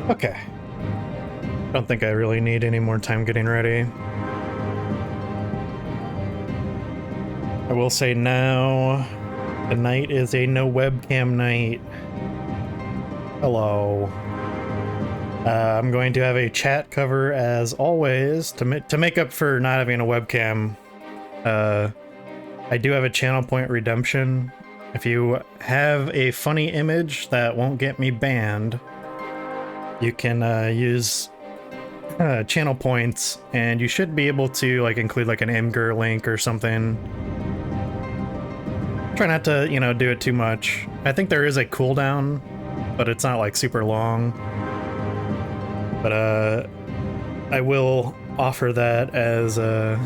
Okay. Don't think I really need any more time getting ready. I will say now, tonight is a no webcam night. Hello. I'm going to have a chat cover as always to make up for not having a webcam. I do have a channel point redemption. If you have a funny image that won't get me banned, you can use channel points, and you should be able to like include like an Imgur link or something. Try not to, you know, do it too much. I think there is a cooldown, but it's not like super long. But I will offer that as a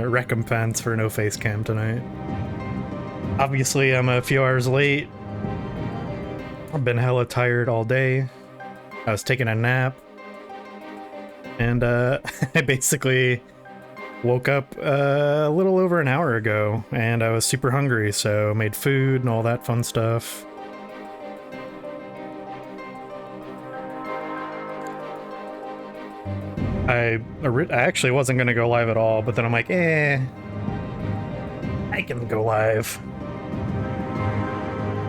recompense for no face cam tonight. Obviously, I'm a few hours late. I've been hella tired all day. I was taking a nap. And I basically woke up a little over an hour ago, and I was super hungry, so made food and all that fun stuff. I actually wasn't going to go live at all, but then I'm like, I can go live.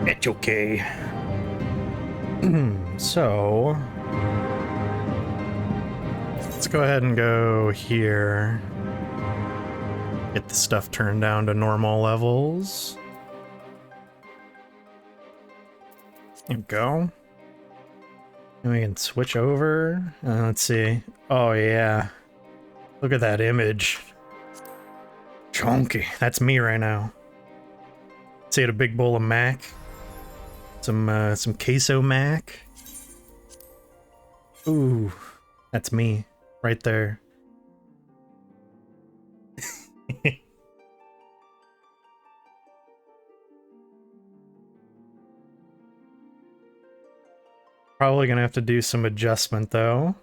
It's okay. So, let's go ahead and go here. Get the stuff turned down to normal levels. There we go. And we can switch over. Let's see. Oh yeah. Look at that image. Chunky. That's me right now. See, a big bowl of mac. Some queso mac. Ooh, that's me right there. Probably gonna have to do some adjustment though.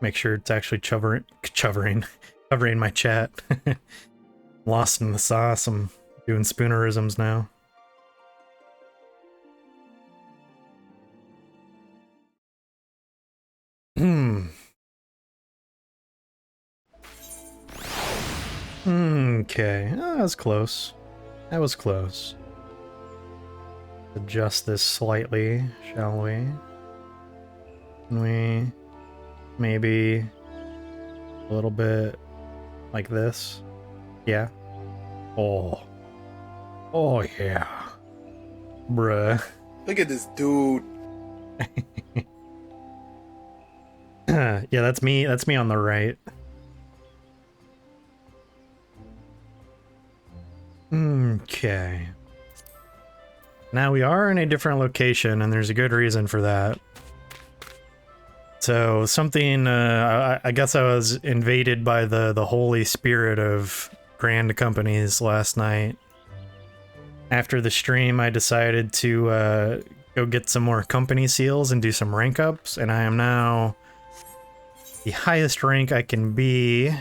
Make sure it's actually covering my chat. Lost in the sauce. I'm doing spoonerisms now. Okay, oh, that was close. That was close. Adjust this slightly, shall we? Can we maybe a little bit like this? Yeah. Oh yeah, bruh. Look at this dude. Yeah, that's me. That's me on the right. Okay. Now we are in a different location, and there's a good reason for that. So something, I guess I was invaded by the holy spirit of grand companies last night. After the stream, I decided to go get some more company seals and do some rank ups, and I am now the highest rank I can be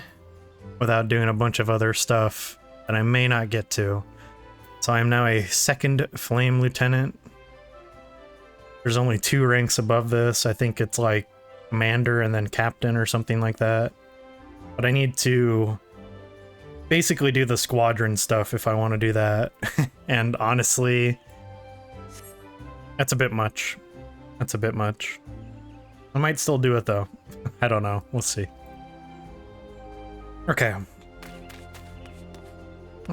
without doing a bunch of other stuff that I may not get to. So I'm now a 2nd Flame Lieutenant. There's only 2 ranks above this. I think it's like Commander and then Captain or something like that. But I need to basically do the squadron stuff if I want to do that. And honestly, that's a bit much. That's a bit much. I might still do it though. I don't know. We'll see. Okay.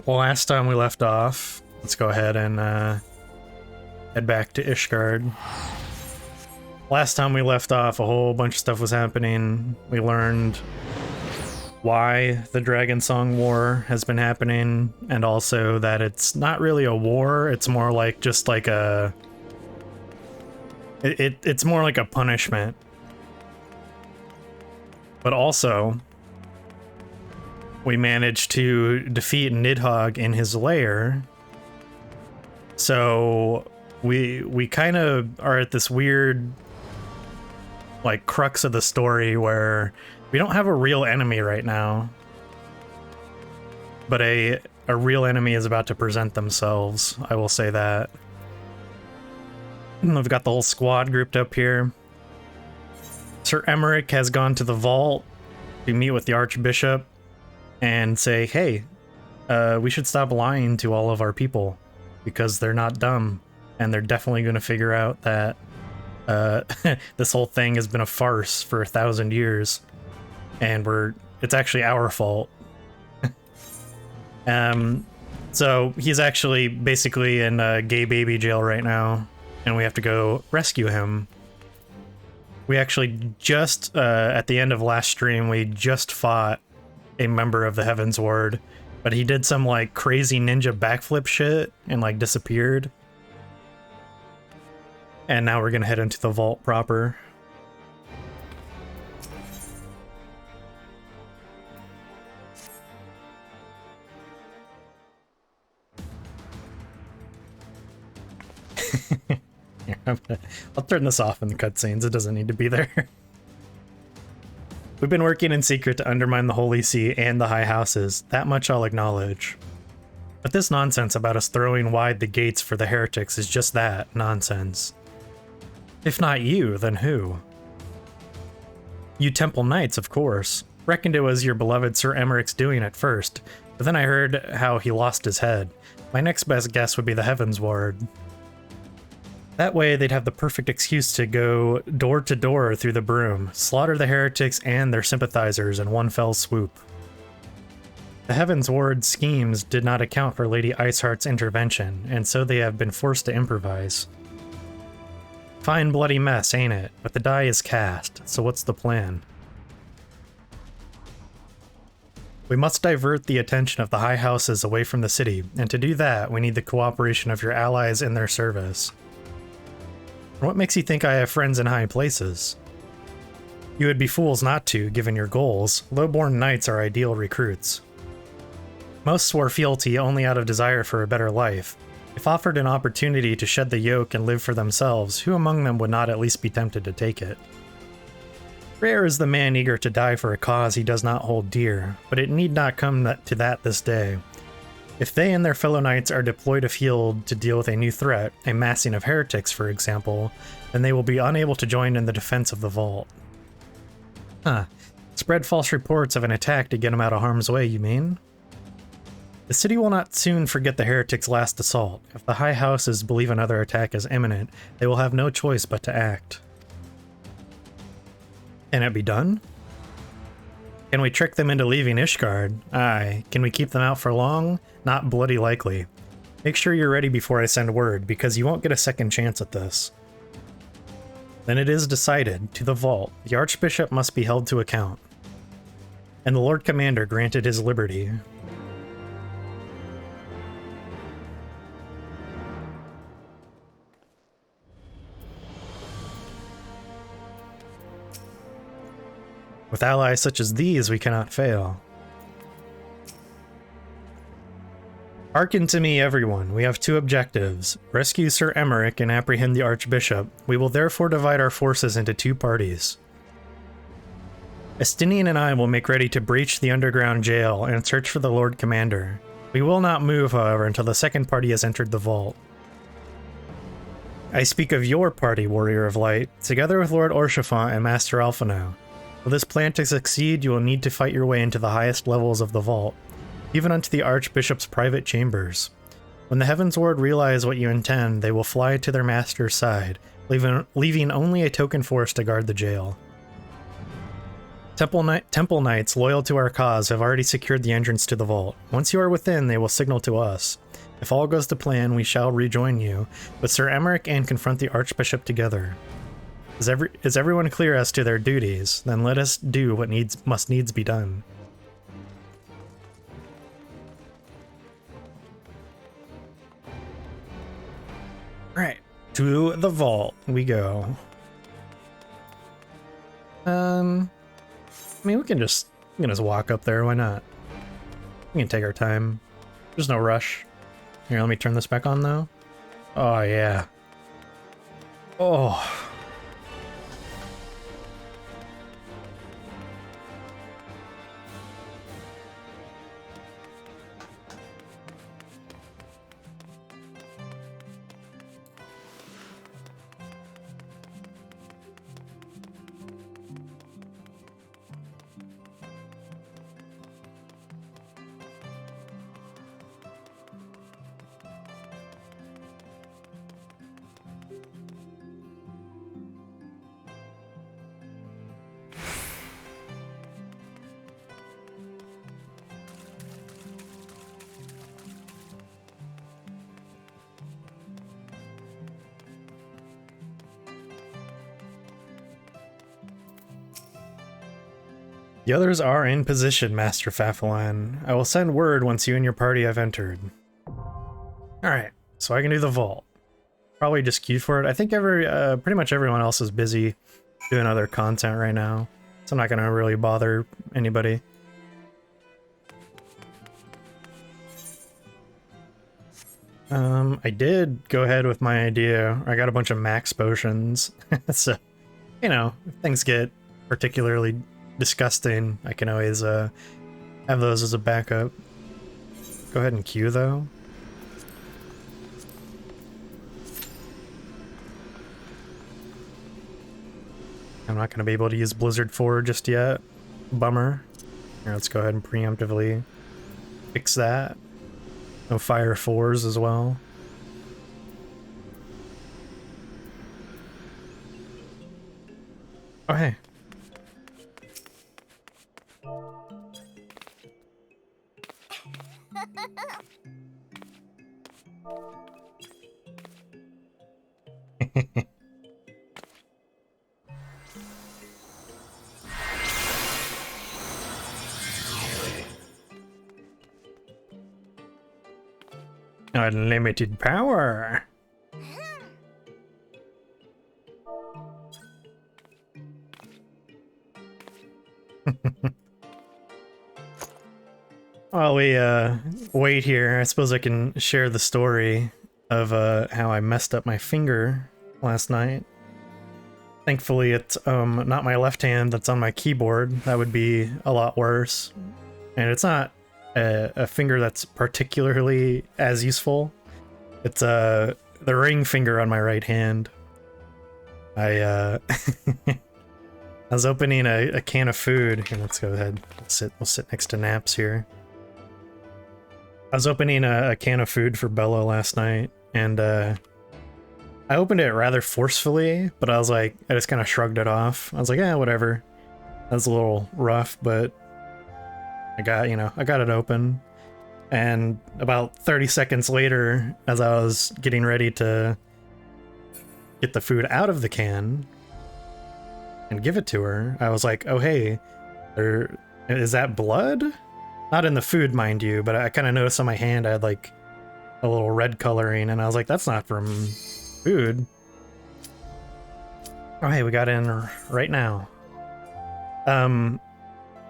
Well, last time we left off, let's go ahead and head back to Ishgard. Last time we left off, a whole bunch of stuff was happening. We learned why the Dragon Song War has been happening, and also that it's not really a war, it's more like just like a... It's more like a punishment. But also, we managed to defeat Nidhogg in his lair. So we kind of are at this weird like crux of the story where we don't have a real enemy right now, but a a real enemy is about to present themselves. I will say that. We've got the whole squad grouped up here. Sir Emmerich has gone to the vault to meet with the Archbishop and say, hey, we should stop lying to all of our people because they're not dumb and they're definitely going to figure out that this whole thing has been a farce for 1,000 years and it's actually our fault. So he's actually basically in gay baby jail right now and we have to go rescue him. We actually just, at the end of last stream, we just fought a member of the Heavens Ward, but he did some, like, crazy ninja backflip shit and, like, disappeared. And now we're gonna head into the vault proper. I'll turn this off in the cutscenes, it doesn't need to be there. We've been working in secret to undermine the Holy See and the High Houses, that much I'll acknowledge. But this nonsense about us throwing wide the gates for the heretics is just that, nonsense. If not you, then who? You Temple Knights, of course. Reckoned it was your beloved Sir Emmerich's doing at first, but then I heard how he lost his head. My next best guess would be the Heavens Ward. That way, they'd have the perfect excuse to go door to door through the broom, slaughter the heretics and their sympathizers in one fell swoop. The Heavens Ward's schemes did not account for Lady Iceheart's intervention, and so they have been forced to improvise. Fine bloody mess, ain't it? But the die is cast, so what's the plan? We must divert the attention of the High Houses away from the city, and to do that, we need the cooperation of your allies in their service. What makes you think I have friends in high places? You would be fools not to, given your goals. Low-born knights are ideal recruits. Most swore fealty only out of desire for a better life. If offered an opportunity to shed the yoke and live for themselves, who among them would not at least be tempted to take it? Rare is the man eager to die for a cause he does not hold dear, but it need not come to that this day. If they and their fellow knights are deployed afield to deal with a new threat, a massing of heretics for example, then they will be unable to join in the defense of the vault. Huh. Spread false reports of an attack to get them out of harm's way, you mean? The city will not soon forget the heretics' last assault. If the High Houses believe another attack is imminent, they will have no choice but to act. Can it be done? Can we trick them into leaving Ishgard? Aye. Can we keep them out for long? Not bloody likely. Make sure you're ready before I send word, because you won't get a second chance at this. Then it is decided. To the vault. The Archbishop must be held to account. And the Lord Commander granted his liberty. With allies such as these, we cannot fail. Hearken to me, everyone. We have two objectives. Rescue Sir Emmerich and apprehend the Archbishop. We will therefore divide our forces into two parties. Estinian and I will make ready to breach the underground jail and search for the Lord Commander. We will not move, however, until the second party has entered the vault. I speak of your party, Warrior of Light, together with Lord Orshafant and Master Alphino. For this plan to succeed, you will need to fight your way into the highest levels of the vault, even unto the Archbishop's private chambers. When the Heavens Ward realize what you intend, they will fly to their master's side, leaving only a token force to guard the jail. Temple Knights loyal to our cause have already secured the entrance to the vault. Once you are within, they will signal to us. If all goes to plan, we shall rejoin you, with Sir Emmerich and confront the Archbishop together. Is everyone clear as to their duties? Then let us do what must needs be done. Right, to the vault we go. I mean, we can just walk up there. Why not? We can take our time. There's no rush. Here, let me turn this back on though. Oh yeah. Oh. The others are in position, Master Fafalan. I will send word once you and your party have entered. Alright, so I can do the vault. Probably just queue for it. I think pretty much everyone else is busy doing other content right now, so I'm not gonna really bother anybody. I did go ahead with my idea. I got a bunch of max potions, so, you know, if things get particularly disgusting, I can always have those as a backup. Go ahead and queue, though. I'm not going to be able to use Blizzard 4 just yet. Bummer. Here, let's go ahead and preemptively fix that. No Fire 4s as well. Oh, hey. Unlimited power. While we wait here, I suppose I can share the story of how I messed up my finger last night. Thankfully it's not my left hand that's on my keyboard. That would be a lot worse. And it's not a finger that's particularly as useful. It's the ring finger on my right hand. I was opening a can of food. Here, let's go ahead. We'll sit next to Naps here. I was opening a can of food for Bella last night, and I opened it rather forcefully, but I was like, I just kind of shrugged it off. I was like, whatever. That's a little rough, but I got it open. And about 30 seconds later, as I was getting ready to get the food out of the can and give it to her, I was like, oh hey, is that blood? Not in the food, mind you, but I kind of noticed on my hand I had like a little red coloring, and I was like, that's not from food. Oh hey, we got in right now.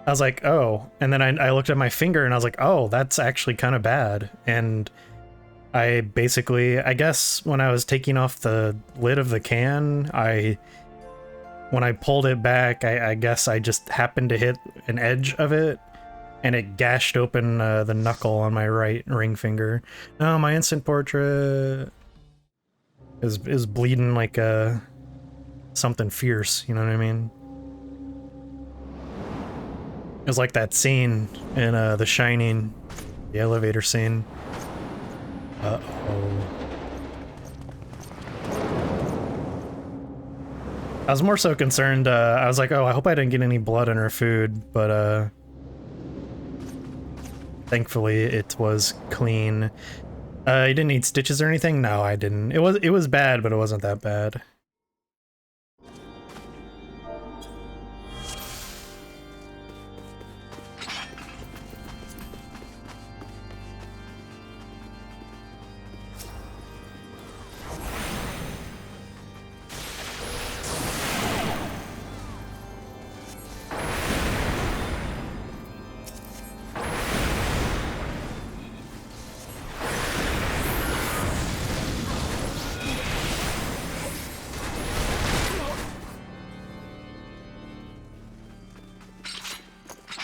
I was like, oh, and then I looked at my finger and I was like, oh, that's actually kind of bad. And I basically, I guess when I was taking off the lid of the can, when I pulled it back, I guess I just happened to hit an edge of it, and it gashed open the knuckle on my right ring finger. No, my instant portrait is bleeding like something fierce, you know what I mean? It was like that scene in The Shining, the elevator scene. Uh-oh. I was more so concerned, I was like, oh, I hope I didn't get any blood in her food, but thankfully it was clean. You didn't need stitches or anything? No, I didn't. It was bad, but it wasn't that bad.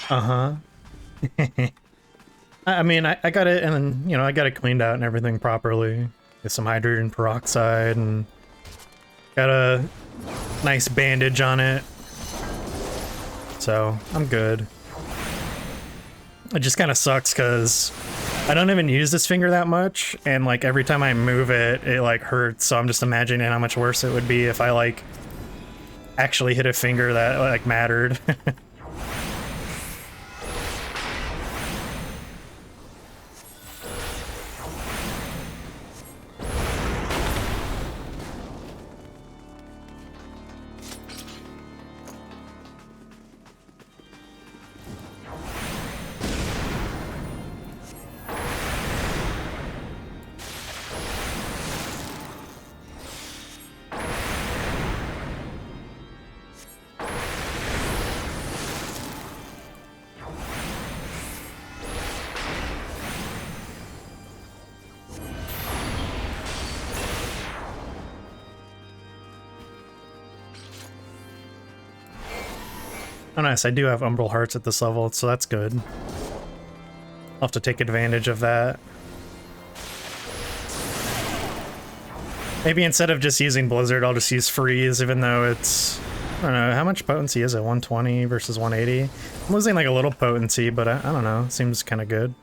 Uh-huh. I mean, I got it, and then, you know, I got it cleaned out and everything properly. With some hydrogen peroxide, and got a nice bandage on it. So, I'm good. It just kind of sucks, because I don't even use this finger that much, and, like, every time I move it, it, like, hurts, so I'm just imagining how much worse it would be if I, like, actually hit a finger that, like, mattered. Oh nice, I do have Umbral Hearts at this level, so that's good. I'll have to take advantage of that. Maybe instead of just using Blizzard, I'll just use Freeze, even though it's... I don't know, how much potency is it? 120 versus 180? I'm losing like a little potency, but I don't know, seems kind of good.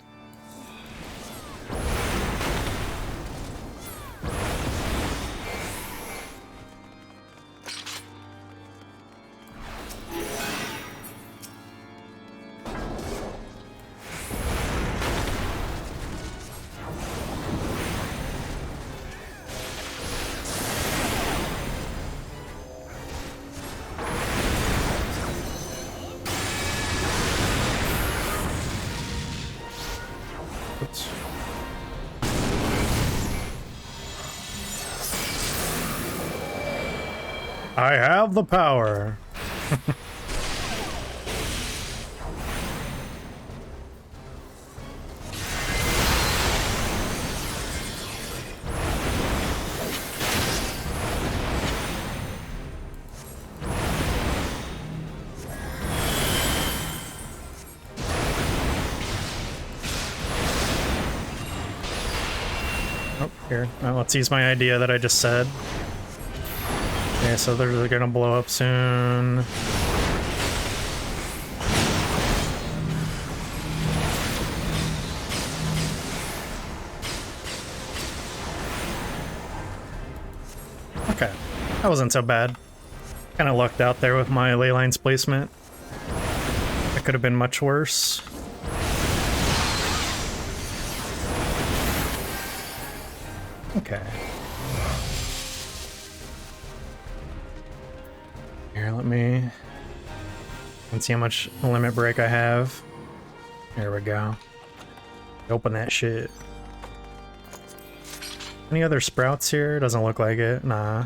I have the power. Oh, here. Well, let's use my idea that I just said. Okay, so they're gonna blow up soon. Okay, that wasn't so bad. Kind of lucked out there with my ley lines placement. It could have been much worse. Okay. Here, let's see how much limit break I have. There we go. Open that shit. Any other sprouts here? Doesn't look like it. Nah.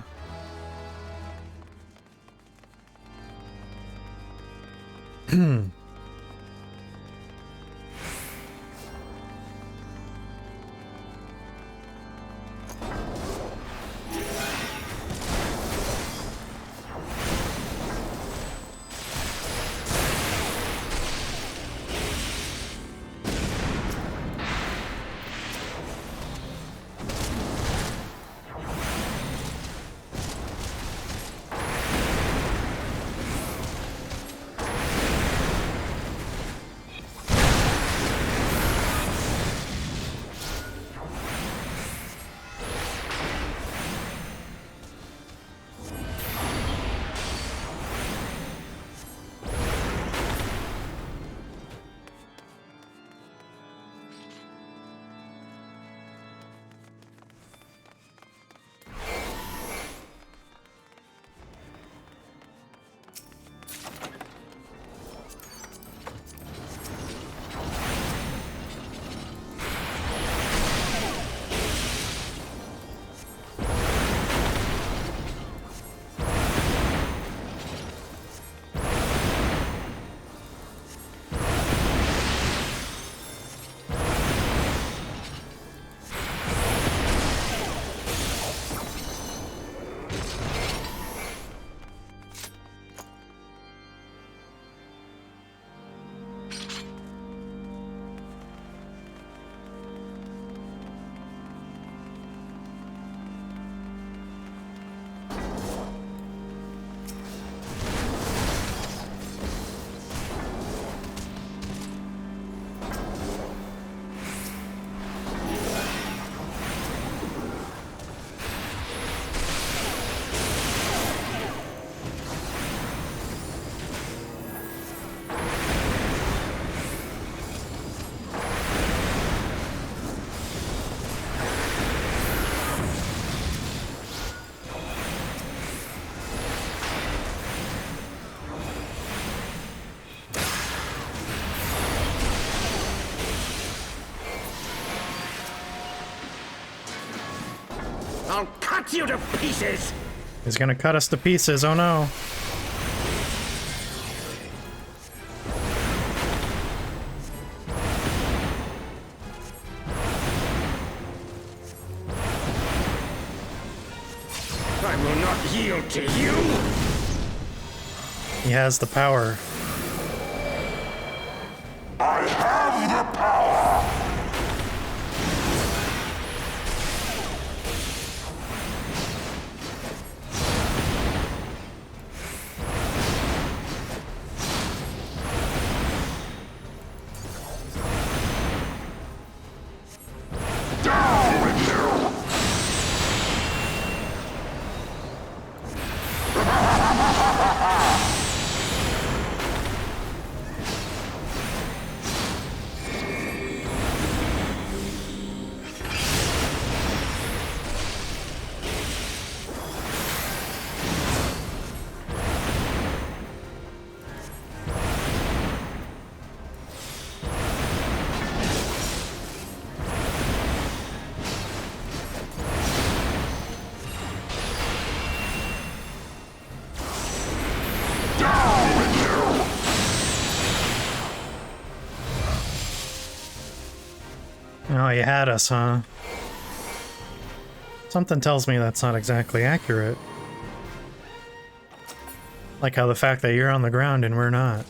I'll cut you to pieces! He's gonna cut us to pieces, oh no. I will not yield to you! He has the power. I have the power! Down with you! Oh, you had us, huh? Something tells me that's not exactly accurate. Like how the fact that you're on the ground and we're not.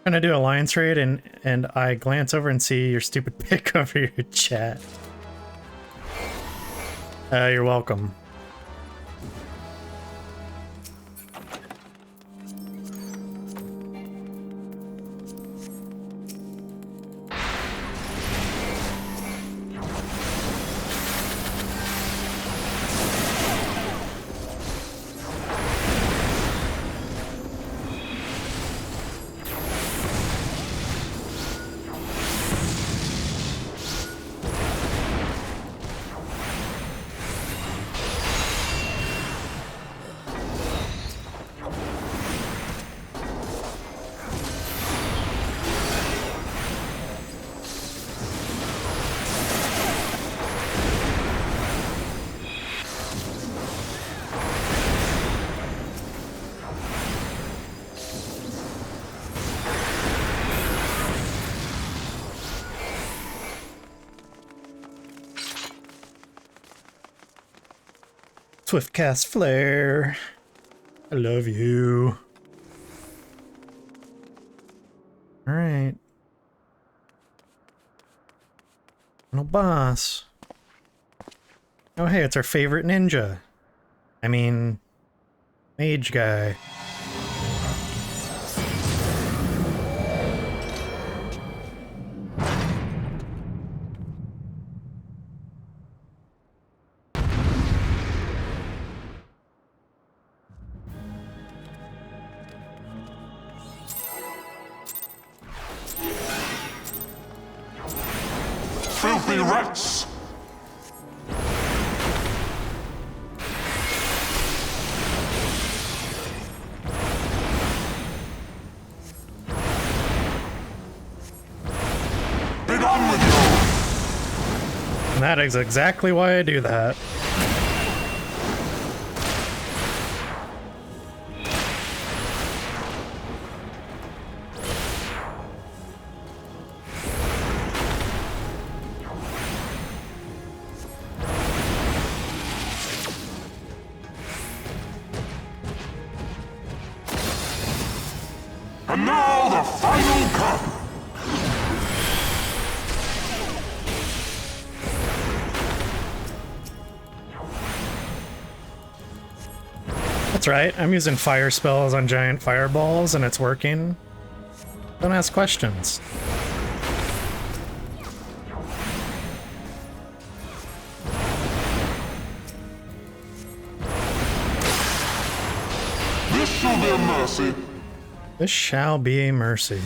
Trying to do alliance raid and I glance over and see your stupid pic over your chat. You're welcome. Swift cast flare. I love you. All right. No boss. Oh hey, it's our favorite ninja. I mean, mage guy. Filthy rats! Be gone with you! And that is exactly why I do that. And now the final cut! That's right, I'm using fire spells on giant fireballs and it's working. Don't ask questions. will be a mercy. This shall be a mercy.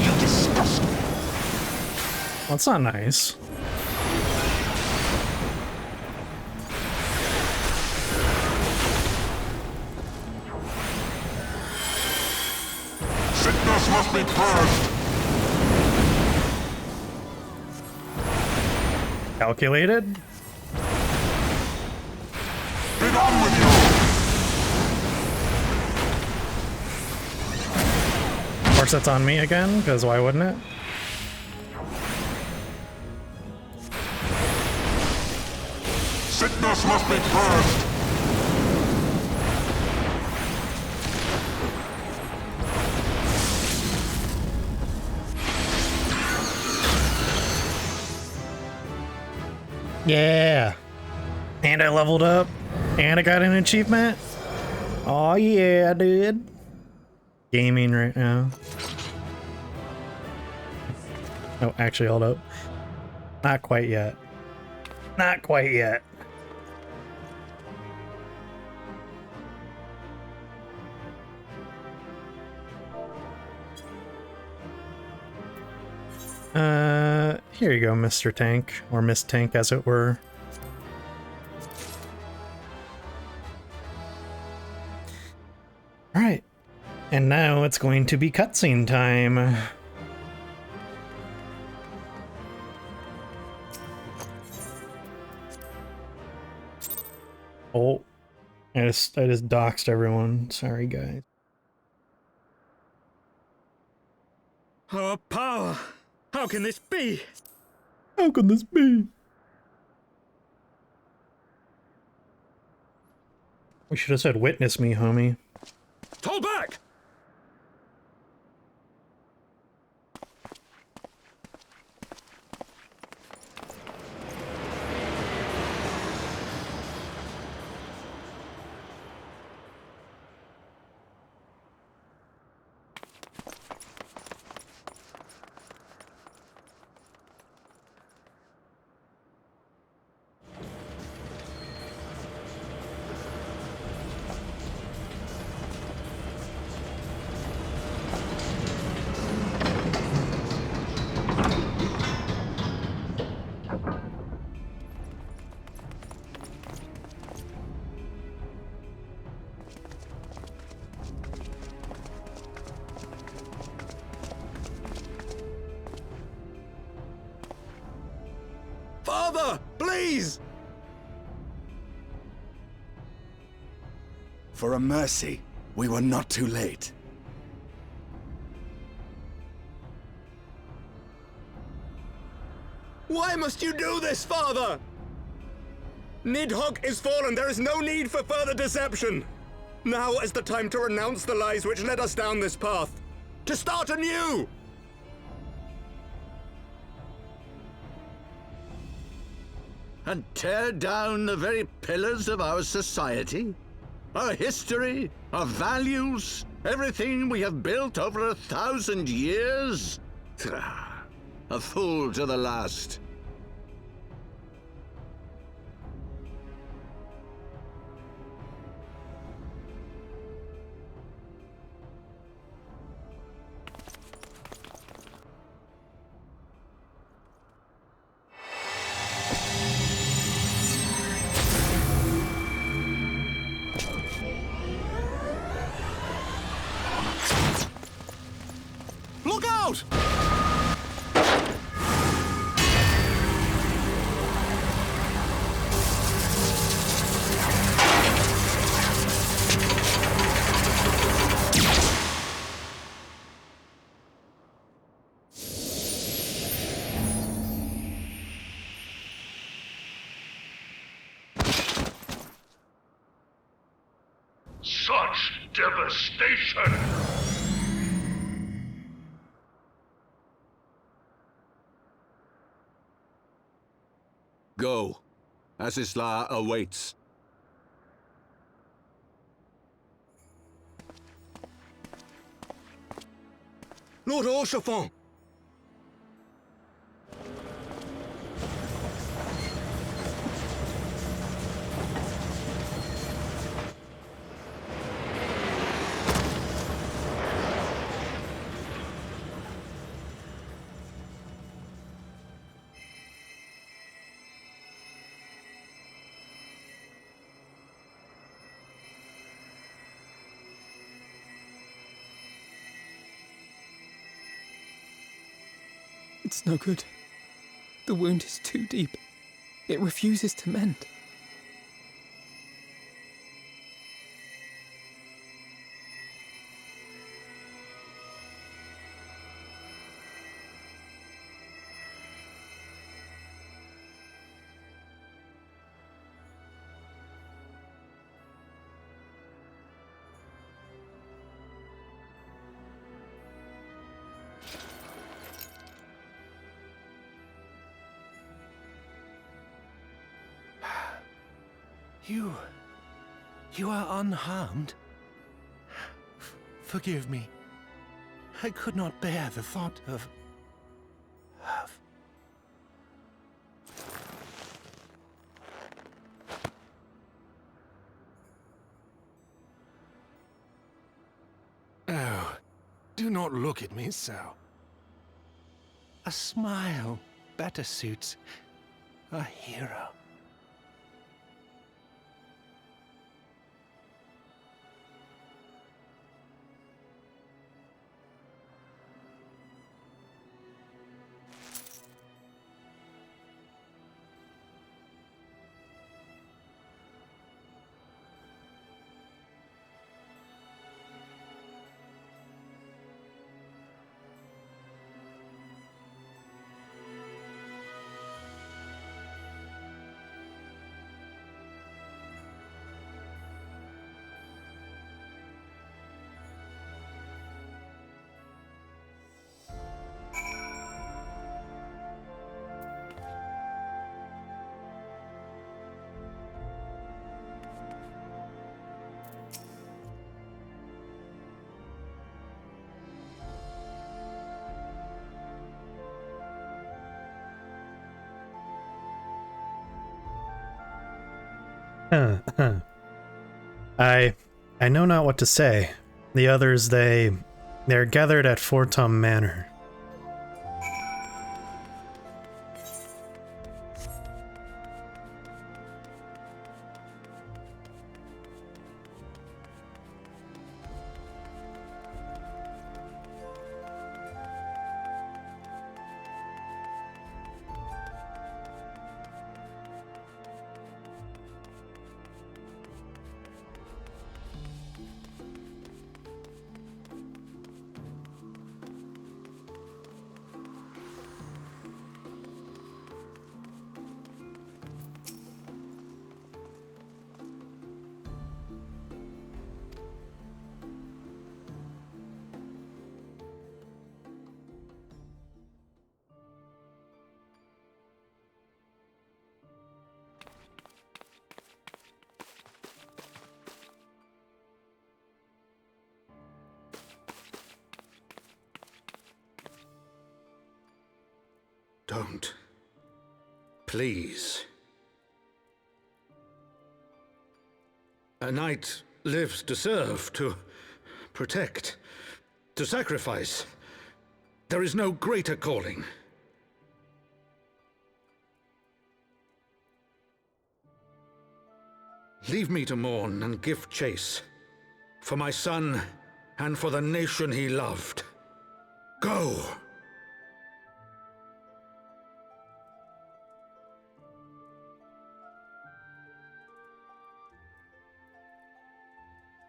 You disgust me. Well, that's not nice. Sickness must be purged. Calculated? Be done with you. Of course, that's on me again, because why wouldn't it? Sickness must be purged. Yeah. And I leveled up. And I got an achievement. Oh yeah, dude. Gaming right now. Oh, actually, hold up. Not quite yet. Not quite yet. Here you go, Mr. Tank, or Miss Tank as it were. Alright, and now it's going to be cutscene time. Oh, I just doxed everyone. Sorry, guys. Our power! How can this be? How can this be? We should have said witness me, homie. Fall back! Father, please! For a mercy, we were not too late. Why must you do this, Father? Nidhogg is fallen. There is no need for further deception. Now is the time to renounce the lies which led us down this path. To start anew! And tear down the very pillars of our society? Our history, our values, everything we have built over 1,000 years? A fool to the last. Look out! Such devastation! Go. Asisla awaits. Lord Orchefort! It's no good. The wound is too deep. It refuses to mend. You are unharmed? Forgive me. I could not bear the thought of... Oh, do not look at me so. A smile better suits a hero. I know not what to say. The others, they're gathered at Fortum Manor. Don't. Please. A knight lives to serve, to protect, to sacrifice. There is no greater calling. Leave me to mourn and give chase. For my son, and for the nation he loved. Go!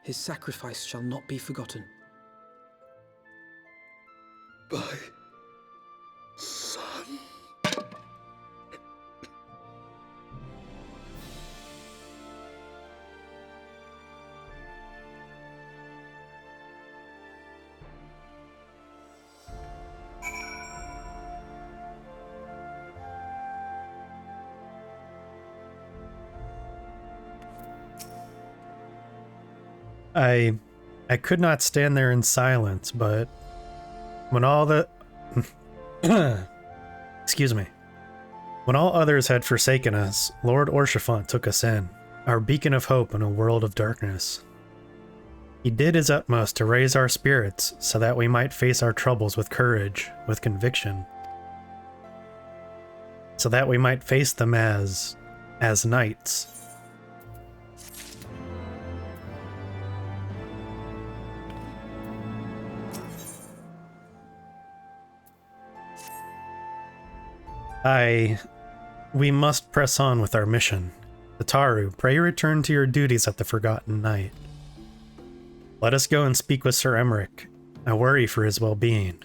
His sacrifice shall not be forgotten. My son. I could not stand there in silence, but when all the excuse me. When all others had forsaken us, Lord Orshafont took us in, our beacon of hope in a world of darkness. He did his utmost to raise our spirits so that we might face our troubles with courage, with conviction. So that we might face them as knights. We must press on with our mission. Ataru, pray return to your duties at the Forgotten Night. Let us go and speak with Sir Emmerich. I worry for his well-being.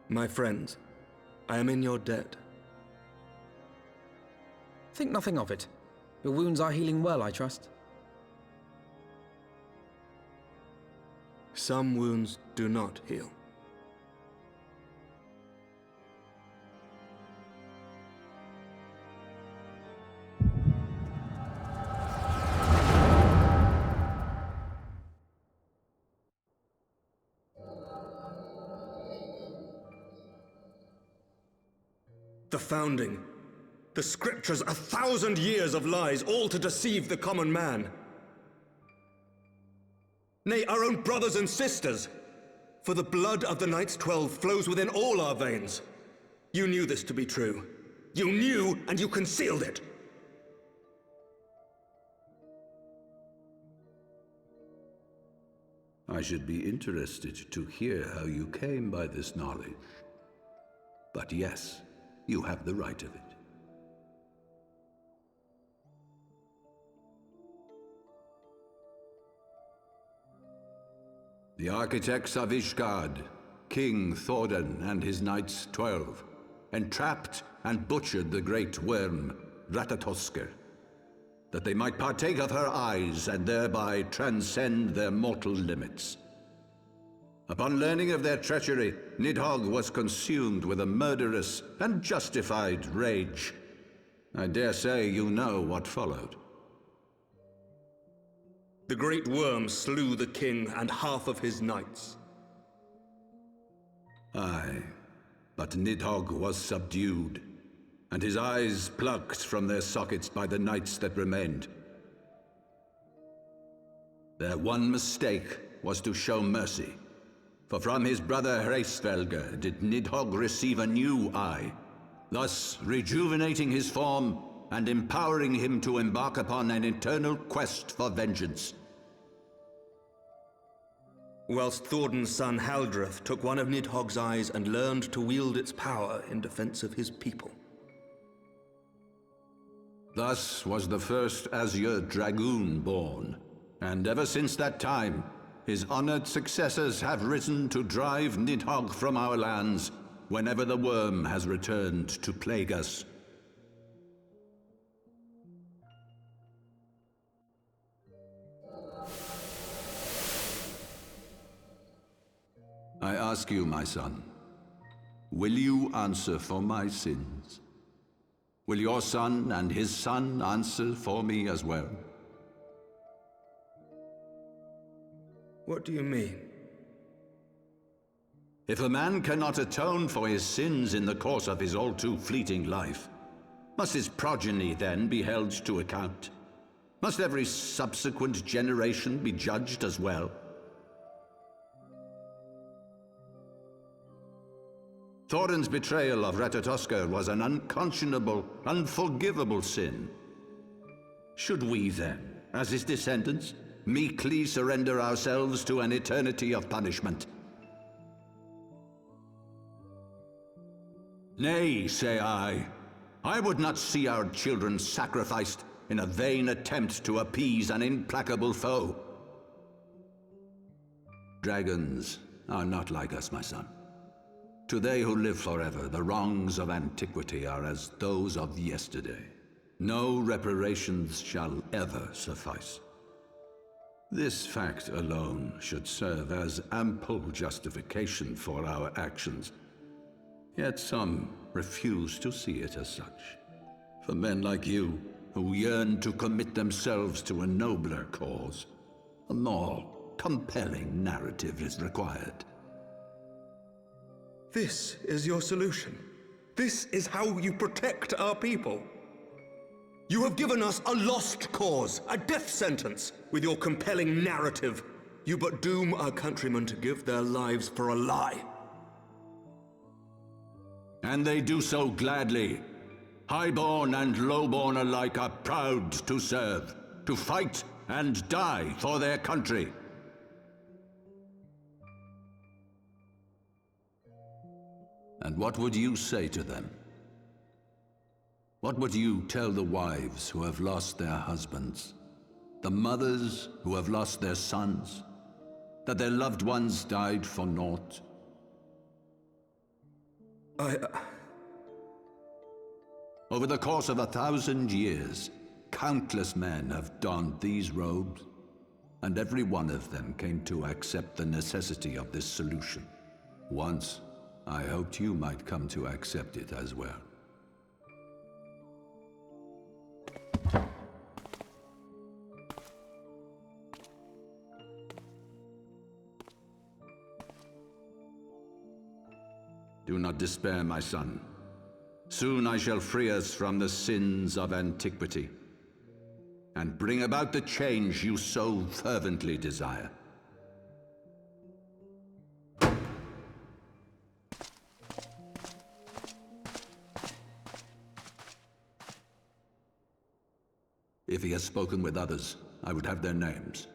My friends, I am in your debt. Think nothing of it. Your wounds are healing well, I trust. Some wounds do not heal. The Founding. The Scriptures, 1,000 years of lies, all to deceive the common man. Nay, our own brothers and sisters. For the blood of the Knights 12 flows within all our veins. You knew this to be true. You knew, and you concealed it. I should be interested to hear how you came by this knowledge. But yes, you have the right of it. The architects of Ishgard, King Thordan and his Knights 12, entrapped and butchered the great worm, Ratatoskr, that they might partake of her eyes and thereby transcend their mortal limits. Upon learning of their treachery, Nidhogg was consumed with a murderous and justified rage. I dare say you know what followed. The great worm slew the king and half of his knights. Aye, but Nidhogg was subdued, and his eyes plucked from their sockets by the knights that remained. Their one mistake was to show mercy, for from his brother Hreysvelgr did Nidhogg receive a new eye, thus rejuvenating his form and empowering him to embark upon an eternal quest for vengeance. Whilst Thordan's son Haldreth took one of Nidhogg's eyes and learned to wield its power in defense of his people. Thus was the first Azure Dragoon born, and ever since that time, his honored successors have risen to drive Nidhogg from our lands whenever the worm has returned to plague us. I ask you, my son, will you answer for my sins? Will your son and his son answer for me as well? What do you mean? If a man cannot atone for his sins in the course of his all too fleeting life, must his progeny then be held to account? Must every subsequent generation be judged as well? Thordan's betrayal of Ratatoskr was an unconscionable, unforgivable sin. Should we then, as his descendants, meekly surrender ourselves to an eternity of punishment? Nay, say I. I would not see our children sacrificed in a vain attempt to appease an implacable foe. Dragons are not like us, my son. To they who live forever, the wrongs of antiquity are as those of yesterday. No reparations shall ever suffice. This fact alone should serve as ample justification for our actions. Yet some refuse to see it as such. For men like you, who yearn to commit themselves to a nobler cause, a more compelling narrative is required. This is your solution. This is how you protect our people. You have given us a lost cause, a death sentence. With your compelling narrative, you but doom our countrymen to give their lives for a lie. And they do so gladly. Highborn and lowborn alike are proud to serve, to fight and die for their country. And what would you say to them? What would you tell the wives who have lost their husbands? The mothers who have lost their sons? That their loved ones died for naught? Over the course of 1,000 years, countless men have donned these robes, and every one of them came to accept the necessity of this solution. Once, I hoped you might come to accept it as well. Do not despair, my son. Soon I shall free us from the sins of antiquity, and bring about the change you so fervently desire. If he has spoken with others, I would have their names.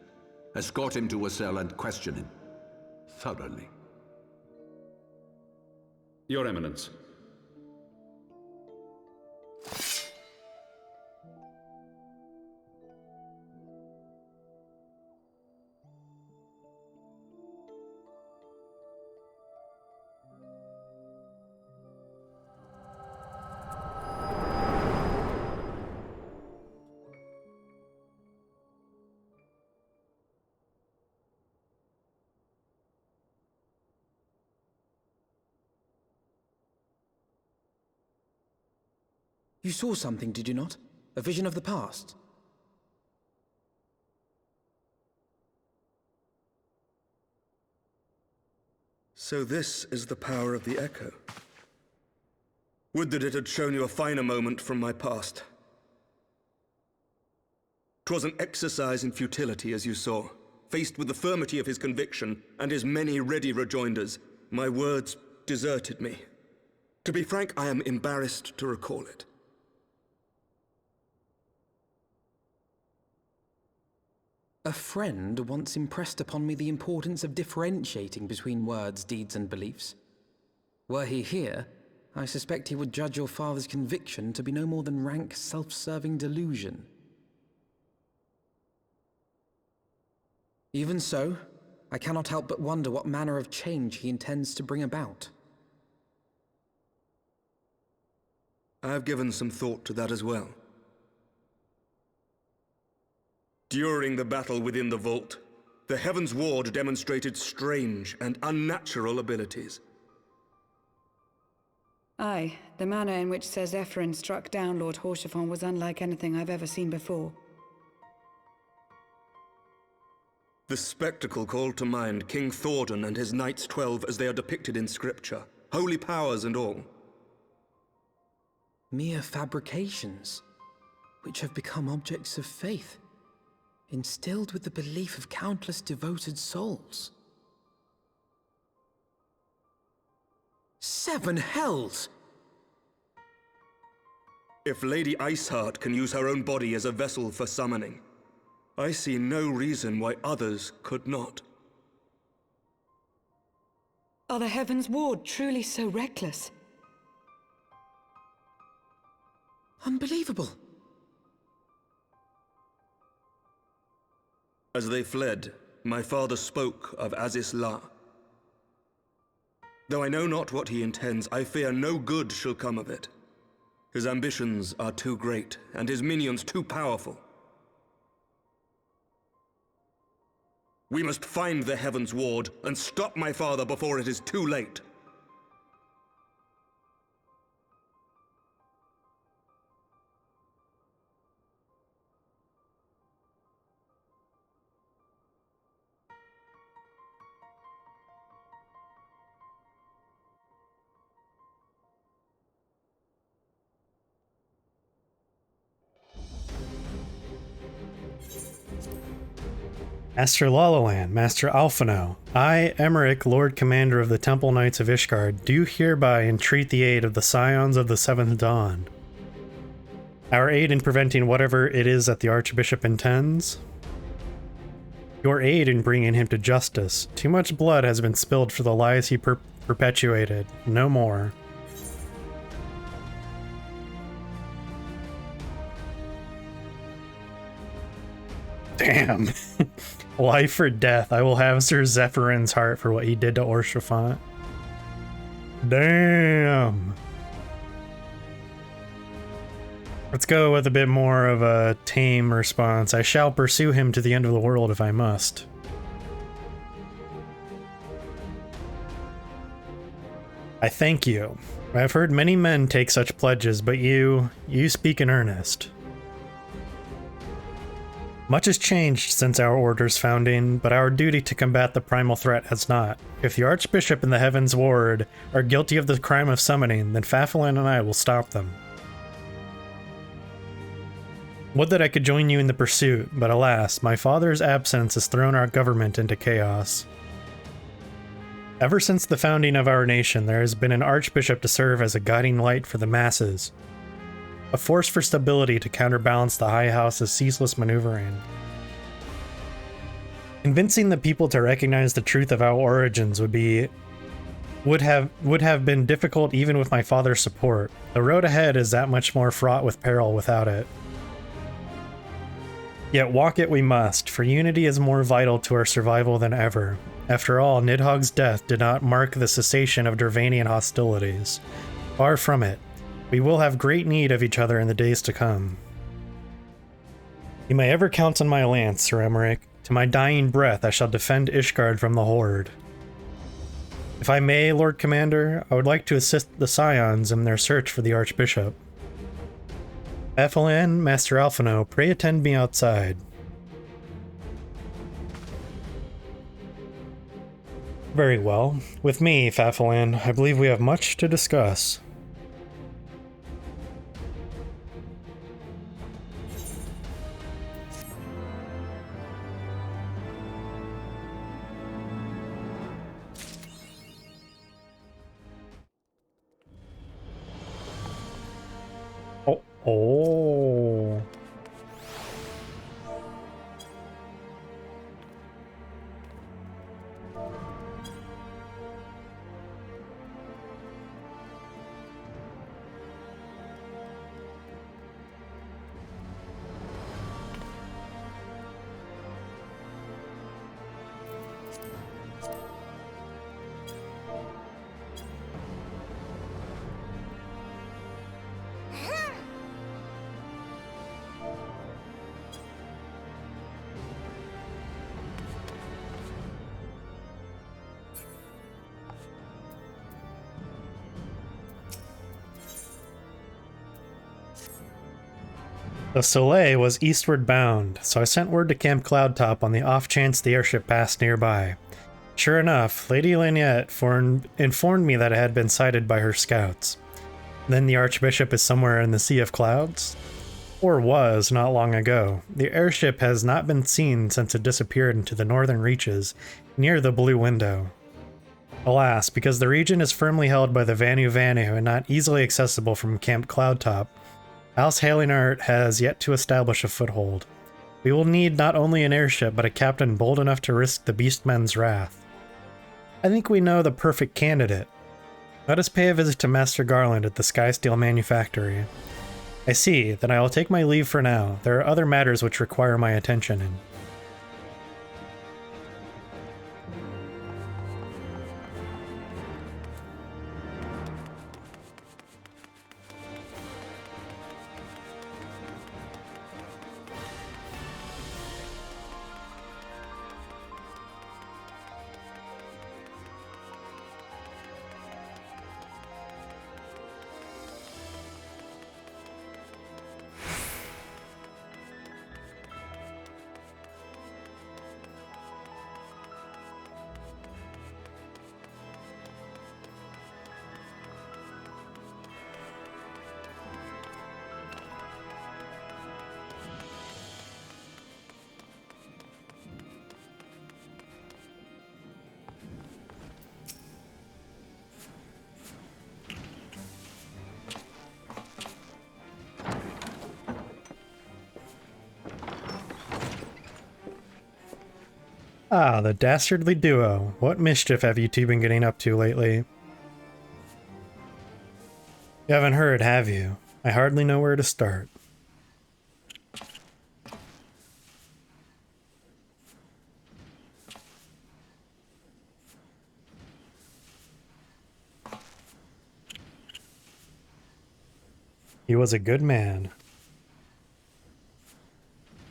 Escort him to a cell and question him thoroughly. Your Eminence. You saw something, did you not? A vision of the past? So this is the power of the Echo. Would that it had shown you a finer moment from my past. 'Twas an exercise in futility, as you saw. Faced with the firmity of his conviction and his many ready rejoinders, my words deserted me. To be frank, I am embarrassed to recall it. A friend once impressed upon me the importance of differentiating between words, deeds, and beliefs. Were he here, I suspect he would judge your father's conviction to be no more than rank, self-serving delusion. Even so, I cannot help but wonder what manner of change he intends to bring about. I have given some thought to that as well. During the battle within the vault, the Heaven's Ward demonstrated strange and unnatural abilities. Aye, the manner in which Sir Zephyrin struck down Lord Haurchefant was unlike anything I've ever seen before. The spectacle called to mind King Thordan and his Knights 12 as they are depicted in Scripture, holy powers and all. Mere fabrications, which have become objects of faith, instilled with the belief of countless devoted souls. 7 hells! If Lady Iceheart can use her own body as a vessel for summoning, I see no reason why others could not. Are the Heaven's Ward truly so reckless? Unbelievable! As they fled, my father spoke of Aziz La. Though I know not what he intends, I fear no good shall come of it. His ambitions are too great, and his minions too powerful. We must find the Heaven's Ward and stop my father before it is too late. Master Lalalan, Master Alphino, I, Emmerich, Lord Commander of the Temple Knights of Ishgard, do hereby entreat the aid of the Scions of the Seventh Dawn. Our aid in preventing whatever it is that the Archbishop intends. Your aid in bringing him to justice. Too much blood has been spilled for the lies he perpetuated. No more. Damn. Life or death. I will have Sir Zephyrin's heart for what he did to Orshafant. Damn. Let's go with a bit more of a tame response. I shall pursue him to the end of the world if I must. I thank you. I have heard many men take such pledges, but you speak in earnest. Much has changed since our order's founding, but our duty to combat the primal threat has not. If the Archbishop and the Heaven's Ward are guilty of the crime of summoning, then Fafalin and I will stop them. Would that I could join you in the pursuit, but alas, my father's absence has thrown our government into chaos. Ever since the founding of our nation, there has been an Archbishop to serve as a guiding light for the masses. A force for stability to counterbalance the High House's ceaseless maneuvering. Convincing the people to recognize the truth of our origins would have been difficult even with my father's support. The road ahead is that much more fraught with peril without it. Yet walk it we must, for unity is more vital to our survival than ever. After all, Nidhogg's death did not mark the cessation of Dervanian hostilities. Far from it. We will have great need of each other in the days to come. You may ever count on my lance, Sir Emmerich. To my dying breath I shall defend Ishgard from the Horde. If I may, Lord Commander, I would like to assist the Scions in their search for the Archbishop. Fafalin, Master Alphino, pray attend me outside. Very well. With me, Fafalin, I believe we have much to discuss. Oh. The Soleil was eastward bound, so I sent word to Camp Cloudtop on the off chance the airship passed nearby. Sure enough, Lady Lynette informed me that it had been sighted by her scouts. Then the Archbishop is somewhere in the Sea of Clouds? Or was, not long ago. The airship has not been seen since it disappeared into the northern reaches, near the Blue Window. Alas, because the region is firmly held by the Vanu Vanu and not easily accessible from Camp Cloudtop, House Halinart has yet to establish a foothold. We will need not only an airship, but a captain bold enough to risk the Beastmen's wrath. I think we know the perfect candidate. Let us pay a visit to Master Garland at the Skysteel Manufactory. I see, then I will take my leave for now. There are other matters which require my attention. Ah, the dastardly duo. What mischief have you two been getting up to lately? You haven't heard, have you? I hardly know where to start. He was a good man.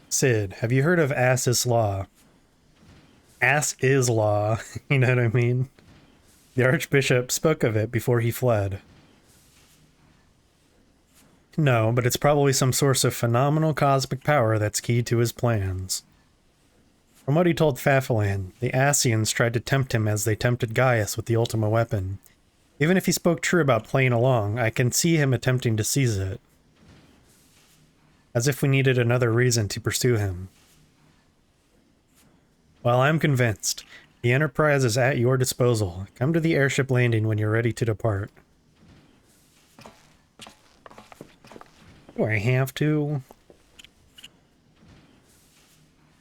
Sid, have you heard of Ass is Law? Ass is law, you know what I mean? The Archbishop spoke of it before he fled. No, but it's probably some source of phenomenal cosmic power that's key to his plans. From what he told Fafalan, the Asians tried to tempt him as they tempted Gaius with the Ultima weapon. Even if he spoke true about playing along, I can see him attempting to seize it. As if we needed another reason to pursue him. Well, I'm convinced. The Enterprise is at your disposal. Come to the airship landing when you're ready to depart. Do I have to?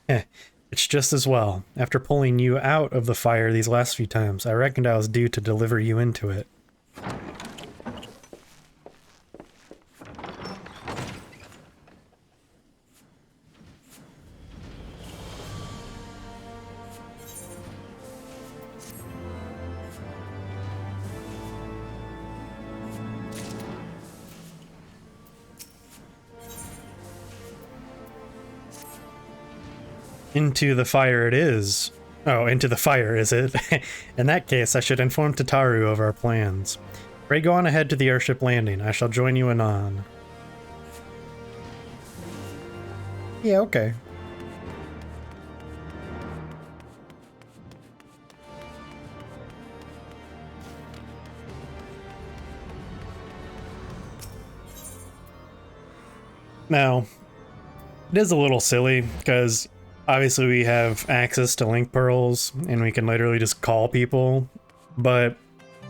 It's just as well. After pulling you out of the fire these last few times, I reckoned I was due to deliver you into it. Into the fire it is. Oh, into the fire, is it? In that case, I should inform Tataru of our plans. Pray go on ahead to the airship landing. I shall join you anon. Yeah, okay. Now, it is a little silly, because obviously we have access to link pearls, and we can literally just call people, but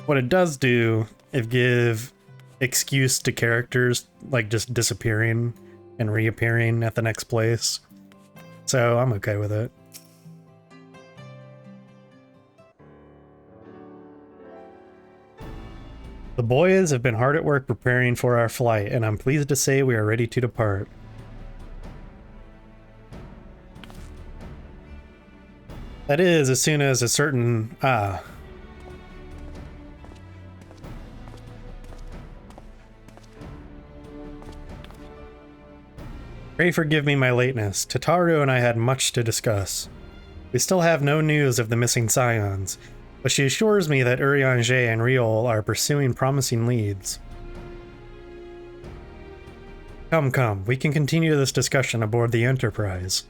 what it does do is give excuse to characters, like just disappearing and reappearing at the next place. So I'm okay with it. The boys have been hard at work preparing for our flight, and I'm pleased to say we are ready to depart. That is, as soon as a certain... Pray forgive me my lateness. Tataru and I had much to discuss. We still have no news of the missing scions, but she assures me that Urianger and Riol are pursuing promising leads. Come, we can continue this discussion aboard the Enterprise.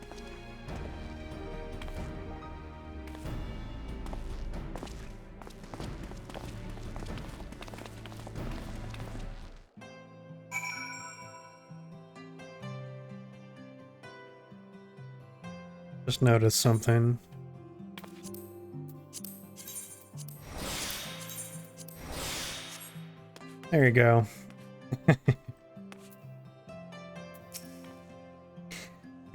Just noticed something. There you go. The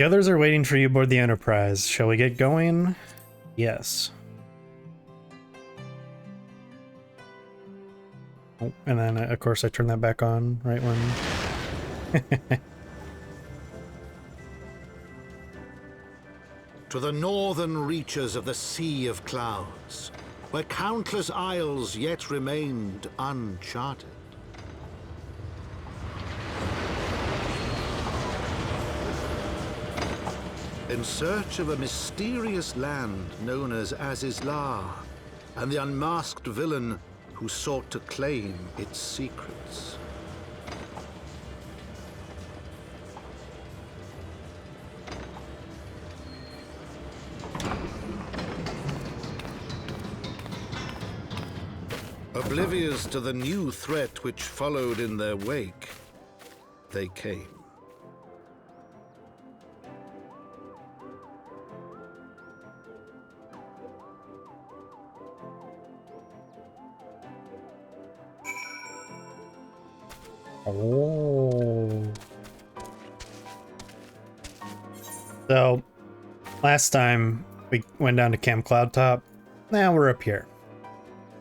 others are waiting for you aboard the Enterprise. Shall we get going? Yes. Oh, and then, of course, I turn that back on right when... To the northern reaches of the Sea of Clouds, where countless isles yet remained uncharted. In search of a mysterious land known as Azizlar, and the unmasked villain who sought to claim its secrets. Oblivious to the new threat which followed in their wake, they came. Oh. So, last time We went down to Camp Cloud Top. Now we're up here.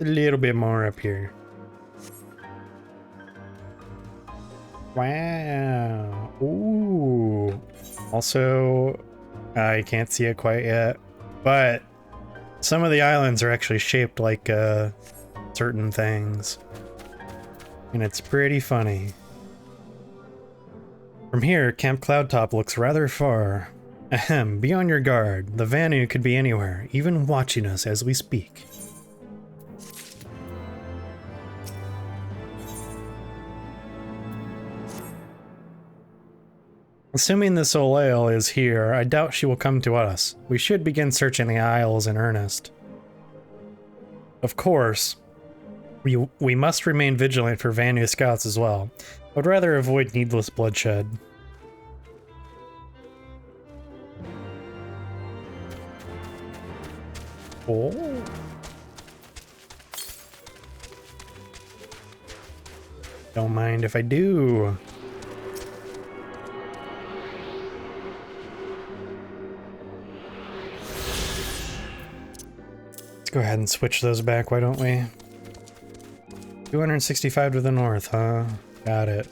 A little bit more up here. Wow. Ooh. Also, I can't see it quite yet, but some of the islands are actually shaped like certain things. And it's pretty funny. From here, Camp Cloud Top looks rather far. Ahem, be on your guard. The Vanu could be anywhere, even watching us as we speak. Assuming the Soleil is here, I doubt she will come to us. We should begin searching the Isles in earnest. Of course, we must remain vigilant for Vanu scouts as well. I would rather avoid needless bloodshed. Oh. Don't mind if I do. Let's go ahead and switch those back, why don't we? 265 to the north, huh? Got it.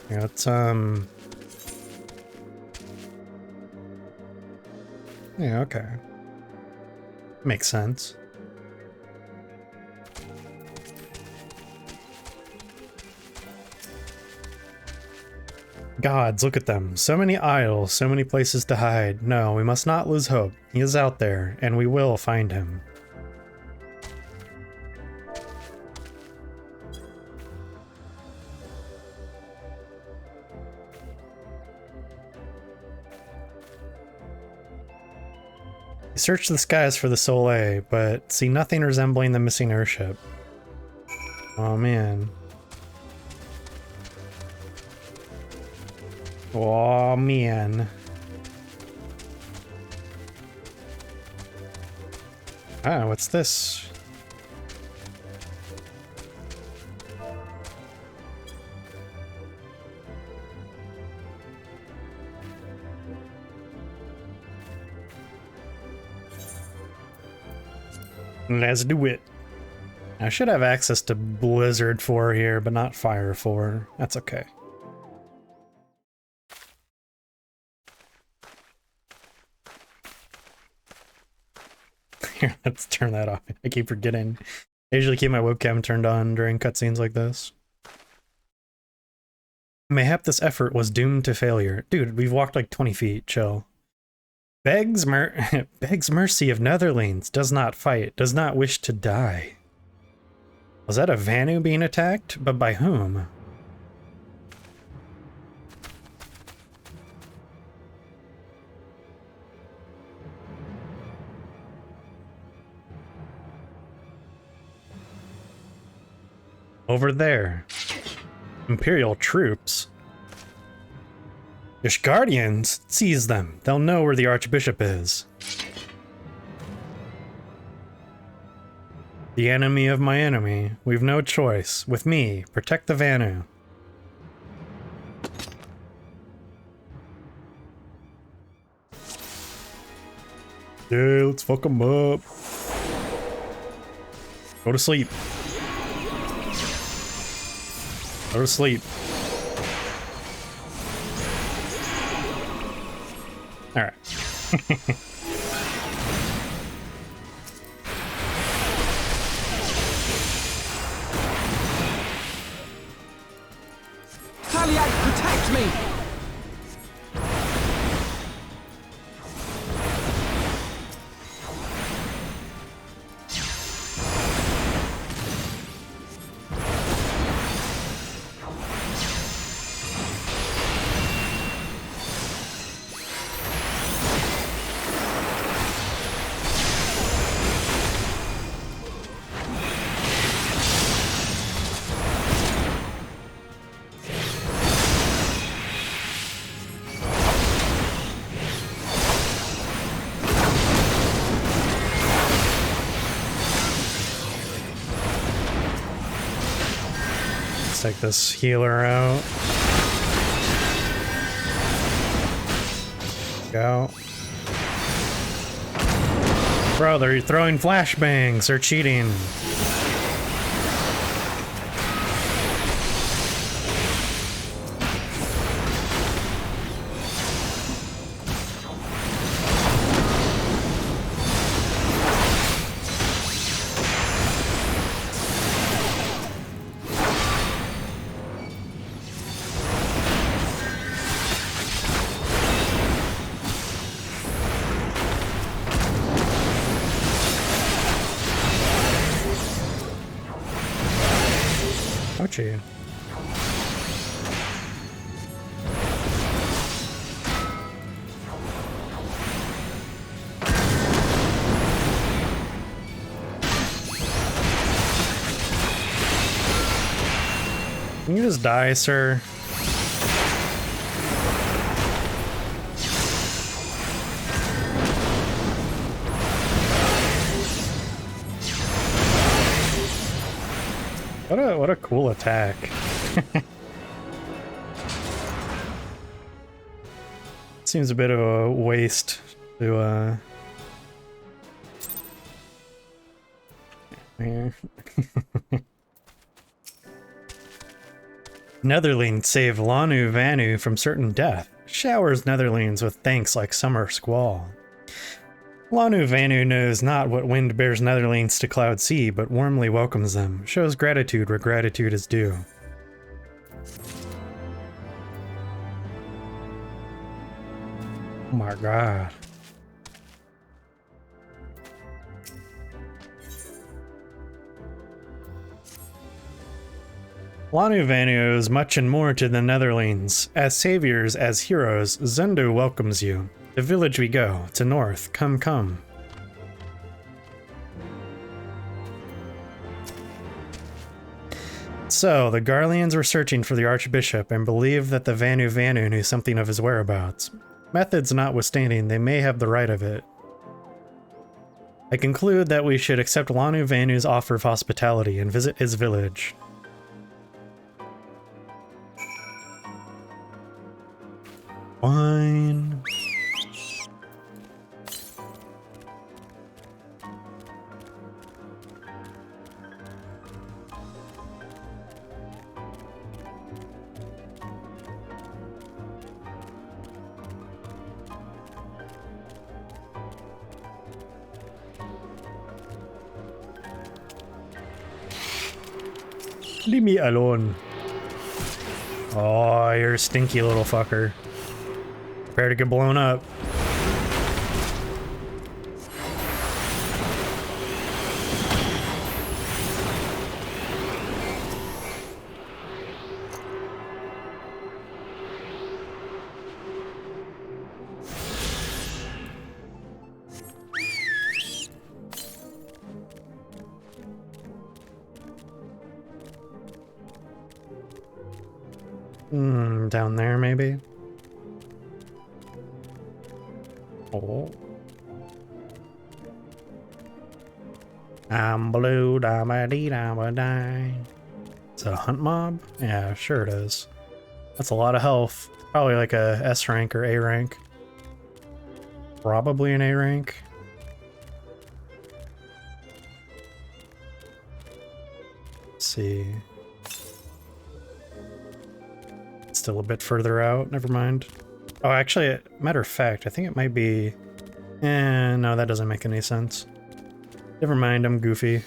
Yeah, let's, yeah, okay. Makes sense. Gods, look at them. So many isles, so many places to hide. No, we must not lose hope. He is out there, and we will find him. We search the skies for the Soleil, but see nothing resembling the missing airship. Oh man. Oh man. Ah, what's this? Let's do it. I should have access to Blizzard 4 here, but not Fire 4. That's okay. Here, let's turn that off. I keep forgetting. I usually keep my webcam turned on during cutscenes like this. Mayhap this effort was doomed to failure. Dude, we've walked like 20 feet, chill. Begs mercy of Netherlands, does not fight, does not wish to die. Was that a Vanu being attacked? But by whom? Over there. Imperial troops. Ishgardians? Seize them. They'll know where the Archbishop is. The enemy of my enemy. We've no choice. With me, protect the Vanu. Yeah, let's fuck them up. Go to sleep. Go to sleep. Alright. Taliag, protect me! Let's take this healer out. Go. Bro, they're throwing flashbangs. They're cheating. Ouchie. Can you just die, sir? What a cool attack. Seems a bit of a waste to yeah. Netherlings save Lanu Vanu from certain death. Showers Netherlings with thanks like summer squall. Lanu Vanu knows not what wind bears Netherlings to Cloud Sea, but warmly welcomes them, shows gratitude where gratitude is due. Oh my god. Lanu Vanu owes much and more to the Netherlings. As saviors, as heroes, Zundu welcomes you. The village we go, to north, come, come. So, the Garleans were searching for the Archbishop and believed that the Vanu Vanu knew something of his whereabouts. Methods notwithstanding, they may have the right of it. I conclude that we should accept Lanu Vanu's offer of hospitality and visit his village. Fine. Leave me alone. Oh, you're a stinky little fucker. Prepare to get blown up. Down there, maybe? Oh. I'm blue, Is that a hunt mob? Yeah, sure it is. That's a lot of health. Probably like a S rank or A rank. Probably an A rank. Let's see. Still a bit further out, never mind. Oh, actually, matter of fact, I think it might be... no, that doesn't make any sense. Never mind, I'm goofy.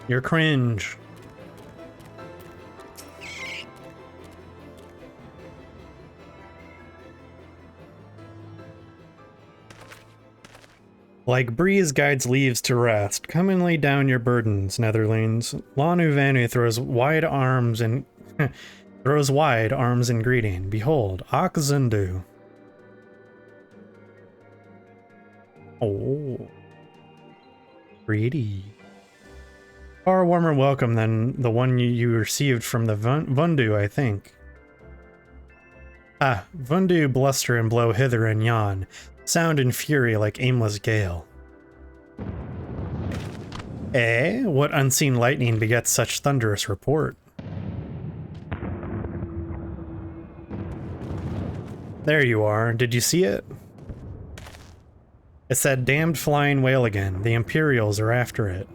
You're cringe. Like breeze guides leaves to rest, come and lay down your burdens, Netherlings. Lanu Vanu throws wide arms in greeting. Behold, Ak Zundu. Oh. Pretty. Far warmer welcome than the one you received from the Vundu, I think. Ah, Vundu bluster and blow hither and yon. Sound and fury like aimless gale. Eh? What unseen lightning begets such thunderous report? There you are. Did you see it? It's that damned flying whale again. The Imperials are after it.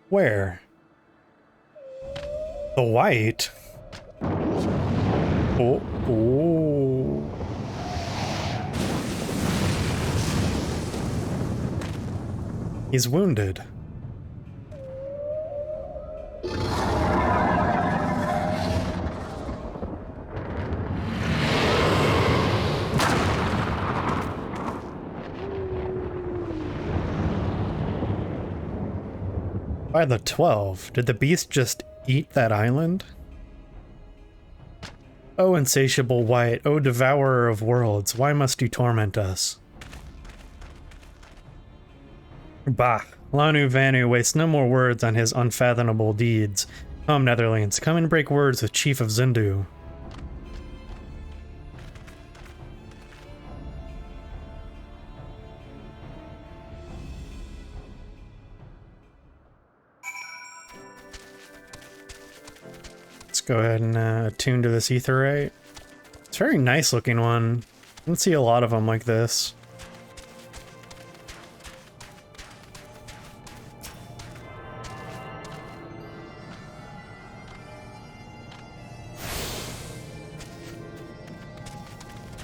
Where? The White? Oh, oh. He's wounded. By the 12, did the beast just eat that island? O insatiable White, O devourer of worlds, why must you torment us? Bah, Lanu Vanu wastes no more words on his unfathomable deeds. Come, Netherlands, come and break words with Chief of Zindu. Let's go ahead and attune to this aetheryte. It's a very nice looking one. I don't see a lot of them like this.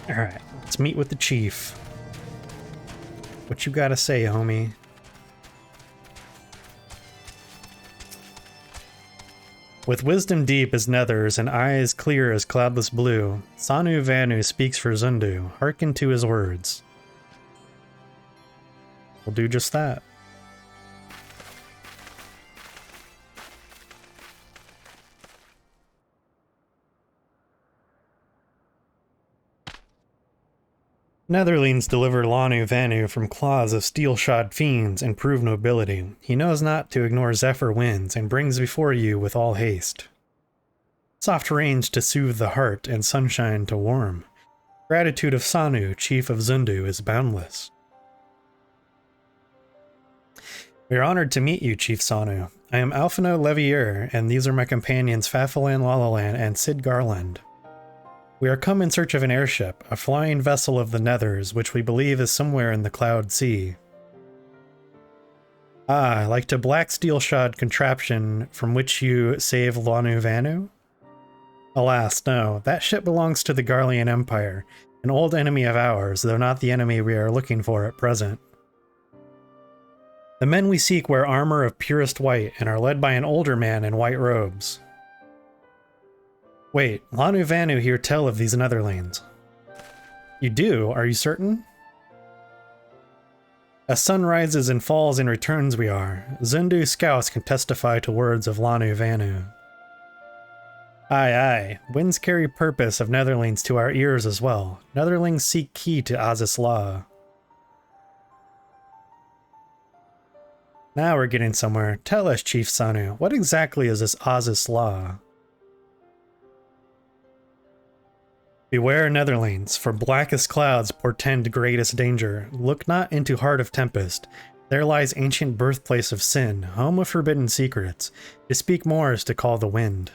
Alright, let's meet with the chief. What you gotta say, homie? With wisdom deep as nethers and eyes clear as cloudless blue, Sanu Vanu speaks for Zundu. Hearken to his words. We'll do just that. Netherlings deliver Lanu Vanu from claws of steel-shod fiends and prove nobility. He knows not to ignore zephyr winds and brings before you with all haste. Soft rains to soothe the heart and sunshine to warm. Gratitude of Sanu, chief of Zundu, is boundless. We are honored to meet you, Chief Sanu. I am Alphino Levier, and these are my companions Fafalan Lalalan and Sid Garland. We are come in search of an airship, a flying vessel of the Nethers, which we believe is somewhere in the Cloud Sea. Ah, like to black steel-shod contraption from which you save Lanu Vanu? Alas, no. That ship belongs to the Garlean Empire, an old enemy of ours, though not the enemy we are looking for at present. The men we seek wear armor of purest white and are led by an older man in white robes. Wait, Lanu Vanu here tell of these Netherlands. You do? Are you certain? As sun rises and falls and returns we are. Zundu scouts can testify to words of Lanu Vanu. Aye, aye. Winds carry purpose of Netherlings to our ears as well. Netherlings seek key to Azis law. Now we're getting somewhere. Tell us, Chief Sanu, what exactly is this Azis law? Beware Netherlings, for blackest clouds portend greatest danger. Look not into heart of tempest. There lies ancient birthplace of sin, home of forbidden secrets. To speak more is to call the wind.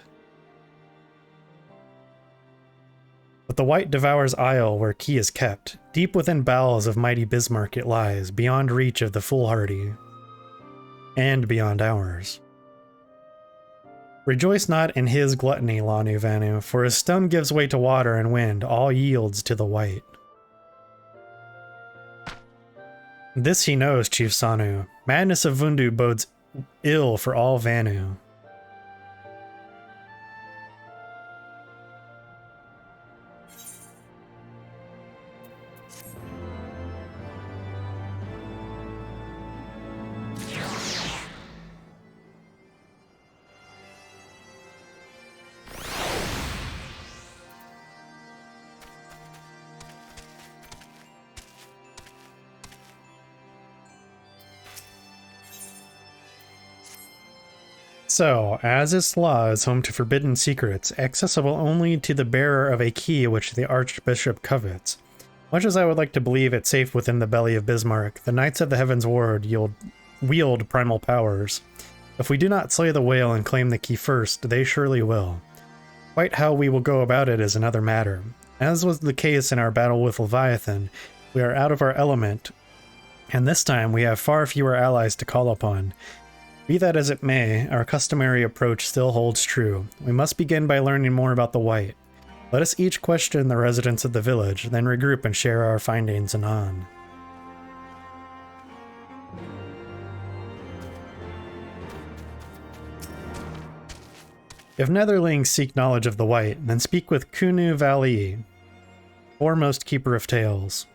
But the white devours isle where key is kept. Deep within bowels of mighty Bismarck it lies, beyond reach of the foolhardy. And beyond ours. Rejoice not in his gluttony, Lanu Vanu, for his stone gives way to water and wind, all yields to the white. This he knows, Chief Sanu. Madness of Vundu bodes ill for all Vanu. So, Azis Law is home to forbidden secrets, accessible only to the bearer of a key which the Archbishop covets. Much as I would like to believe it's safe within the belly of Bismarck, the Knights of the Heavens Ward wield primal powers. If we do not slay the whale and claim the key first, they surely will. Quite how we will go about it is another matter. As was the case in our battle with Leviathan, we are out of our element, and this time we have far fewer allies to call upon. Be that as it may, our customary approach still holds true. We must begin by learning more about the White. Let us each question the residents of the village, then regroup and share our findings anon. If Netherlings seek knowledge of the White, then speak with Kunu Valley, foremost keeper of tales.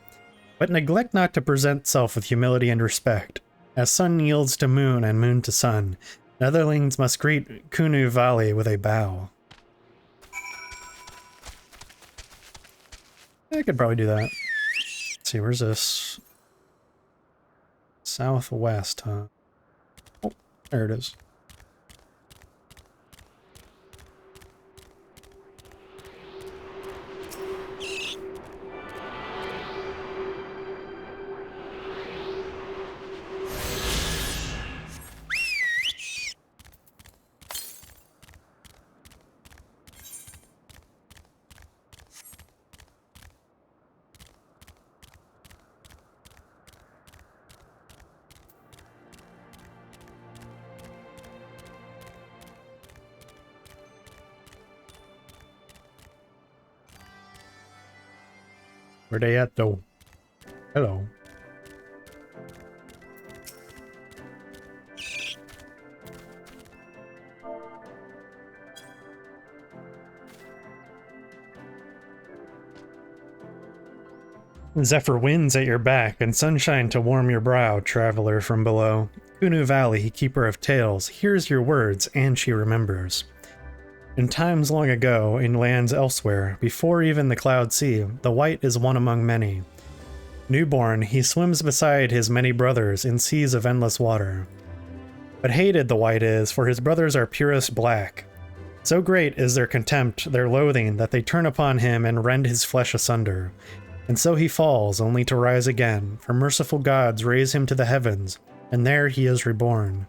But neglect not to present self with humility and respect. As sun yields to moon and moon to sun, Netherlings must greet Kunu Valley with a bow. I could probably do that. Let's see, where's this? Southwest, huh? Oh, there it is. Where they at though? Hello. Zephyr winds at your back and sunshine to warm your brow, traveler from below. Kunu Valley, keeper of tales, hears your words and she remembers. In times long ago, in lands elsewhere, before even the Cloud Sea, the White is one among many. Newborn, he swims beside his many brothers in seas of endless water. But hated the White is, for his brothers are purest black. So great is their contempt, their loathing, that they turn upon him and rend his flesh asunder. And so he falls, only to rise again, for merciful gods raise him to the heavens, and there he is reborn.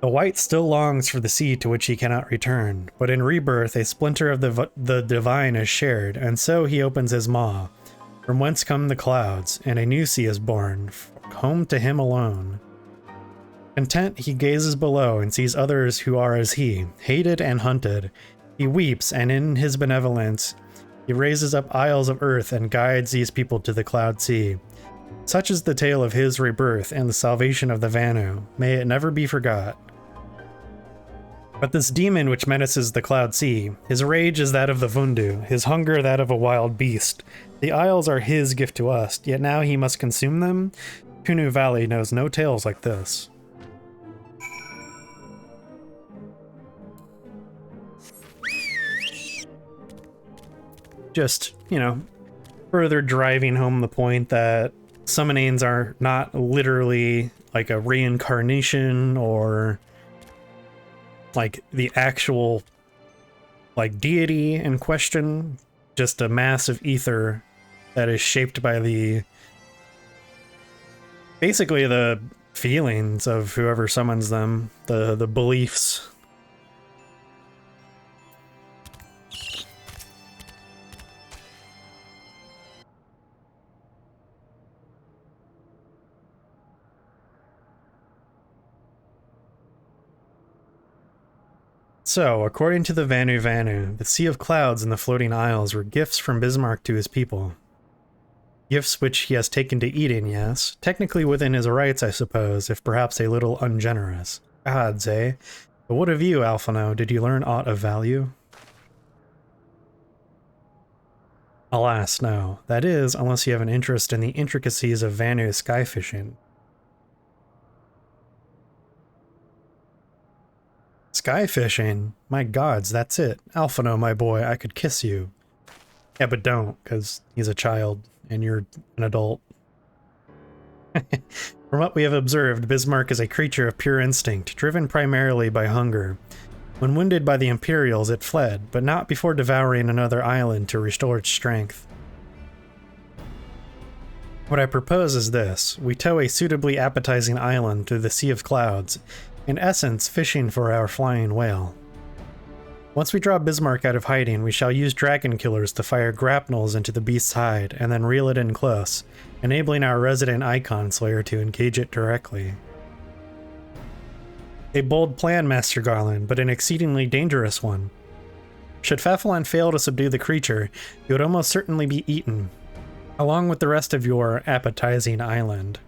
The White still longs for the sea to which he cannot return, but in rebirth a splinter of the divine is shared, and so he opens his maw, from whence come the clouds, and a new sea is born, home to him alone. Content he gazes below and sees others who are as he, hated and hunted. He weeps, and in his benevolence he raises up isles of earth and guides these people to the Cloud Sea. Such is the tale of his rebirth and the salvation of the Vanu. May it never be forgot. But this demon which menaces the Cloud Sea, his rage is that of the Vundu, his hunger that of a wild beast. The isles are his gift to us, yet now he must consume them? Kunu Valley knows no tales like this. Just, you know, further driving home the point that summonings are not literally like a reincarnation or like the actual like deity in question, just a mass of ether that is shaped by the basically the feelings of whoever summons them, the beliefs. So, according to the Vanu, the Sea of Clouds and the Floating Isles were gifts from Bismarck to his people. Gifts which he has taken to eating, yes. Technically within his rights, I suppose, if perhaps a little ungenerous. Gods, eh? But what of you, Alphino? Did you learn aught of value? Alas, no. That is, unless you have an interest in the intricacies of Vanu sky fishing. Sky fishing? My gods, that's it. Alphino, my boy, I could kiss you. Yeah, but don't, because he's a child, and you're an adult. From what we have observed, Bismarck is a creature of pure instinct, driven primarily by hunger. When wounded by the Imperials, it fled, but not before devouring another island to restore its strength. What I propose is this. We tow a suitably appetizing island through the Sea of Clouds, in essence, fishing for our flying whale. Once we draw Bismarck out of hiding, we shall use dragon killers to fire grapnels into the beast's hide, and then reel it in close, enabling our resident Icon Slayer to engage it directly. A bold plan, Master Garland, but an exceedingly dangerous one. Should Pfeffelan fail to subdue the creature, he would almost certainly be eaten, along with the rest of your appetizing island.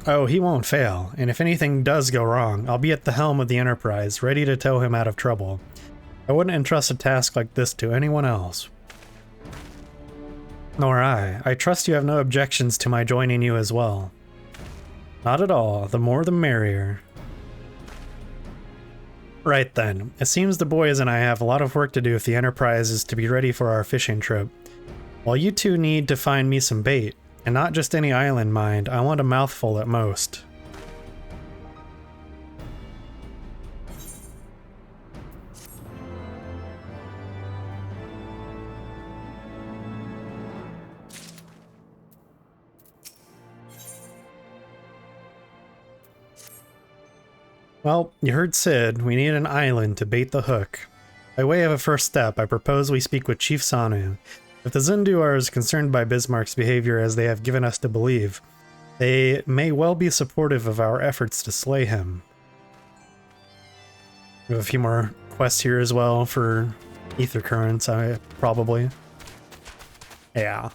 Oh, he won't fail, and if anything does go wrong, I'll be at the helm of the Enterprise, ready to tow him out of trouble. I wouldn't entrust a task like this to anyone else. Nor I. I trust you have no objections to my joining you as well. Not at all. The more the merrier. Right then. It seems the boys and I have a lot of work to do if the Enterprise is to be ready for our fishing trip. While you two need to find me some bait, and not just any island, mind, I want a mouthful at most. Well, you heard Sid. We need an island to bait the hook. By way of a first step, I propose we speak with Chief Sanu. If the Zindu are as concerned by Bismarck's behavior as they have given us to believe, they may well be supportive of our efforts to slay him. We have a few more quests here as well for ether currents, probably. Yeah.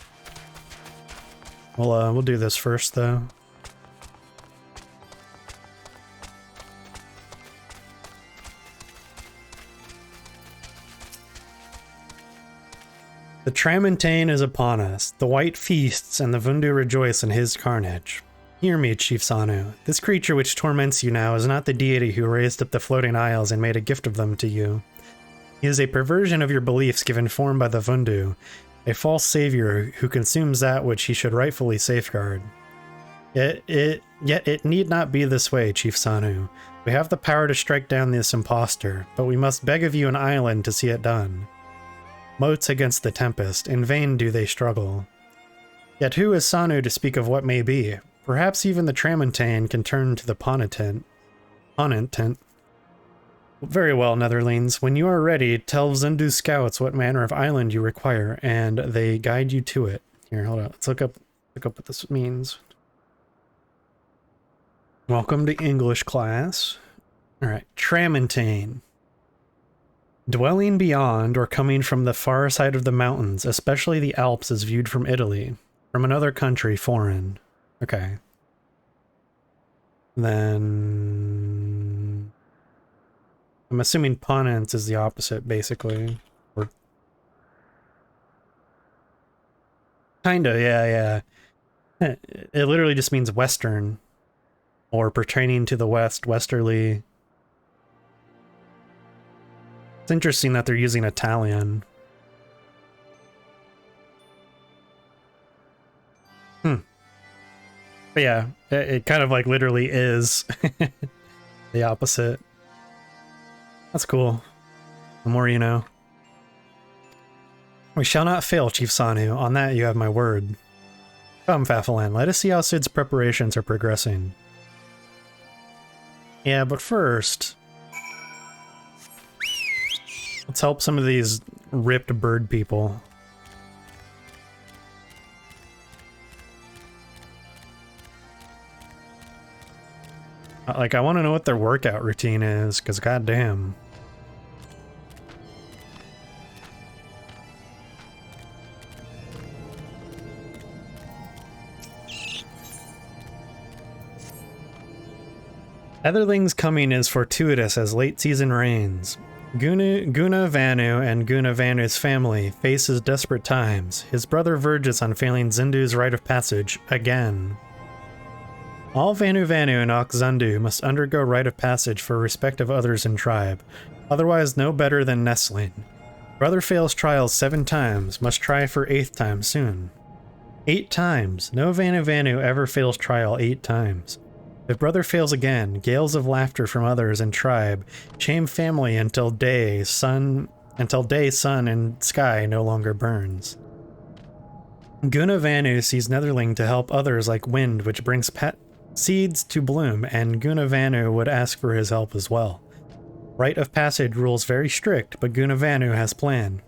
We'll do this first, though. The Tramontane is upon us. The White feasts, and the Vundu rejoice in his carnage. Hear me, Chief Sanu. This creature which torments you now is not the deity who raised up the floating isles and made a gift of them to you. He is a perversion of your beliefs given form by the Vundu, a false savior who consumes that which he should rightfully safeguard. Yet it need not be this way, Chief Sanu. We have the power to strike down this impostor, but we must beg of you an island to see it done. Moats against the tempest, in vain do they struggle. Yet who is Sanu to speak of what may be? Perhaps even the Tramontane can turn to the Ponitent. Very well, Netherlings. When you are ready, tell Zindu scouts what manner of island you require, and they guide you to it. Here, hold on. Let's look up what this means. Welcome to English class. Alright, Tramontane. Dwelling beyond or coming from the far side of the mountains, especially the Alps as viewed from Italy. From another country, foreign. Okay. Then... I'm assuming Ponent is the opposite, basically. Or... Kinda, yeah. It literally just means western. Or pertaining to the west, westerly. It's interesting that they're using Italian. But yeah, it kind of like literally is the opposite. That's cool. The more you know. We shall not fail, Chief Sanu. On that you have my word. Come, Pfeffelan, let us see how Sid's preparations are progressing. Yeah, but first... let's help some of these ripped bird people. Like, I want to know what their workout routine is, because goddamn. Etherling's coming is fortuitous as late season rains. Guna Vanu and Guna Vanu's family faces desperate times. His brother verges on failing Zindu's rite of passage again. All Vanu and Oxzundu must undergo rite of passage for respect of others in tribe, otherwise no better than nestling. Brother fails trials 7 times, must try for 8th time soon. 8 times! No Vanu ever fails trial 8 times. If brother fails again, gales of laughter from others in tribe shame family until day, sun, and sky no longer burns. Guna Vanu sees Netherling to help others like wind which brings seeds to bloom, and Gunavanu would ask for his help as well. Rite of passage rules very strict, but Gunavanu has planned.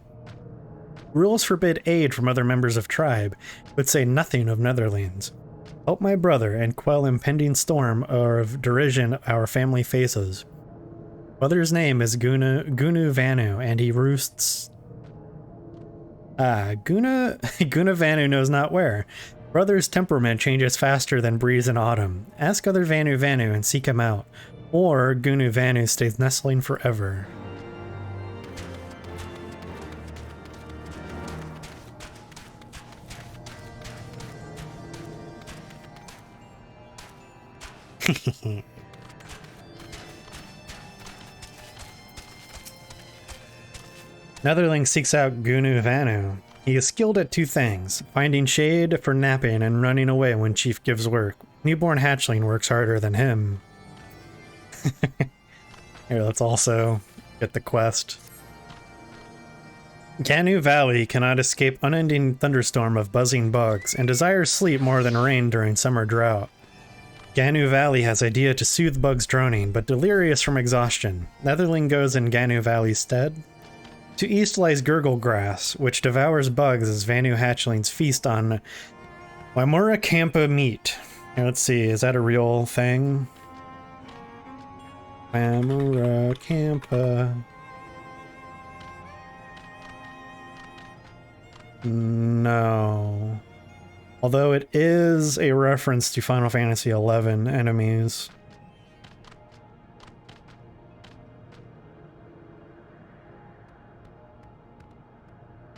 Rules forbid aid from other members of tribe, but say nothing of Netherlands. Help my brother and quell impending storm of derision our family faces. Brother's name is Gunavanu, and he roosts... Gunavanu knows not where. Brother's temperament changes faster than breeze in autumn. Ask other Vanu and seek him out. Or Gunavanu stays nestling forever. Netherling seeks out Gunavanu. He is skilled at two things, finding shade for napping and running away when Chief gives work. Newborn hatchling works harder than him. Here, let's also get the quest. Ganu Valley cannot escape unending thunderstorm of buzzing bugs, and desires sleep more than rain during summer drought. Ganu Valley has idea to soothe bugs droning, but delirious from exhaustion. Netherling goes in Ganu Valley's stead. To east lies Gurgle Grass, which devours bugs as Vanu hatchlings feast on Wamura Kampa meat. Here, let's see, is that a real thing? Wamura Kampa. No. Although it is a reference to Final Fantasy XI enemies.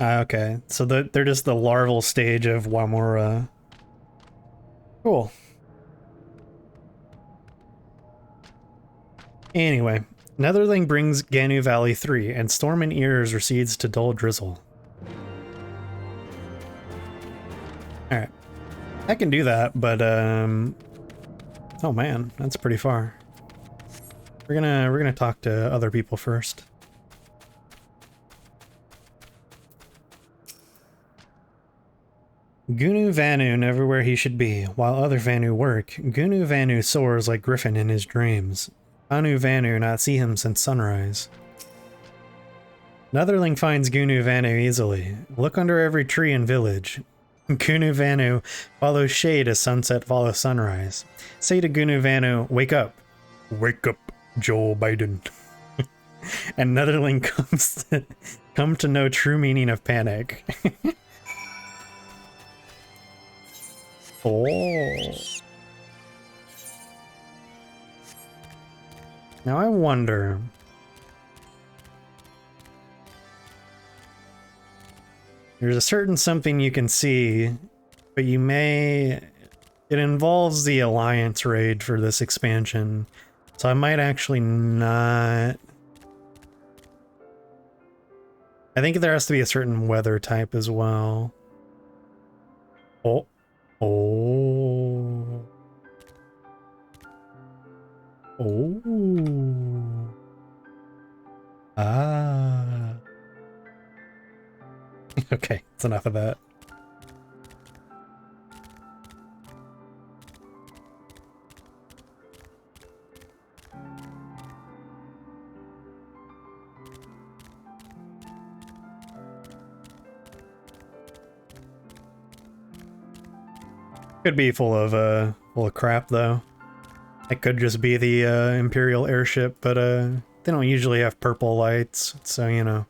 Okay, so they're just the larval stage of Wamura. Cool. Anyway, Netherling brings Ganu Valley 3, and Storm in Ears recedes to dull drizzle. Alright. I can do that, but oh man, that's pretty far. We're gonna talk to other people first. Gunu Vanu never where he should be. While other Vanu work, Gunu Vanu soars like Griffin in his dreams. Anu Vanu not see him since sunrise. Netherling finds Gunu Vanu easily. Look under every tree and village. Gunu Vanu follows shade as sunset follows sunrise. Say to Gunu Vanu, wake up. Wake up, Joe Biden. And Netherling come to know true meaning of panic. Oh. Now I wonder. There's a certain something you can see, but you may... It involves the Alliance raid for this expansion, so I might actually not... I think there has to be a certain weather type as well. Oh. Oh. Oh. Ah. Okay, that's enough of that. Could be full of crap though. It could just be the Imperial airship, but they don't usually have purple lights, so you know.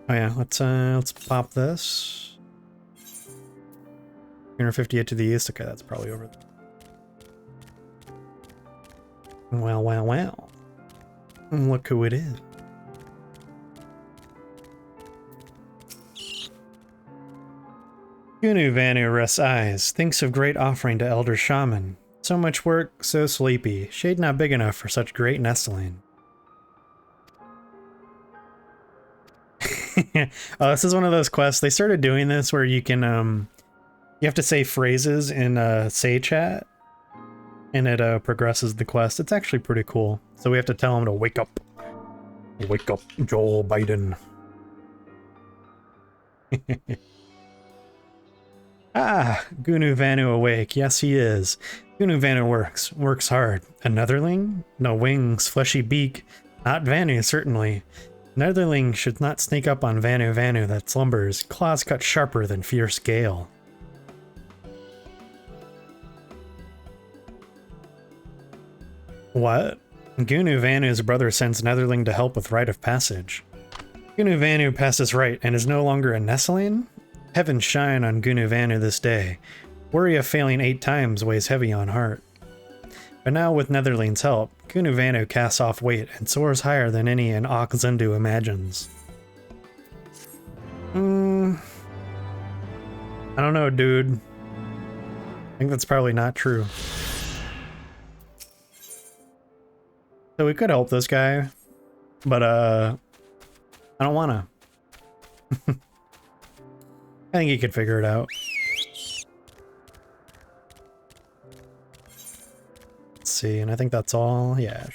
Oh yeah, let's pop this. 358 to the east. Okay, that's probably over there. Wow, wow, wow. Look who it is. Gunu Vanu rests eyes, thinks of great offering to Elder Shaman. So much work, so sleepy. Shade not big enough for such great nestling. Oh, this is one of those quests. They started doing this where you can, you have to say phrases in Say Chat, and it progresses the quest. It's actually pretty cool. So we have to tell him to wake up. Wake up, Joe Biden. Ah, Gunu Vanu awake. Yes, he is. Gunu Vanu works hard. A Netherling? No wings, fleshy beak. Not Vanu, certainly. Netherling should not sneak up on Vanu that slumbers. Claws cut sharper than fierce gale. What? Gunu Vanu's brother sends Netherling to help with rite of passage. Gunu Vanu passes right and is no longer a Nestling? Heaven shine on Gunu Vanu this day. Worry of failing 8 times weighs heavy on heart. But now with Netherling's help, Gunu Vanu casts off weight and soars higher than any in Oxzundu imagines. I don't know, dude. I think that's probably not true. So we could help this guy, but I don't wanna. I think he could figure it out. Let's see, and I think that's all. Yeah.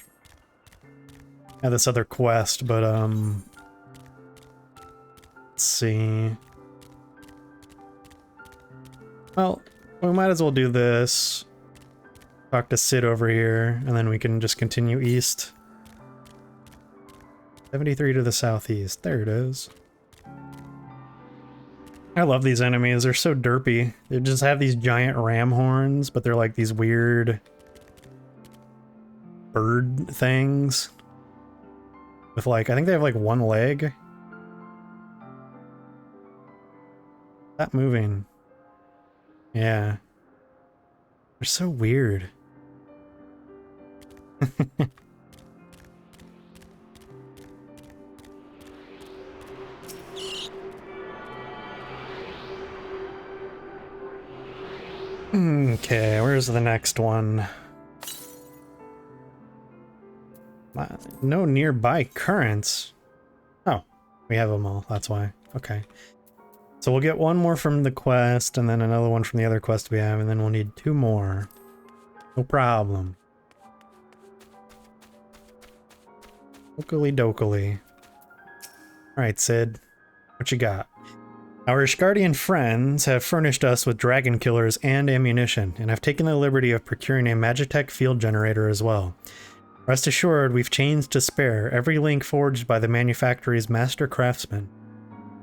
I have this other quest, but let's see. Well, we might as well do this. Talk to Sid over here, and then we can just continue east. 73 to the southeast. There it is. I love these enemies. They're so derpy. They just have these giant ram horns, but they're like these weird bird things. With like, I think they have like one leg. Stop moving. Yeah. They're so weird. Okay, where's the next one? No nearby currents. Oh, we have them all, that's why. Okay. So we'll get one more from the quest, and then another one from the other quest we have, and then we'll need 2 more. No problem. Okily dokily. Alright, Sid. What you got? Our Ishgardian friends have furnished us with dragon killers and ammunition, and have taken the liberty of procuring a Magitech field generator as well. Rest assured, we've chains to spare, every link forged by the manufactory's master craftsmen.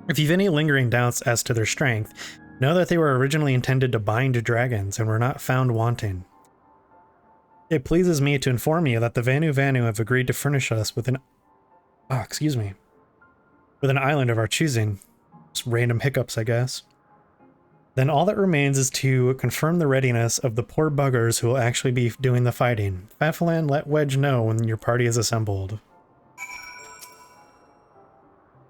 If you've any lingering doubts as to their strength, know that they were originally intended to bind dragons and were not found wanting. It pleases me to inform you that the Vanu have agreed to furnish us with an... with an island of our choosing. Just random hiccups, I guess. Then all that remains is to confirm the readiness of the poor buggers who will actually be doing the fighting. Fafalan, let Wedge know when your party is assembled.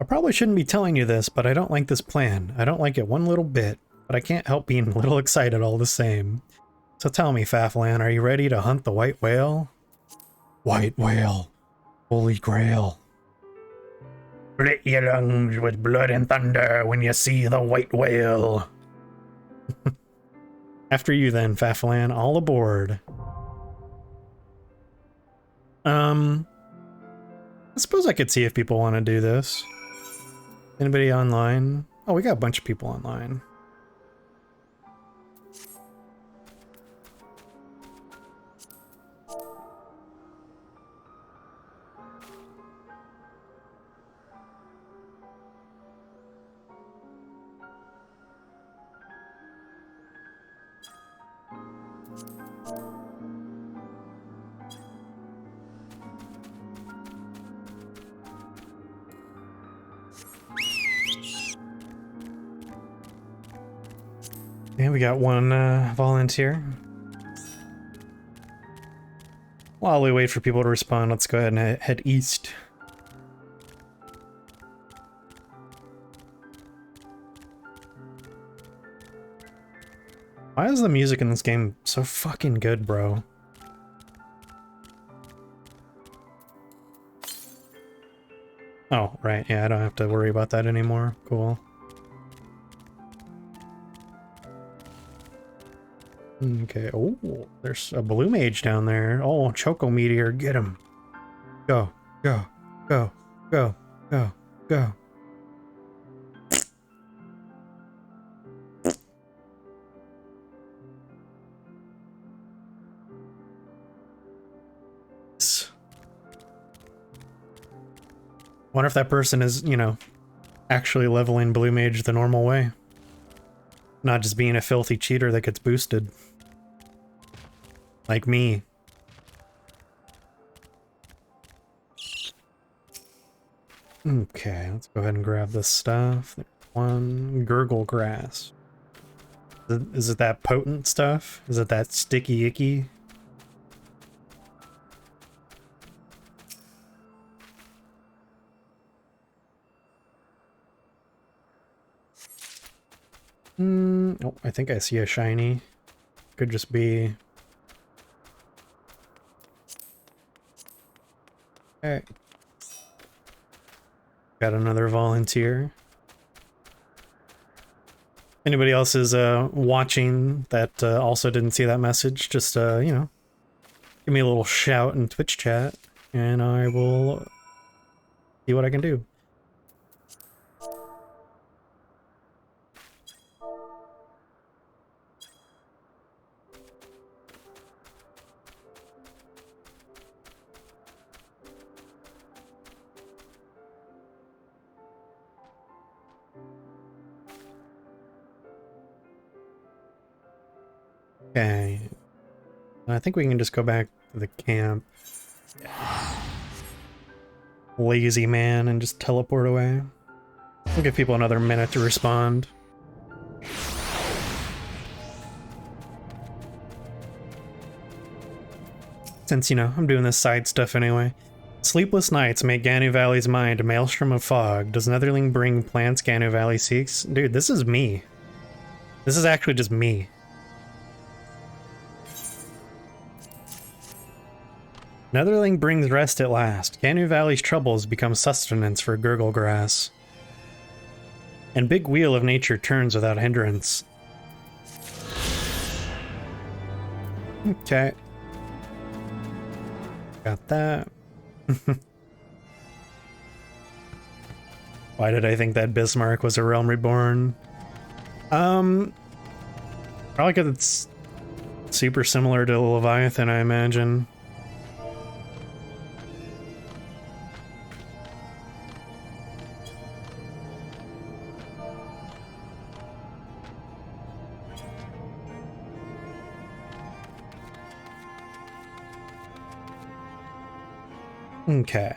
I probably shouldn't be telling you this, but I don't like this plan. I don't like it one little bit, but I can't help being a little excited all the same. So tell me, Fafalan, are you ready to hunt the white whale? White whale. Holy grail. Split your lungs with blood and thunder when you see the white whale. After you then, Fafalan, all aboard. I suppose I could see if people want to do this. Anybody online? Oh, we got a bunch of people online. Yeah, we got one volunteer. While we wait for people to respond, let's go ahead and head east. Why is the music in this game so fucking good, bro? Oh, right, yeah, I don't have to worry about that anymore. Cool. Okay, oh, there's a blue mage down there. Oh, Choco Meteor, get him. Go, go, go, go, go, go. Wonder if that person is, you know, actually leveling Blue Mage the normal way. Not just being a filthy cheater that gets boosted. Like me. Okay, let's go ahead and grab this stuff. One gurgle grass. Is it that potent stuff? Is it that sticky icky? Oh, I think I see a shiny. Could just be... Okay. Got another volunteer. Anybody else is watching that also didn't see that message, just, you know, give me a little shout in Twitch chat, and I will see what I can do. Okay. I think we can just go back to the camp. Lazy man, and just teleport away. We'll give people another minute to respond. Since, you know, I'm doing this side stuff anyway. Sleepless nights make Ganu Valley's mind a maelstrom of fog. Does Netherling bring plants Ganu Valley seeks? Dude, this is me. This is actually just me. Netherling brings rest at last. Ganu Valley's troubles become sustenance for gurgle grass. And big wheel of nature turns without hindrance. Okay. Got that. Why did I think that Bismarck was a Realm Reborn? Probably because it's super similar to Leviathan, I imagine. Okay.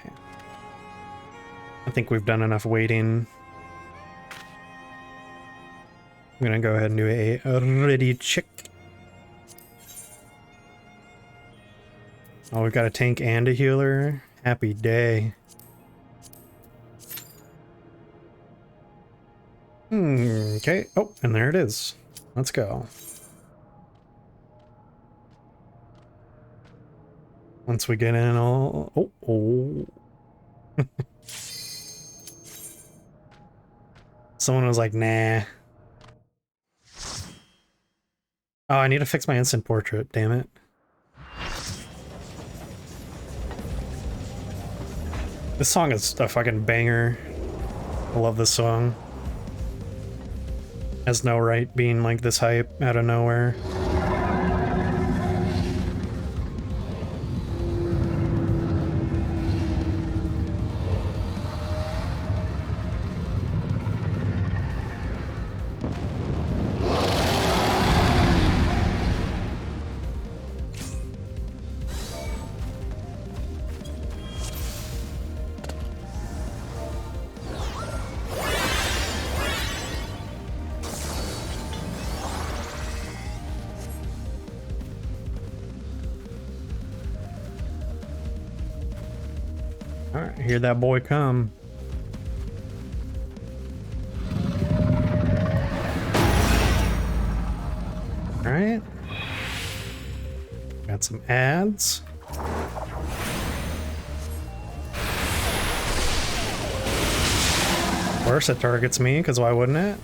I think we've done enough waiting. I'm gonna go ahead and do a ready check. Oh, we've got a tank and a healer. Happy day. Okay. Oh, and there it is. Let's go. Once we get in all... Oh. Someone was like, nah. Oh, I need to fix my instant portrait, damn it. This song is a fucking banger. I love this song. Has no right being like this hype out of nowhere. Alright, hear that boy come. Alright. Got some ads. Of course it targets me, because why wouldn't it?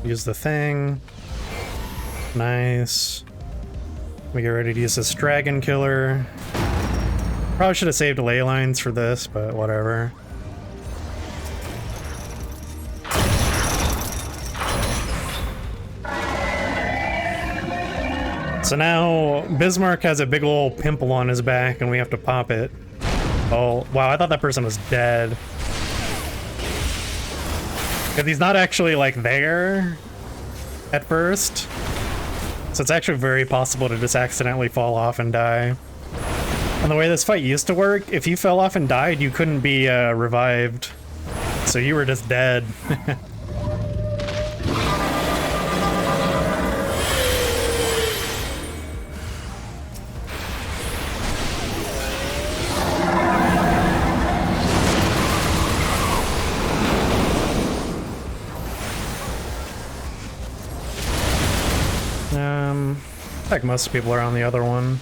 Use the thing. Nice. We get ready to use this dragon killer. Probably should have saved ley lines for this, but whatever. So now Bismarck has a big old pimple on his back and we have to pop it. Oh, wow, I thought that person was dead. Because he's not actually, like, there at first. So it's actually very possible to just accidentally fall off and die. And the way this fight used to work, if you fell off and died, you couldn't be revived. So you were just dead. Like most people are on the other one.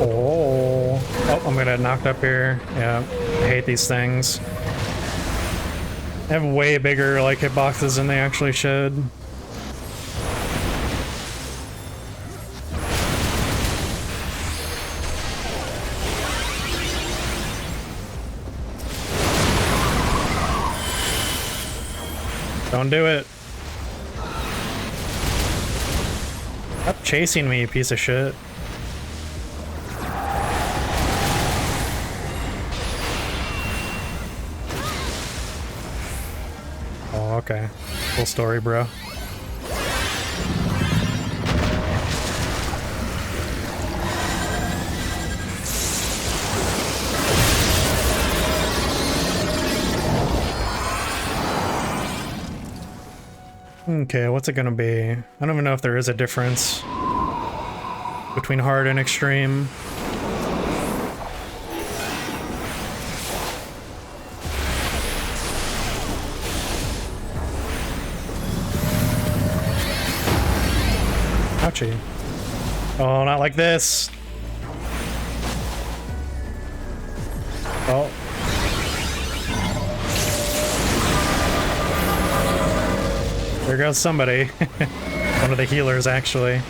Oh, I'm gonna get knocked up here. Yeah, I hate these things. They have way bigger like hitboxes than they actually should. Don't do it. Stop chasing me, you piece of shit. Oh, okay. Cool story, bro. Okay, what's it gonna be? I don't even know if there is a difference between hard and extreme. Ouchie. Oh, not like this. Oh. There goes somebody. One of the healers, actually.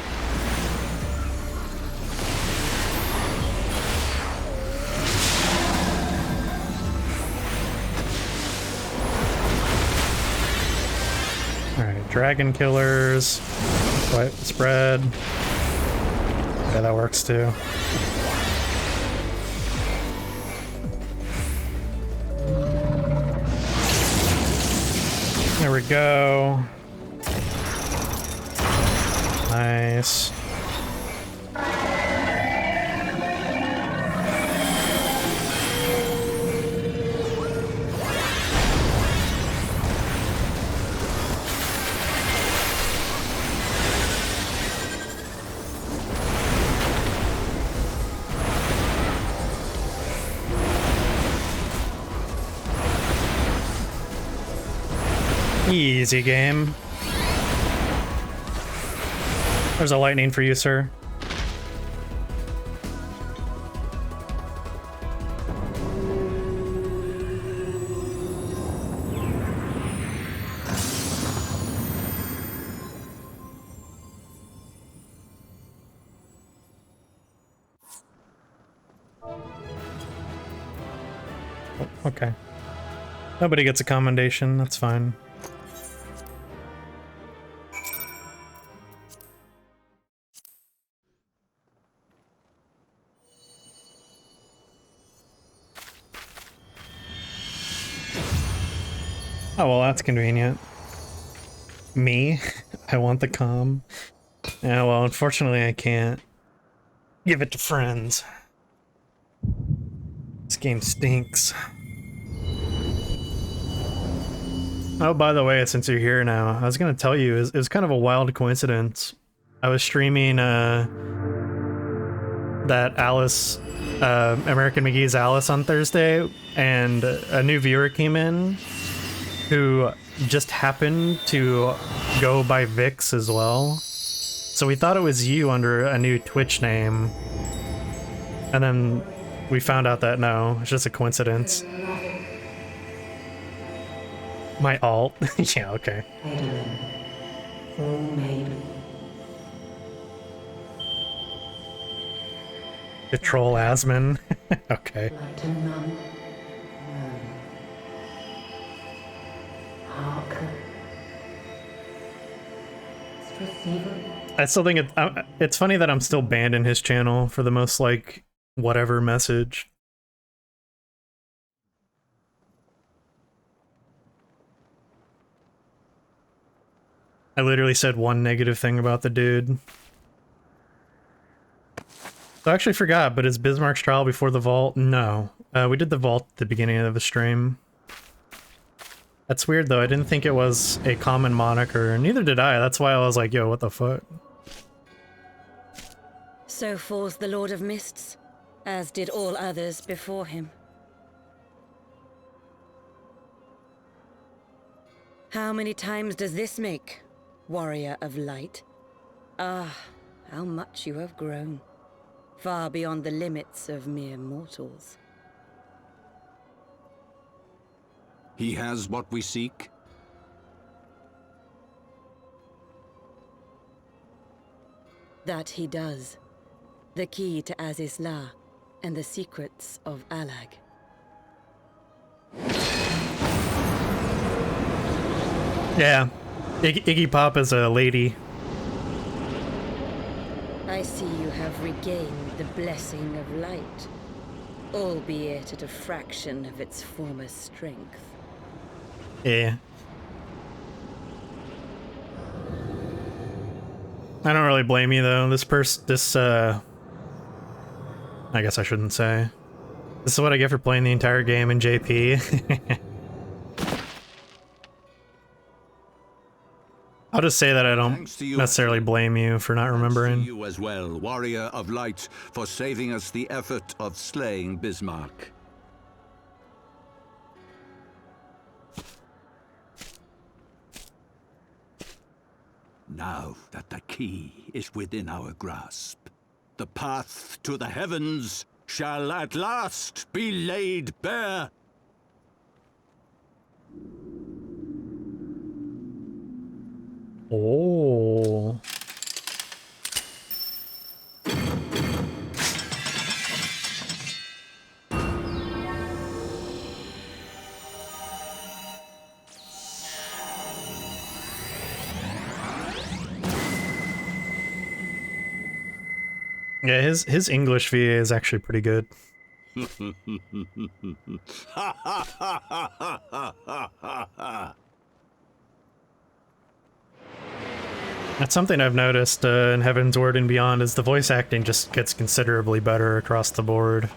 Alright, dragon killers. What? Spread. Yeah, that works too. There we go. Nice. Easy game. There's a lightning for you, sir. Oh, okay. Nobody gets a commendation, that's fine. Oh, well, that's convenient. Me? I want the comm. Yeah, well, unfortunately I can't give it to friends. This game stinks. Oh, by the way, since you're here now, I was gonna tell you, it was kind of a wild coincidence. I was streaming, that Alice, American McGee's Alice on Thursday, and a new viewer came in who just happened to go by Vix as well. So we thought it was you under a new Twitch name. And then we found out that no, it's just a coincidence. My alt? Yeah, okay. The troll Asman? Okay. I still think it's funny that I'm still banned in his channel for the most, like, whatever message. I literally said one negative thing about the dude. So I actually forgot, but is Bismarck's trial before the vault? No. We did the vault at the beginning of the stream. That's weird though, I didn't think it was a common moniker, neither did I, that's why I was like, yo, what the fuck? So falls the Lord of Mists, as did all others before him. How many times does this make, Warrior of Light? Ah, how much you have grown. Far beyond the limits of mere mortals. He has what we seek. That he does. The key to Azizla and the secrets of Alag. Yeah, Iggy Pop is a lady. I see you have regained the blessing of light, albeit at a fraction of its former strength. Yeah. I don't really blame you though. I guess I shouldn't say. This is what I get for playing the entire game in JP. I'll just say that I don't necessarily blame you for not remembering. Thanks to you as well, Warrior of Light, for saving us the effort of slaying Bismarck. Now that the key is within our grasp, the path to the heavens shall at last be laid bare. Oh. Yeah, his English VA is actually pretty good. That's something I've noticed in Heaven's Word and Beyond, is the voice acting just gets considerably better across the board.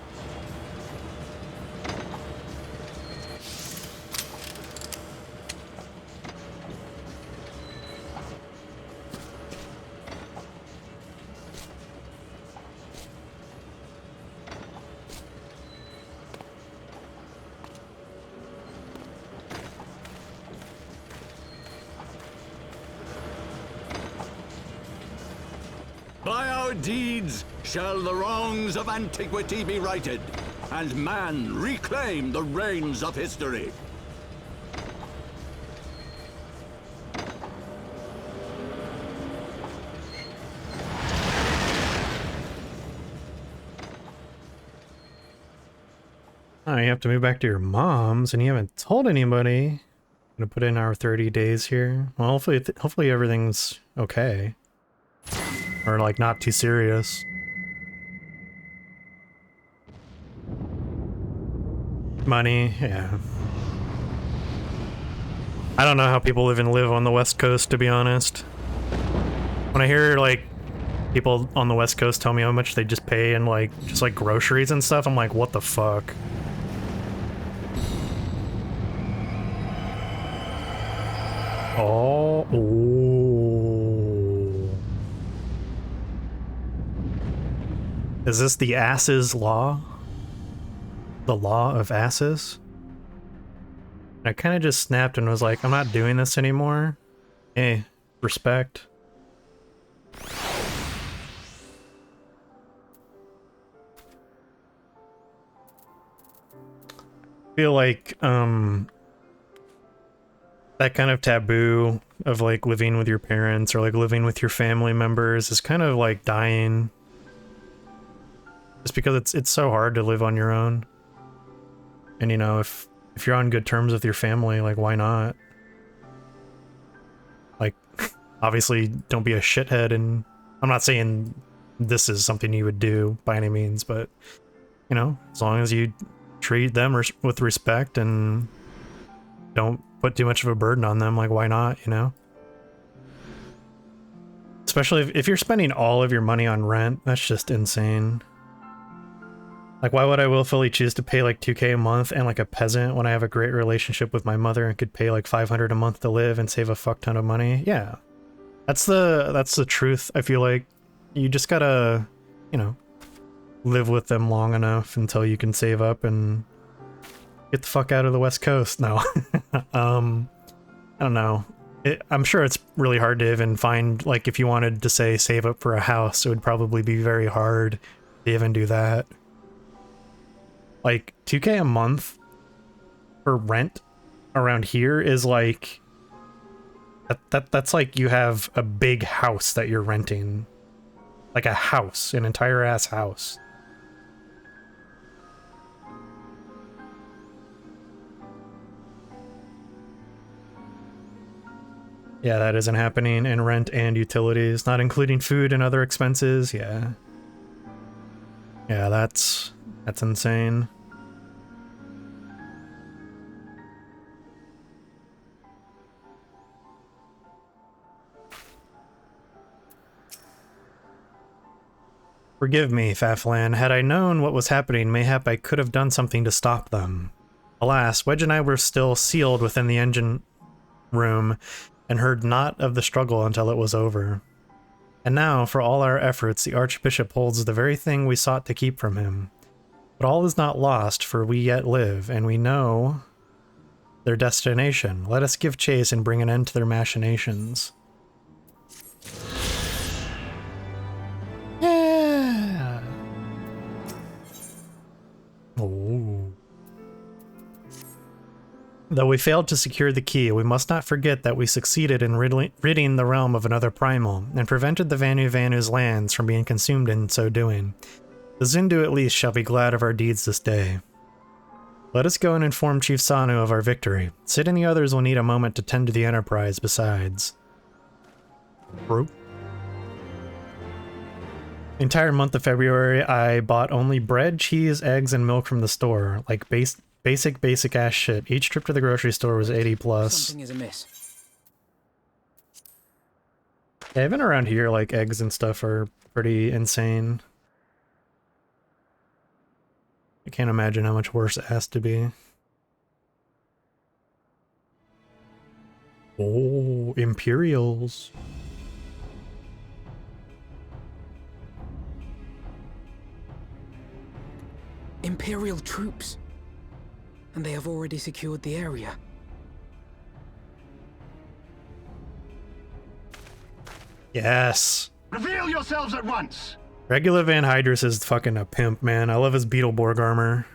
By our deeds shall the wrongs of antiquity be righted, and man reclaim the reins of history. Oh, you have to move back to your mom's, and you haven't told anybody. I'm gonna put in our 30 days here. Well, hopefully everything's okay. Or, like, not too serious. Money, yeah. I don't know how people live on the West Coast, to be honest. When I hear, like, people on the West Coast tell me how much they just pay in, like, just, like, groceries and stuff, I'm like, what the fuck? Oh, ooh. Is this the asses law? The law of asses? I kind of just snapped and was like, I'm not doing this anymore. Hey, respect. feel like that kind of taboo of like living with your parents or like living with your family members is kind of like dying. Just because it's so hard to live on your own. And you know, if you're on good terms with your family, like why not? Like obviously don't be a shithead, and I'm not saying this is something you would do by any means, but you know, as long as you treat them with respect and don't put too much of a burden on them, like why not, you know? Especially if you're spending all of your money on rent, that's just insane. Like why would I willfully choose to pay like 2K a month and like a peasant when I have a great relationship with my mother and could pay like 500 a month to live and save a fuck ton of money? Yeah. That's the truth. I feel like you just gotta, you know, live with them long enough until you can save up and get the fuck out of the West Coast. No. I don't know. I'm sure it's really hard to even find, like, if you wanted to say save up for a house, it would probably be very hard to even do that. Like, 2K a month for rent around here is like... That's like you have a big house that you're renting. Like a house, an entire ass house. Yeah, that isn't happening in rent and utilities, not including food and other expenses. Yeah. Yeah, that's insane. Forgive me, Faflan. Had I known what was happening, mayhap I could have done something to stop them. Alas, Wedge and I were still sealed within the engine room and heard naught of the struggle until it was over. And now, for all our efforts, the Archbishop holds the very thing we sought to keep from him. But all is not lost, for we yet live, and we know their destination. Let us give chase and bring an end to their machinations. Yeah. Oh. Though we failed to secure the key, we must not forget that we succeeded in ridding the realm of another primal, and prevented the Vanu Vanu's lands from being consumed in so doing. The Zindu at least shall be glad of our deeds this day. Let us go and inform Chief Sanu of our victory. Sid and the others will need a moment to tend to the Enterprise besides. Bro. The entire month of February, I bought only bread, cheese, eggs, and milk from the store. Like basic ass shit. Each trip to the grocery store was 80 plus. Something is amiss. Yeah, even around here, like eggs and stuff are pretty insane. I can't imagine how much worse it has to be. Oh, Imperials. Imperial troops. And they have already secured the area. Yes. Reveal yourselves at once! Regula Van Hydrus is fucking a pimp, man. I love his Beetleborg armor.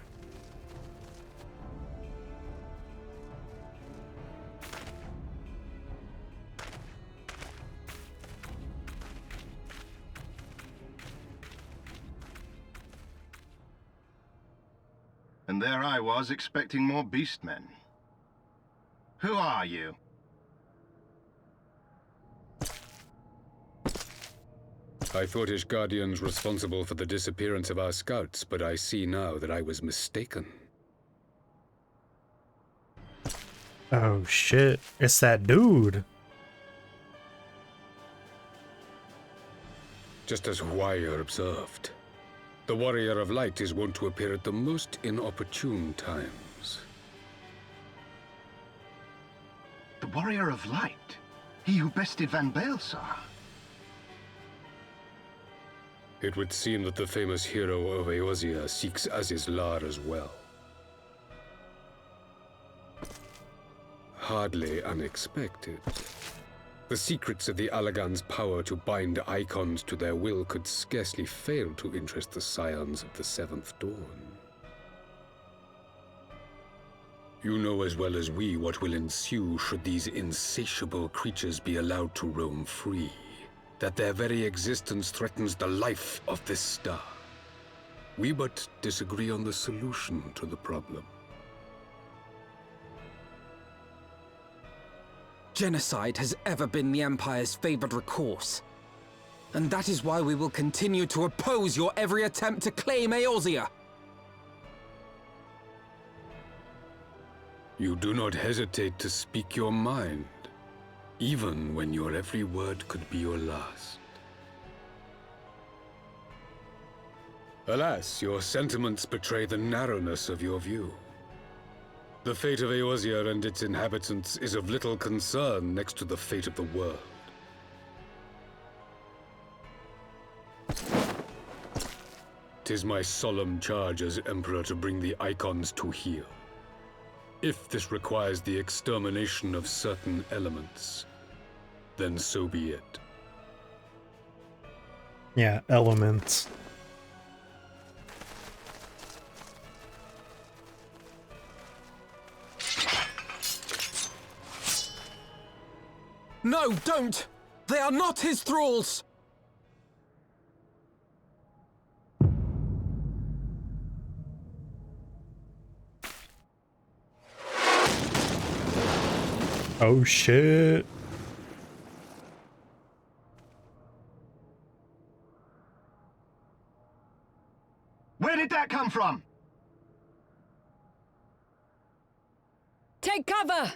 And there I was expecting more beastmen. Who are you? I thought Ishgardians responsible for the disappearance of our scouts, but I see now that I was mistaken. Oh shit, it's that dude. Just as Wire observed, the Warrior of Light is wont to appear at the most inopportune times. The Warrior of Light? He who bested Van Baelsar? It would seem that the famous hero of Eosia seeks Azizlar as well. Hardly unexpected. The secrets of the Allagan's power to bind icons to their will could scarcely fail to interest the scions of the Seventh Dawn. You know as well as we what will ensue should these insatiable creatures be allowed to roam free. That their very existence threatens the life of this star. We but disagree on the solution to the problem. Genocide has ever been the Empire's favored recourse. And that is why we will continue to oppose your every attempt to claim Eorzea. You do not hesitate to speak your mind, even when your every word could be your last. Alas, your sentiments betray the narrowness of your view. The fate of Eorzea and its inhabitants is of little concern next to the fate of the world. Tis my solemn charge as Emperor to bring the Icons to heel. If this requires the extermination of certain elements, then so be it. Yeah, elements. No, don't! They are not his thralls! Oh shit. Where did that come from? Take cover!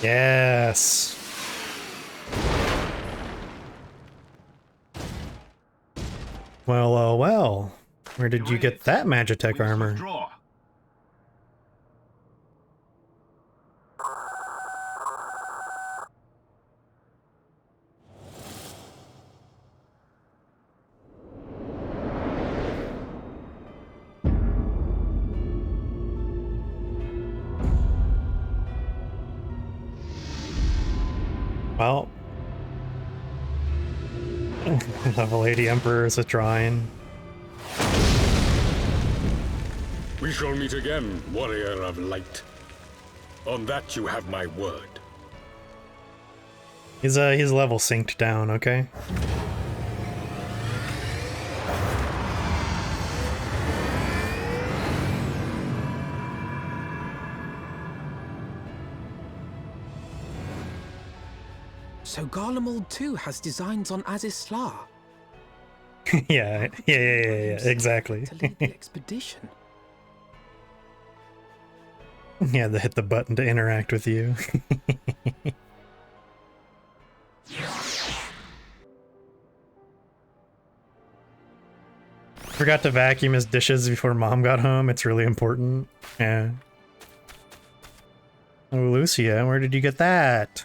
Yes. Well, well. Where did you get that Magitech armor? Draw. Well. The Lady Emperor is a drawing. We shall meet again, warrior of light. On that you have my word. He's level synced down, okay? So Garlemald too has designs on Azisla. yeah, exactly. To lead the expedition. Yeah, they hit the button to interact with you. Forgot to vacuum his dishes before Mom got home. It's really important. Yeah. Oh, Lucia, where did you get that?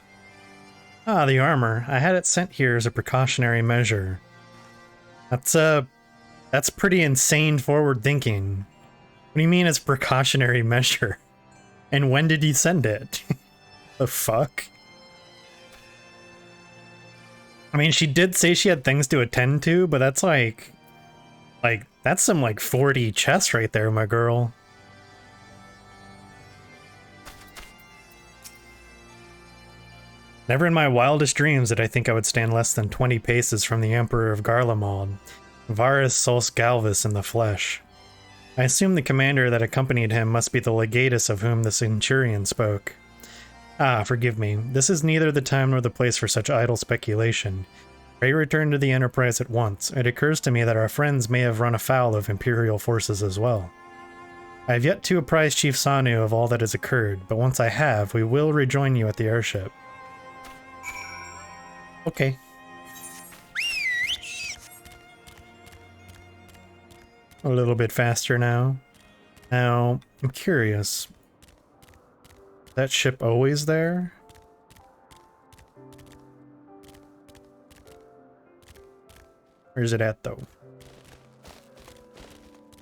Ah, the armor. I had it sent here as a precautionary measure. That's pretty insane forward thinking. What do you mean it's precautionary measure? And when did you send it? The fuck? I mean, she did say she had things to attend to, but that's like that's some like 40 chess right there, my girl. Never in my wildest dreams did I think I would stand less than 20 paces from the Emperor of Garlemald, Varus Sols Galvus in the flesh. I assume the commander that accompanied him must be the legatus of whom the centurion spoke. Ah, forgive me. This is neither the time nor the place for such idle speculation. Pray return to the Enterprise at once. It occurs to me that our friends may have run afoul of Imperial forces as well. I have yet to apprise Chief Sanu of all that has occurred, but once I have, we will rejoin you at the airship. Okay. A little bit faster now. Now, I'm curious. Is that ship always there? Where's it at, though?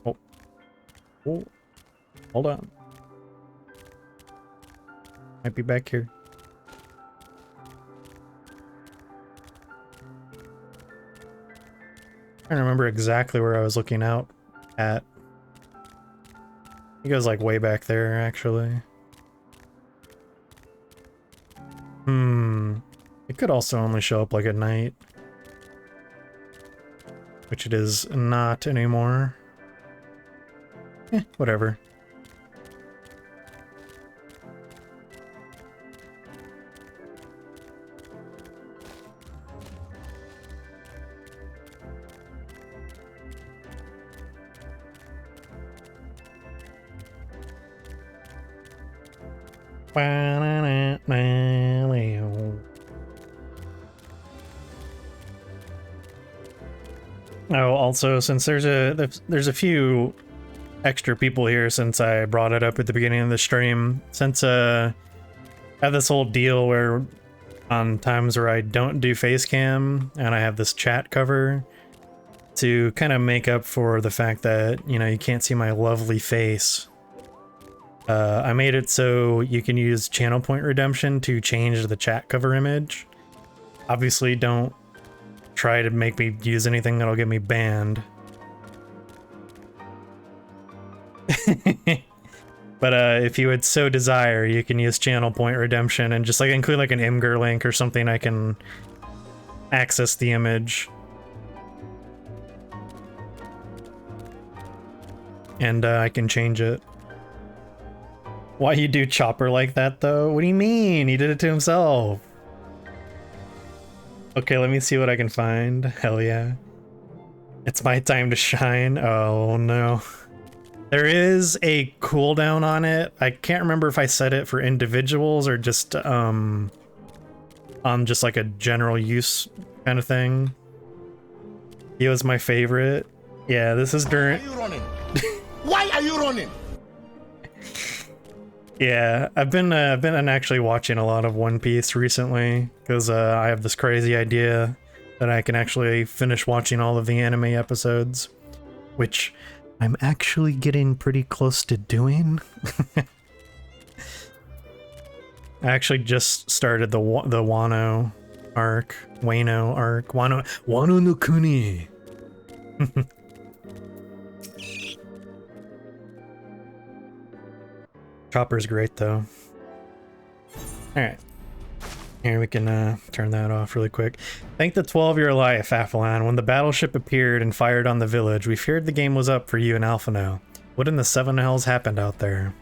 Oh. Oh. Hold on. Might be back here. I don't remember exactly where I was looking out at. He goes like way back there, actually. It could also only show up like at night. Which it is not anymore. Whatever. Oh, also, since there's a few extra people here since I brought it up at the beginning of the stream, since I have this whole deal where on times where I don't do face cam and I have this chat cover to kind of make up for the fact that, you know, you can't see my lovely face. I made it so you can use channel point redemption to change the chat cover image. Obviously, don't try to make me use anything that'll get me banned. But if you would so desire, you can use channel point redemption and just like include like an Imgur link or something. I can access the image. And I can change it. Why you do Chopper like that though? What do you mean? He did it to himself. Okay, let me see what I can find. Hell yeah. It's my time to shine. Oh no. There is a cooldown on it. I can't remember if I set it for individuals or just on just like a general use kind of thing. He was my favorite. Yeah, this is during... Why are you running? Why are you running? Yeah, I've been actually watching a lot of One Piece recently because I have this crazy idea that I can actually finish watching all of the anime episodes, which I'm actually getting pretty close to doing. I actually just started the Wano arc, Wano no Kuni. Chopper's great though. Alright. Here we can turn that off really quick. Thank the 12-year life, Afalan. When the battleship appeared and fired on the village, we feared the game was up for you and Alphino. What in the seven hells happened out there?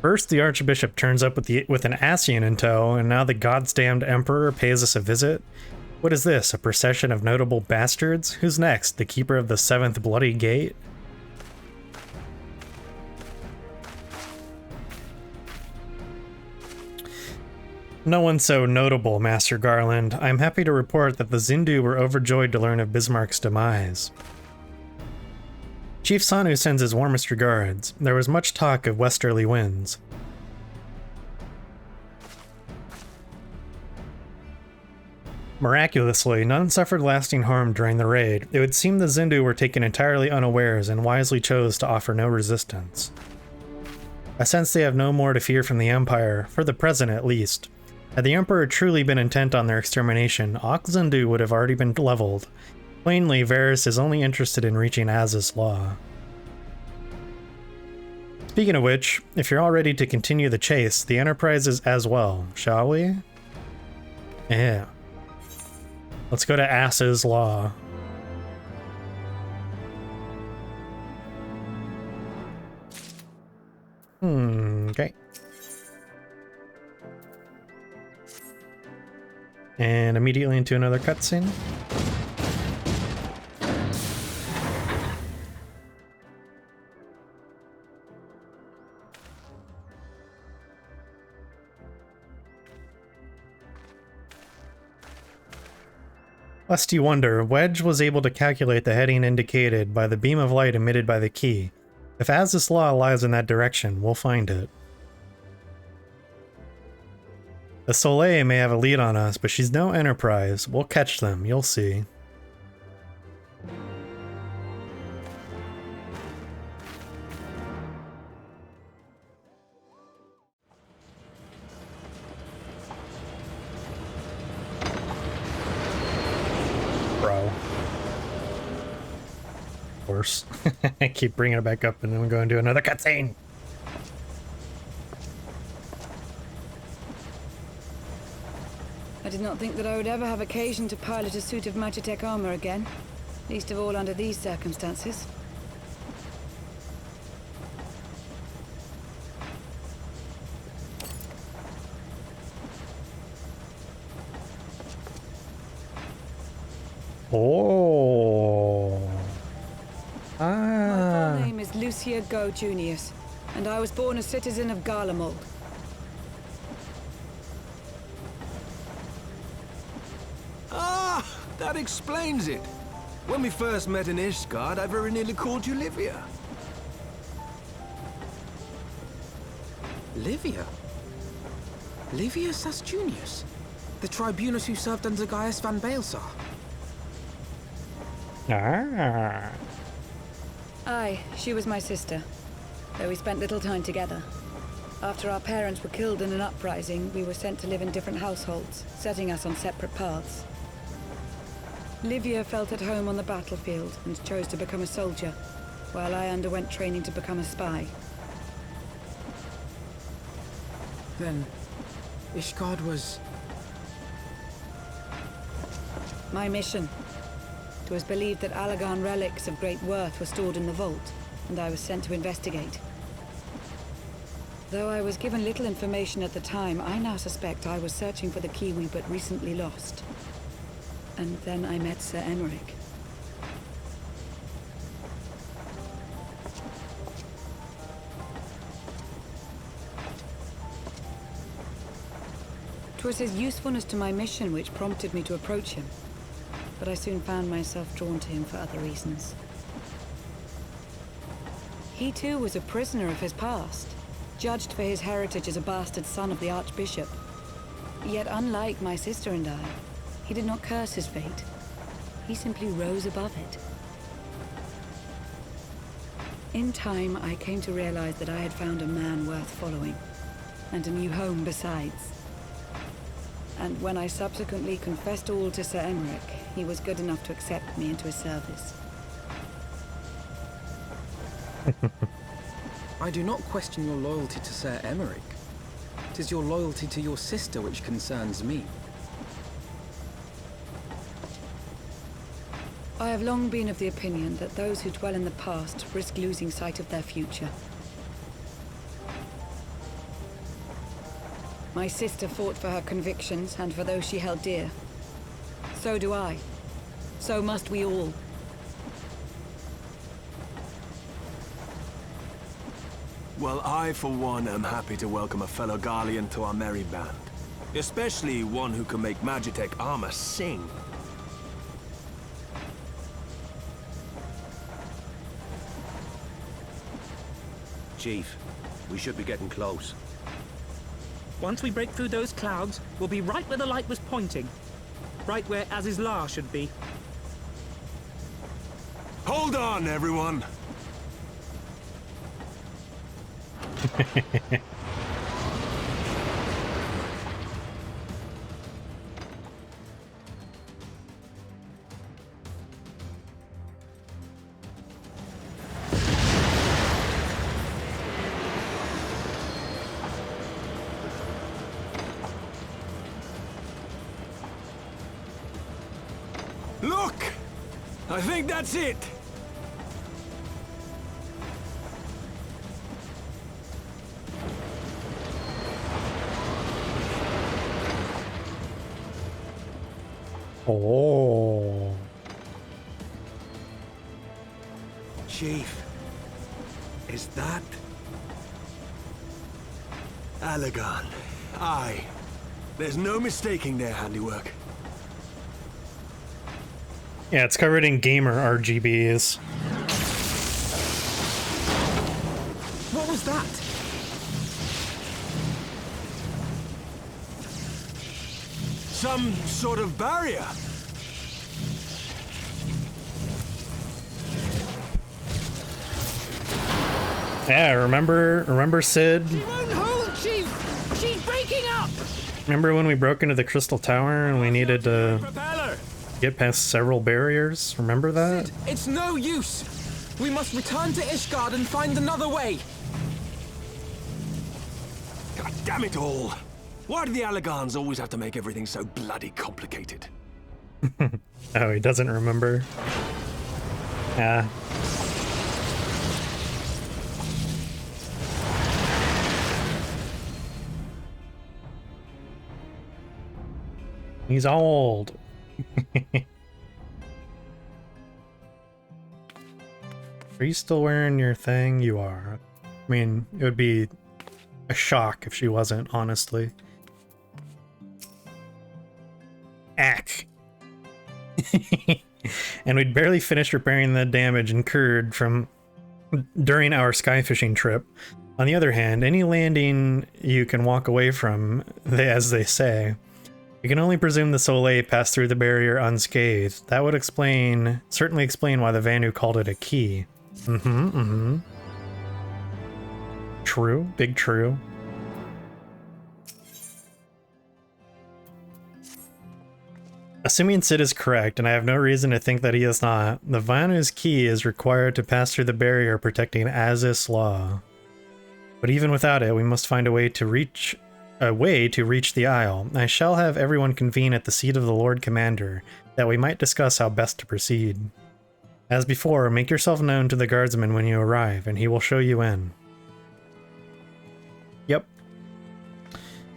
First, the Archbishop turns up with an Ascian in tow, and now the goddamned Emperor pays us a visit? What is this, a procession of notable bastards? Who's next, the Keeper of the Seventh Bloody Gate? No one so notable, Master Garland. I am happy to report that the Zindu were overjoyed to learn of Bismarck's demise. Chief Sanu sends his warmest regards. There was much talk of westerly winds. Miraculously, none suffered lasting harm during the raid. It would seem the Zindu were taken entirely unawares and wisely chose to offer no resistance. I sense they have no more to fear from the Empire, for the present at least. Had the Emperor truly been intent on their extermination, Zindu would have already been leveled. Plainly, Varys is only interested in reaching Az's Law. Speaking of which, if you're all ready to continue the chase, the Enterprise is as well, shall we? Yeah. Let's go to Az's Law. Okay. And immediately into another cutscene. Lest you wonder, Wedge was able to calculate the heading indicated by the beam of light emitted by the key. If Az's Law lies in that direction, we'll find it. The Soleil may have a lead on us, but she's no Enterprise. We'll catch them, you'll see. Bro. Of course. I keep bringing it back up and then we're going to do another cutscene. I did not think that I would ever have occasion to pilot a suit of Magitech armor again. Least of all under these circumstances. Oh. My full name is Lucia Go Junius, and I was born a citizen of Garlemald. Ah, that explains it. When we first met in Ishgard, I very nearly called you Livia. Livia? Livia Sas Junius? The tribunus who served under Gaius van Baelsar? Ah. Aye, she was my sister, though we spent little time together. After our parents were killed in an uprising, we were sent to live in different households, setting us on separate paths. Livia felt at home on the battlefield and chose to become a soldier, while I underwent training to become a spy. Then, Ishgard was... my mission. It was believed that Allagan relics of great worth were stored in the vault, and I was sent to investigate. Though I was given little information at the time, I now suspect I was searching for the key we but recently lost. And then I met Sir Emmerich. 'Twas his usefulness to my mission which prompted me to approach him, but I soon found myself drawn to him for other reasons. He too was a prisoner of his past, judged for his heritage as a bastard son of the Archbishop. Yet unlike my sister and I, he did not curse his fate. He simply rose above it. In time, I came to realize that I had found a man worth following, and a new home besides. And when I subsequently confessed all to Sir Emmerich, he was good enough to accept me into his service. I do not question your loyalty to Sir Emmerich. It is your loyalty to your sister which concerns me. I have long been of the opinion that those who dwell in the past risk losing sight of their future. My sister fought for her convictions and for those she held dear. So do I. So must we all. Well, I, for one, am happy to welcome a fellow Garlean to our merry band. Especially one who can make Magitech armor sing. Chief, we should be getting close. Once we break through those clouds, we'll be right where the light was pointing. Right where Azizlar should be. Hold on, everyone! Look! I think that's it! Oh. Chief, is that... Allagan? Aye. There's no mistaking their handiwork. Yeah, it's covered in gamer RGBs. What was that? Some sort of barrier. Yeah, remember Sid? She won't hold, Chief! She's breaking up! Remember when we broke into the Crystal Tower and we needed to get past several barriers? Remember that? Sid, it's no use! We must return to Ishgard and find another way! God damn it all! Why do the Allegans always have to make everything so bloody complicated? Oh, he doesn't remember. Yeah. He's old. Are you still wearing your thing? You are. I mean, it would be a shock if she wasn't, honestly. Ack. And we'd barely finished repairing the damage incurred from during our skyfishing trip. On the other hand, any landing you can walk away from, as they say. We can only presume the Soleil passed through the barrier unscathed. That would certainly explain why the Vanu called it a key. True, big true. Assuming Sid is correct, and I have no reason to think that he is not, the Vanu's key is required to pass through the barrier protecting Azys Law. But even without it, we must find a way to reach the Isle. I shall have everyone convene at the seat of the Lord Commander, that we might discuss how best to proceed. As before, make yourself known to the guardsman when you arrive, and he will show you in. Yep.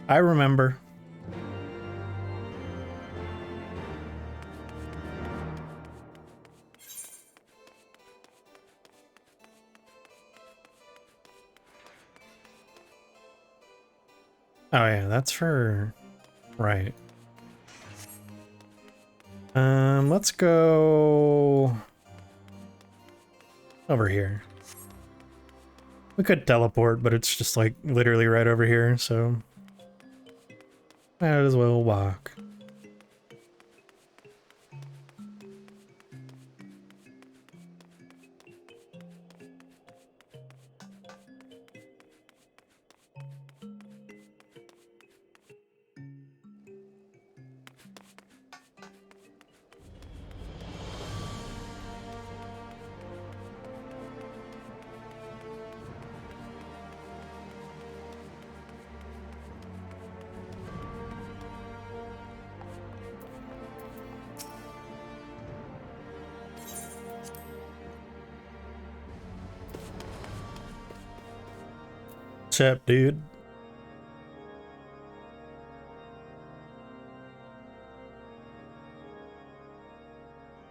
I remember. Oh yeah, that's for... right. Let's go... over here. We could teleport, but it's just like literally right over here, so... might as well walk. What's up, dude?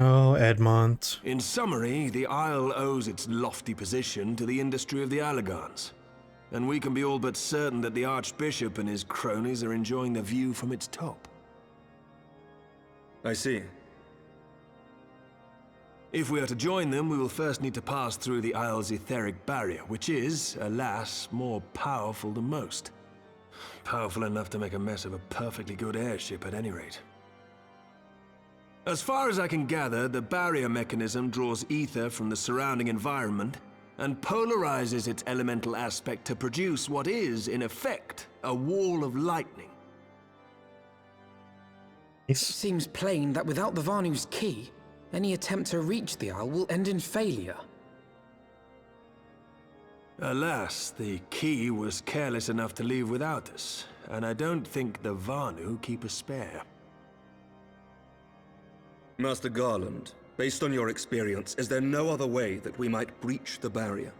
Oh, Edmont. In summary, the Isle owes its lofty position to the industry of the Allegans. And we can be all but certain that the Archbishop and his cronies are enjoying the view from its top. I see. If we are to join them, we will first need to pass through the Isle's etheric barrier, which is, alas, more powerful than most. Powerful enough to make a mess of a perfectly good airship at any rate. As far as I can gather, the barrier mechanism draws ether from the surrounding environment and polarizes its elemental aspect to produce what is, in effect, a wall of lightning. It seems plain that without the Vanu's key, any attempt to reach the Isle will end in failure. Alas, the key was careless enough to leave without us, and I don't think the Vanu keep a spare. Master Garland, based on your experience, is there no other way that we might breach the barrier?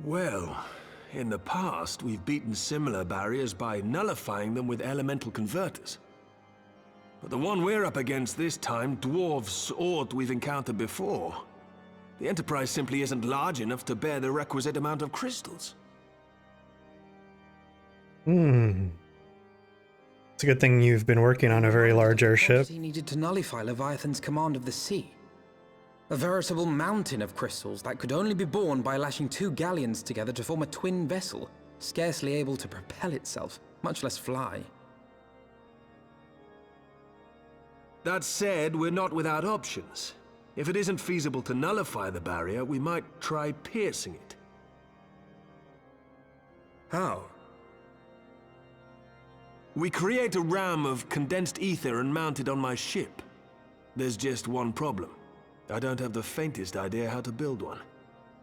Well, in the past, we've beaten similar barriers by nullifying them with elemental converters. But the one we're up against this time dwarfs aught we've encountered before. The Enterprise simply isn't large enough to bear the requisite amount of crystals. It's a good thing you've been working on a very large airship. He needed to nullify Leviathan's command of the sea. A veritable mountain of crystals that could only be borne by lashing two galleons together to form a twin vessel, scarcely able to propel itself, much less fly. That said, we're not without options. If it isn't feasible to nullify the barrier, we might try piercing it. How? We create a ram of condensed ether and mount it on my ship. there's just one problem. I don't have the faintest idea how to build one.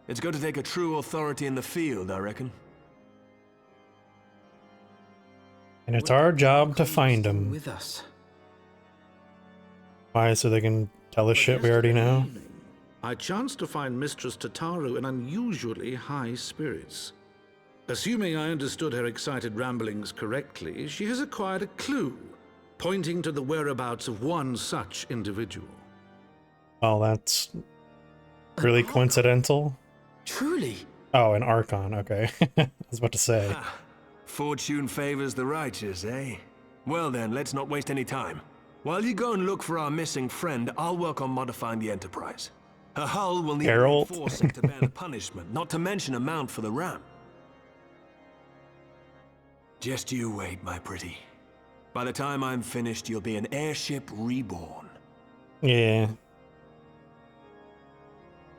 It's going to take a true authority in the field, I reckon. And it's our job to find them. With us. Why? So they can tell us shit we already know? I chanced to find Mistress Tataru in unusually high spirits. Assuming I understood her excited ramblings correctly, she has acquired a clue, pointing to the whereabouts of one such individual. Oh, that's really coincidental. Truly? Oh, an Archon, okay. I was about to say. Fortune favors the righteous, eh? Well then, let's not waste any time. While you go and look for our missing friend, I'll work on modifying the Enterprise. Her hull will need reinforcing to bear the punishment, not to mention a mount for the ram. Just you wait, my pretty. By the time I'm finished, you'll be an airship reborn. Yeah.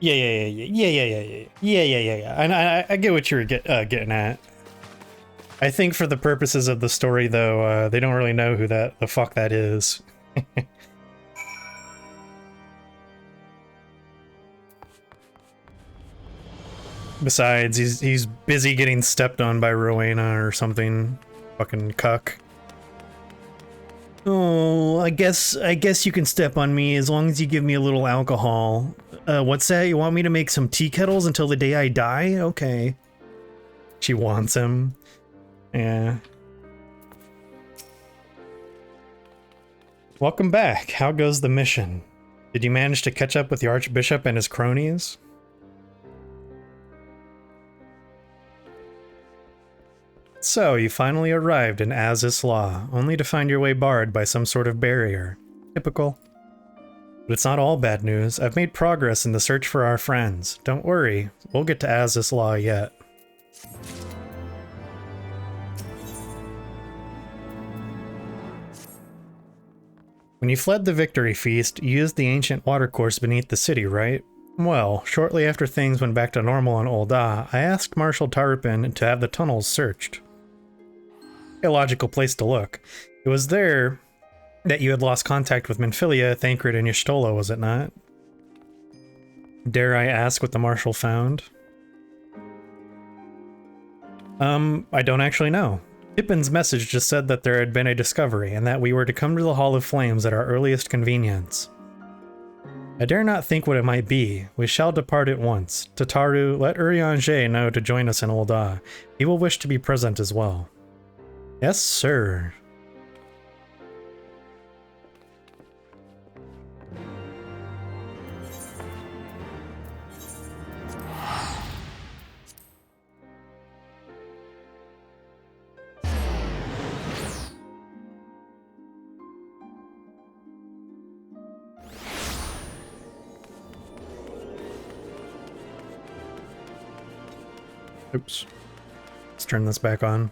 Yeah. I get what you were getting at. I think for the purposes of the story, though, they don't really know who the fuck that is. Besides, he's busy getting stepped on by Rowena or something. Fucking cuck. Oh, I guess you can step on me as long as you give me a little alcohol. What's that? You want me to make some tea kettles until the day I die? Okay. She wants him. Yeah. Welcome back. How goes the mission? Did you manage to catch up with the Archbishop and his cronies? So, you finally arrived in Azis Law, only to find your way barred by some sort of barrier. Typical. But it's not all bad news. I've made progress in the search for our friends. Don't worry, we'll get to Azis Law yet. When you fled the Victory Feast, you used the ancient watercourse beneath the city, right? Well, shortly after things went back to normal on Ul'dah, I asked Marshal Tarpin to have the tunnels searched. A logical place to look. It was there that you had lost contact with Menphilia, Thancred, and Y'shtola, was it not? Dare I ask what the Marshal found? I don't actually know. Pippin's message just said that there had been a discovery, and that we were to come to the Hall of Flames at our earliest convenience. I dare not think what it might be. We shall depart at once. Tataru, let Urianger know to join us in Ul'dah. He will wish to be present as well. Yes, sir. Oops. Let's turn this back on.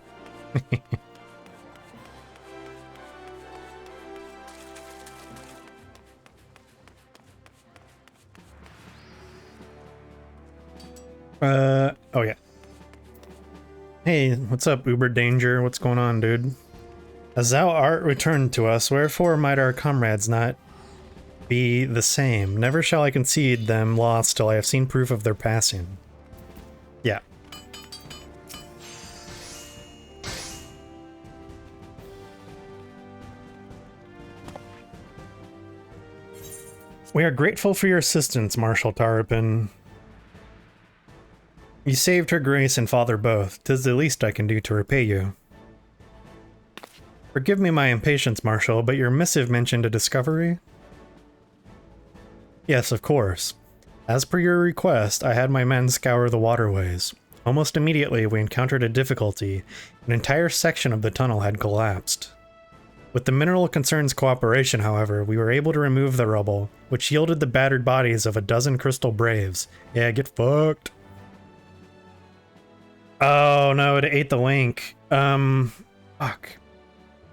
Oh yeah. Hey, what's up, Uber Danger? What's going on, dude? As thou art returned to us, wherefore might our comrades not be the same? Never shall I concede them lost till I have seen proof of their passing. Yeah. We are grateful for your assistance, Marshal Tarpin. You saved her grace and father both. 'Tis the least I can do to repay you. Forgive me my impatience, Marshal, but your missive mentioned a discovery? Yes, of course. As per your request, I had my men scour the waterways. Almost immediately, we encountered a difficulty. An entire section of the tunnel had collapsed. With the Mineral Concern's cooperation, however, we were able to remove the rubble, which yielded the battered bodies of a dozen Crystal Braves. Yeah, get fucked. Oh no, it ate the link. Fuck.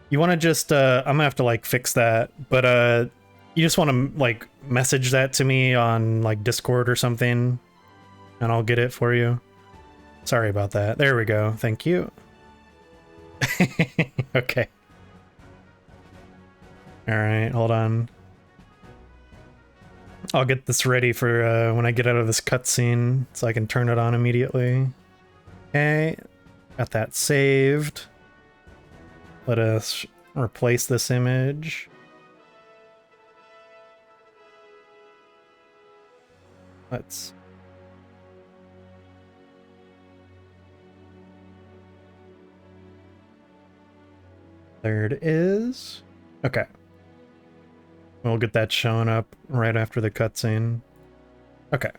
You want to just, I'm gonna have to like fix that, but you just want to like message that to me on like Discord or something, and I'll get it for you. Sorry about that. There we go. Thank you. Okay. Alright, hold on. I'll get this ready for when I get out of this cutscene so I can turn it on immediately. Okay, got that saved. Let us replace this image. Let's... There it is. Okay. We'll get that showing up right after the cutscene. Okay.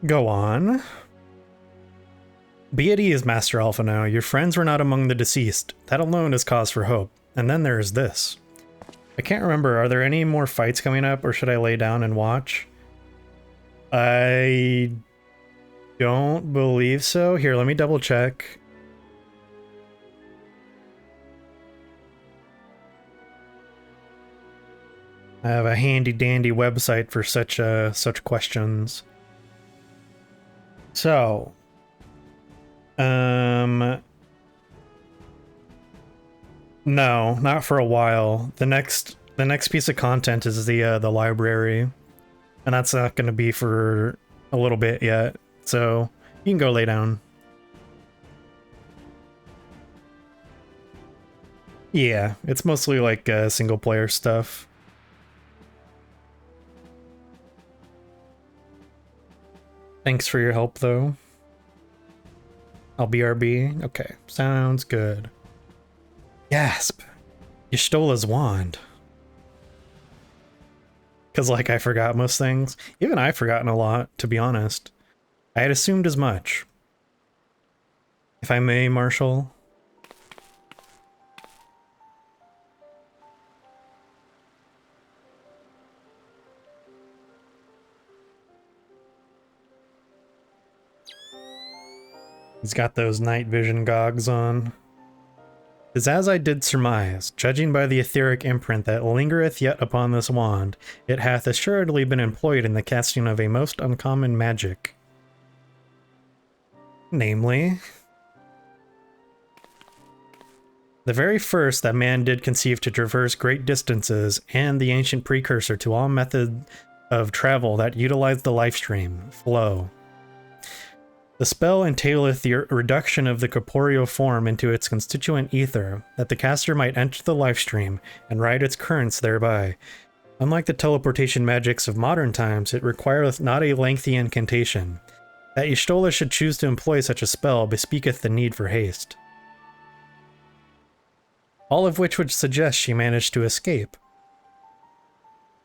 Go on. Be at ease, Master Alpha now. Your friends were not among the deceased. That alone is cause for hope. And then there is this. I can't remember. Are there any more fights coming up, or should I lay down and watch? I don't believe so. Here, let me double check. I have a handy dandy website for such questions. So, no, not for a while. The next piece of content is the library, and that's not going to be for a little bit yet. So you can go lay down. Yeah, it's mostly like single player stuff. Thanks for your help, though. I'll BRB. Okay, sounds good. Gasp! Y'shtola's wand. Because, like, I forgot most things. Even I've forgotten a lot, to be honest. I had assumed as much. If I may, Marshall. He's got those night vision gogs on. 'Tis as I did surmise, judging by the etheric imprint that lingereth yet upon this wand, it hath assuredly been employed in the casting of a most uncommon magic. Namely, the very first that man did conceive to traverse great distances, and the ancient precursor to all method of travel that utilized the lifestream, flow. The spell entaileth the reduction of the corporeal form into its constituent ether, that the caster might enter the lifestream and ride its currents thereby. Unlike the teleportation magics of modern times, it requireth not a lengthy incantation. That Y'shtola should choose to employ such a spell bespeaketh the need for haste. All of which would suggest she managed to escape.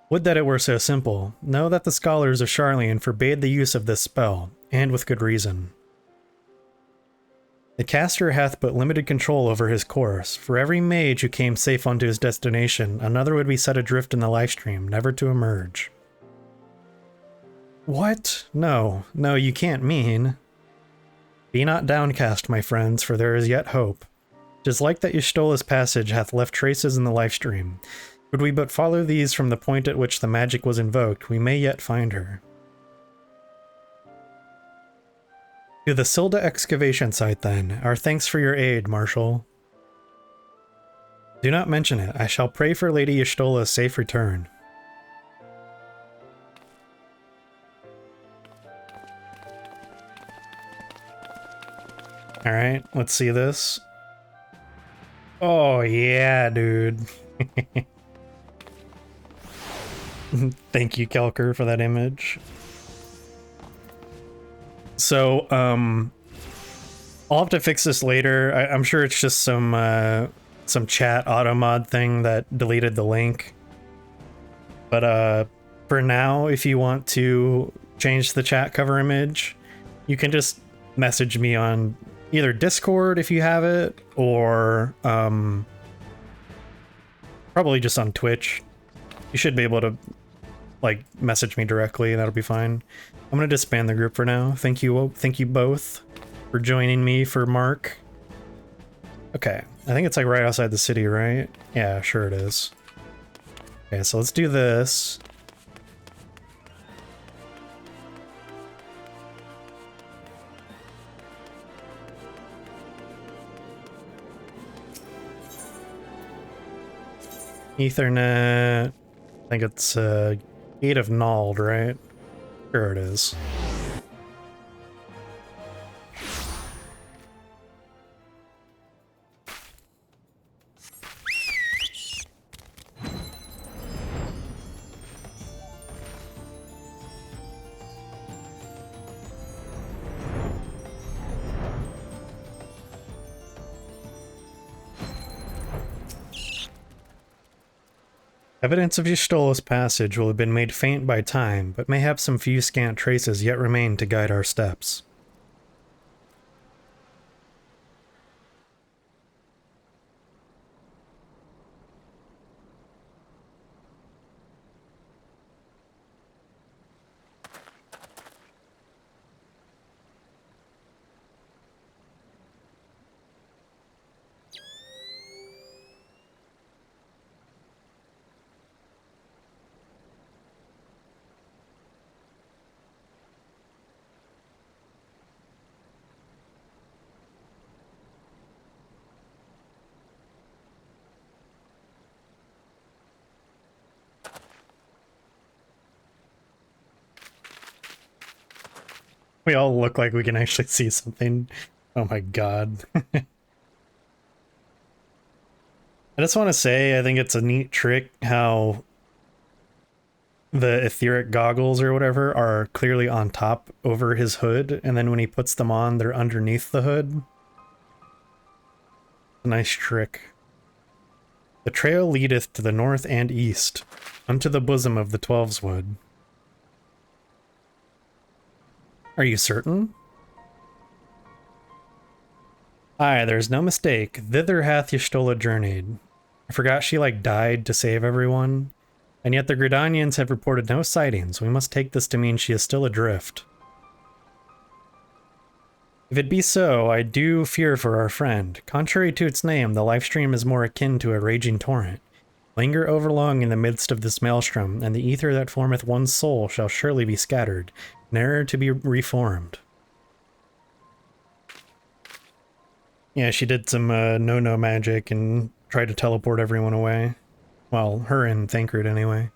Would that it were so simple. Know that the scholars of Sharlayan forbade the use of this spell, and with good reason. The caster hath but limited control over his course. For every mage who came safe unto his destination, another would be set adrift in the lifestream, never to emerge. What? No, you can't mean. Be not downcast, my friends, for there is yet hope. 'Tis like that Y'shtola's passage hath left traces in the lifestream. Could we but follow these from the point at which the magic was invoked, we may yet find her. To the Silda excavation site, then. Our thanks for your aid, Marshal. Do not mention it. I shall pray for Lady Y'shtola's safe return. Alright, let's see this. Oh, yeah, dude. Thank you, Kelker, for that image. So, I'll have to fix this later. I'm sure it's just some chat automod thing that deleted the link. But for now, if you want to change the chat cover image, you can just message me on either Discord if you have it, or probably just on Twitch. You should be able to like message me directly, and that'll be fine. I'm gonna disband the group for now. Thank you both for joining me for Mark. Okay, I think it's like right outside the city, right? Yeah, sure it is. Okay, so let's do this. Ethernet. I think it's Gate of Nald, right? Sure it is. Evidence of Ystola's passage will have been made faint by time, but may have some few scant traces yet remain to guide our steps. We all look like we can actually see something. Oh my god. I just want to say, I think it's a neat trick how the etheric goggles or whatever are clearly on top over his hood, and then when he puts them on, they're underneath the hood. Nice trick. The trail leadeth to the north and east, unto the bosom of the Twelveswood. Are you certain? Aye, there's no mistake. Thither hath Y'shtola journeyed. I forgot she, like, died to save everyone. And yet the Gridanians have reported no sightings. We must take this to mean she is still adrift. If it be so, I do fear for our friend. Contrary to its name, the lifestream is more akin to a raging torrent. Linger overlong in the midst of this maelstrom, and the ether that formeth one's soul shall surely be scattered, ne'er to be reformed. Yeah, she did some no-no magic and tried to teleport everyone away. Well, her and Thancred anyway.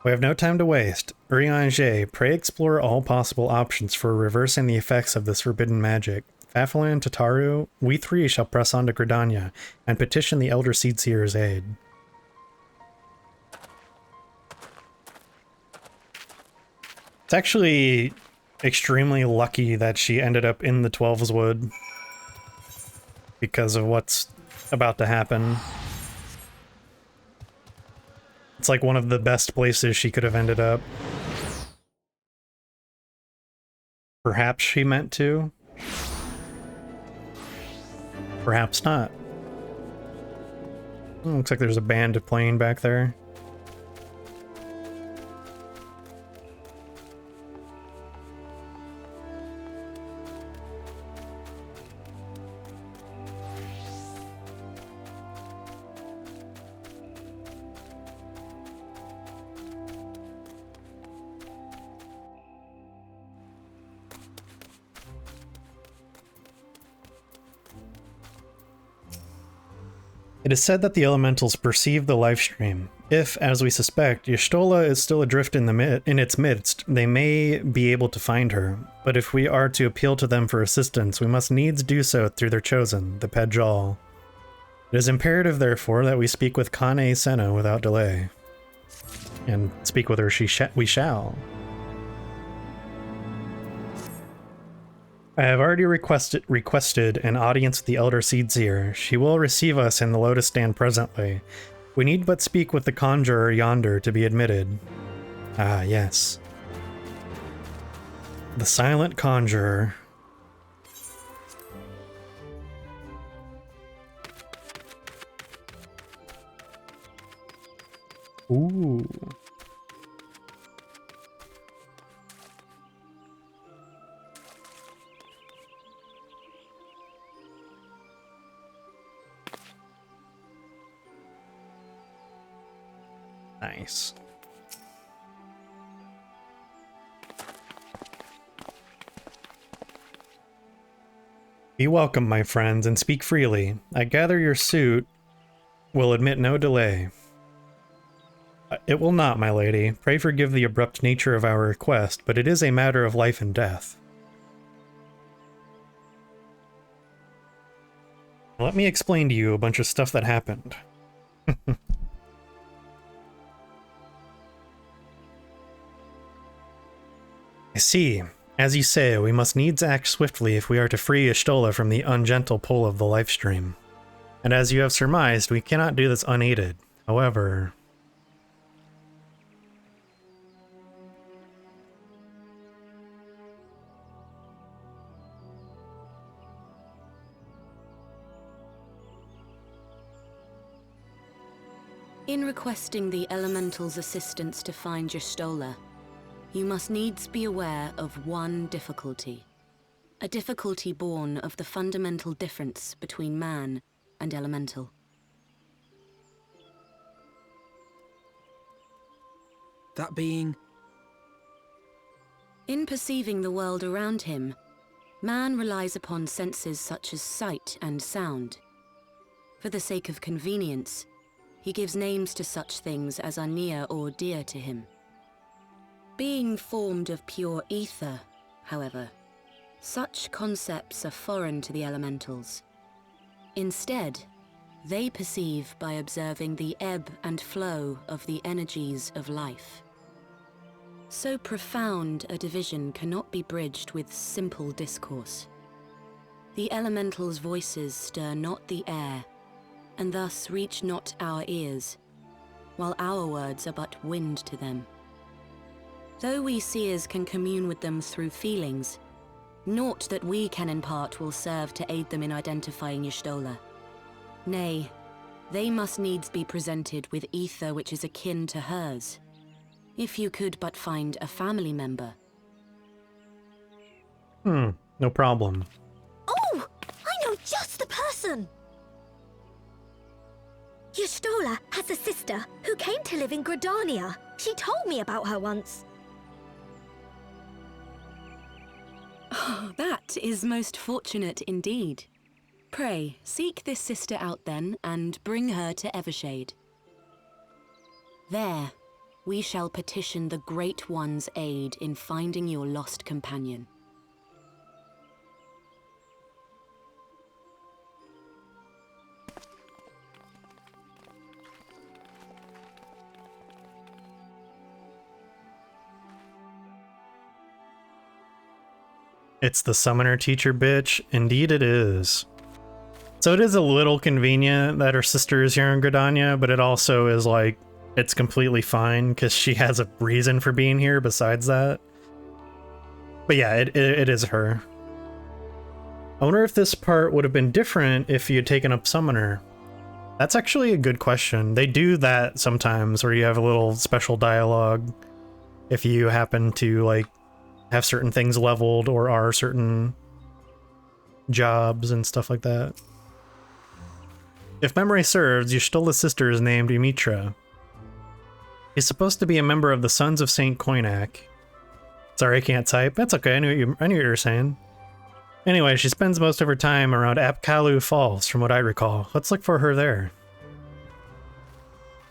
We have no time to waste. Urianger, pray explore all possible options for reversing the effects of this forbidden magic. Fafnir and Tataru, we three shall press on to Gridania and petition the Elder Seedseer's aid. It's actually extremely lucky that she ended up in the Twelveswood because of what's about to happen. It's like one of the best places she could have ended up. Perhaps she meant to. Perhaps not. Looks like there's a band playing back there. It is said that the elementals perceive the lifestream. If, as we suspect, Y'shtola is still adrift in its midst, they may be able to find her. But if we are to appeal to them for assistance, we must needs do so through their chosen, the Pedjal. It is imperative, therefore, that we speak with Kane Senna without delay. And speak with her we shall. I have already requested an audience with the Elder Seedseer. She will receive us in the Lotus Stand presently. We need but speak with the conjurer yonder to be admitted. Ah, yes. The silent conjurer. Ooh. Nice. Be welcome, my friends, and speak freely. I gather your suit will admit no delay. It will not, my lady. Pray forgive the abrupt nature of our request, but it is a matter of life and death. Let me explain to you a bunch of stuff that happened. I see. As you say, we must needs act swiftly if we are to free Y'shtola from the ungentle pull of the lifestream. And as you have surmised, we cannot do this unaided. However... In requesting the Elemental's assistance to find Y'shtola, you must needs be aware of one difficulty. A difficulty born of the fundamental difference between man and Elemental. That being? In perceiving the world around him, man relies upon senses such as sight and sound. For the sake of convenience, he gives names to such things as are near or dear to him. Being formed of pure ether, however, such concepts are foreign to the Elementals. Instead, they perceive by observing the ebb and flow of the energies of life. So profound a division cannot be bridged with simple discourse. The Elementals' voices stir not the air, and thus reach not our ears, while our words are but wind to them. Though we seers can commune with them through feelings, naught that we can impart will serve to aid them in identifying Y'shtola. Nay, they must needs be presented with ether which is akin to hers. If you could but find a family member. No problem. Oh! I know just the person! Y'shtola has a sister who came to live in Gridania. She told me about her once. Oh, that is most fortunate indeed. Pray, seek this sister out then, and bring her to Evershade. There, we shall petition the Great One's aid in finding your lost companion. It's the summoner teacher bitch. Indeed it is. So it is a little convenient that her sister is here in Gridania, but it also is like, it's completely fine because she has a reason for being here besides that. But yeah, it is her. I wonder if this part would have been different if you had taken up summoner. That's actually a good question. They do that sometimes where you have a little special dialogue if you happen to like have certain things leveled or are certain jobs and stuff like that. If memory serves, Y'shtola's sister is named Ymitra. She's supposed to be a member of the Sons of Saint Koinak. Sorry, I can't type. That's okay, I knew what you were saying. Anyway, she spends most of her time around Apkalu Falls, from what I recall. Let's look for her there.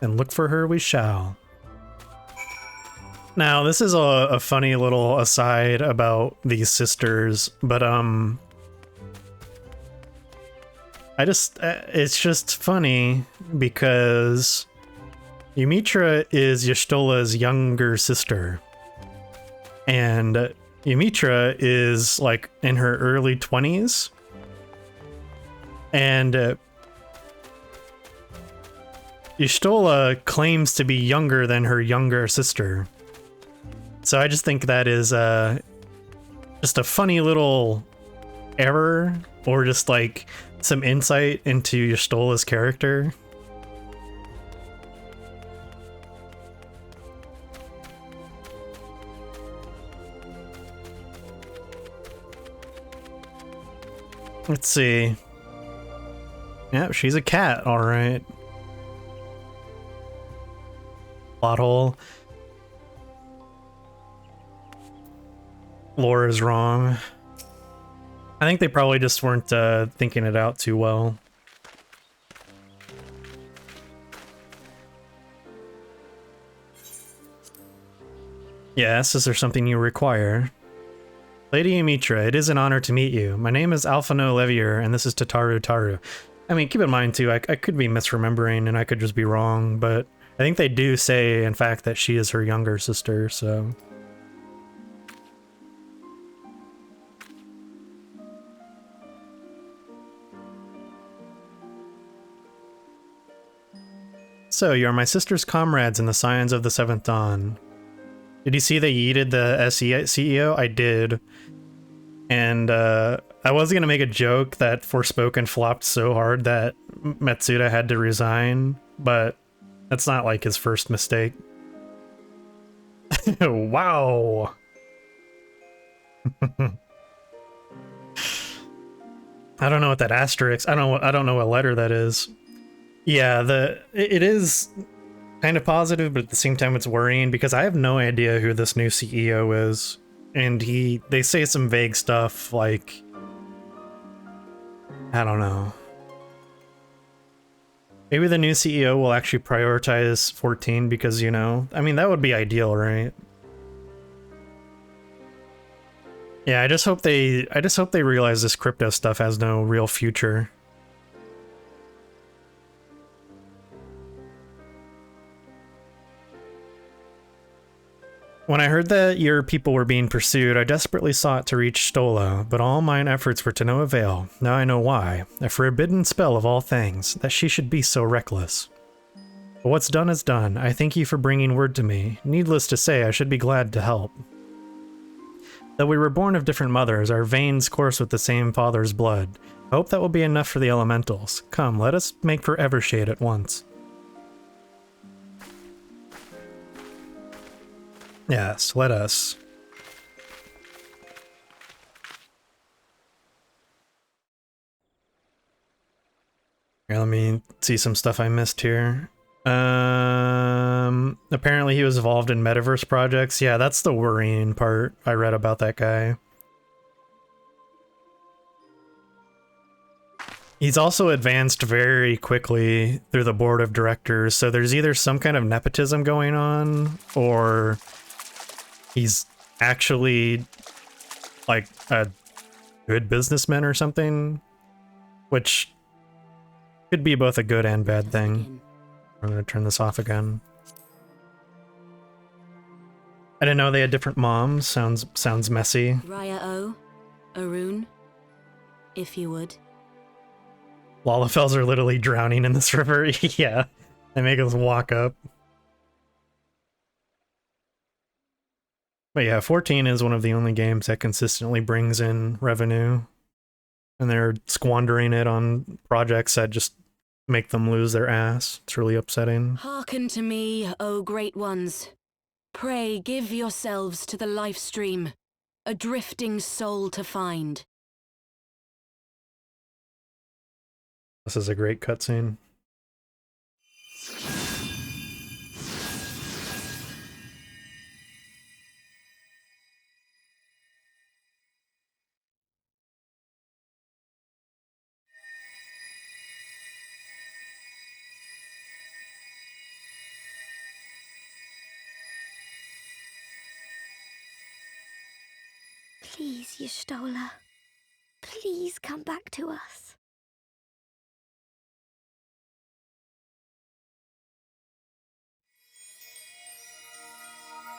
And look for her we shall. Now, this is a funny little aside about these sisters, but it's just funny because Ymitra is Y'shtola's younger sister, and Ymitra is like in her early 20s, and Y'shtola claims to be younger than her younger sister. So I just think that is just a funny little error, or just like some insight into Y'shtola's character. Let's see. Yeah, she's a cat, all right. Plot hole. Lore is wrong. I think they probably just weren't thinking it out too well. Yes, is there something you require? Lady Amitra, it is an honor to meet you. My name is Alphino Levier, and this is Tataru Taru. I mean, keep in mind, too, I could be misremembering, and I could just be wrong, but I think they do say, in fact, that she is her younger sister, so... So, you are my sister's comrades in the Scions of the Seventh Dawn. Did you see they yeeted the SE CEO? I did. And, I was gonna make a joke that Forspoken flopped so hard that Matsuda had to resign, but that's not like his first mistake. Wow! I don't know what that asterisk, I don't know what letter that is. Yeah, it is kind of positive, but at the same time it's worrying because I have no idea who this new CEO is. And they say some vague stuff like, I don't know. Maybe the new CEO will actually prioritize 14 because, you know, I mean, that would be ideal, right? Yeah, I just hope they realize this crypto stuff has no real future. When I heard that your people were being pursued, I desperately sought to reach Stola, but all mine efforts were to no avail. Now I know why. A forbidden spell of all things, that she should be so reckless. But what's done is done. I thank you for bringing word to me. Needless to say, I should be glad to help. Though we were born of different mothers, our veins course with the same father's blood. I hope that will be enough for the elementals. Come, let us make for Evershade at once. Yes, let us. Here, let me see some stuff I missed here. Apparently he was involved in metaverse projects. Yeah, that's the worrying part I read about that guy. He's also advanced very quickly through the board of directors, so there's either some kind of nepotism going on, or he's actually like a good businessman or something, which could be both a good and bad thing. I'm gonna turn this off again. I didn't know they had different moms. Sounds messy. Raya O, Arun, if you would. Lalafels are literally drowning in this river. Yeah, they make us walk up. But yeah, 14 is one of the only games that consistently brings in revenue. And they're squandering it on projects that just make them lose their ass. It's really upsetting. Hearken to me, O great ones. Pray give yourselves to the life stream, a drifting soul to find. This is a great cutscene. Please, Y'shtola. Please come back to us.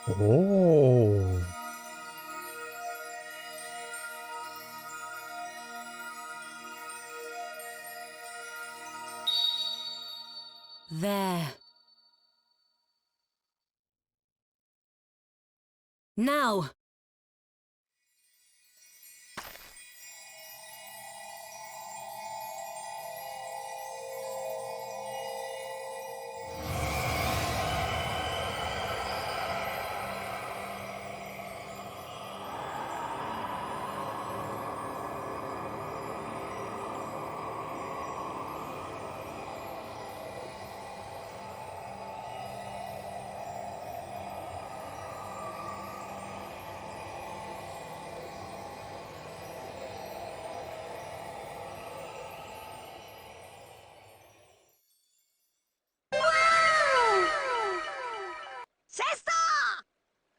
Oh. There. Now!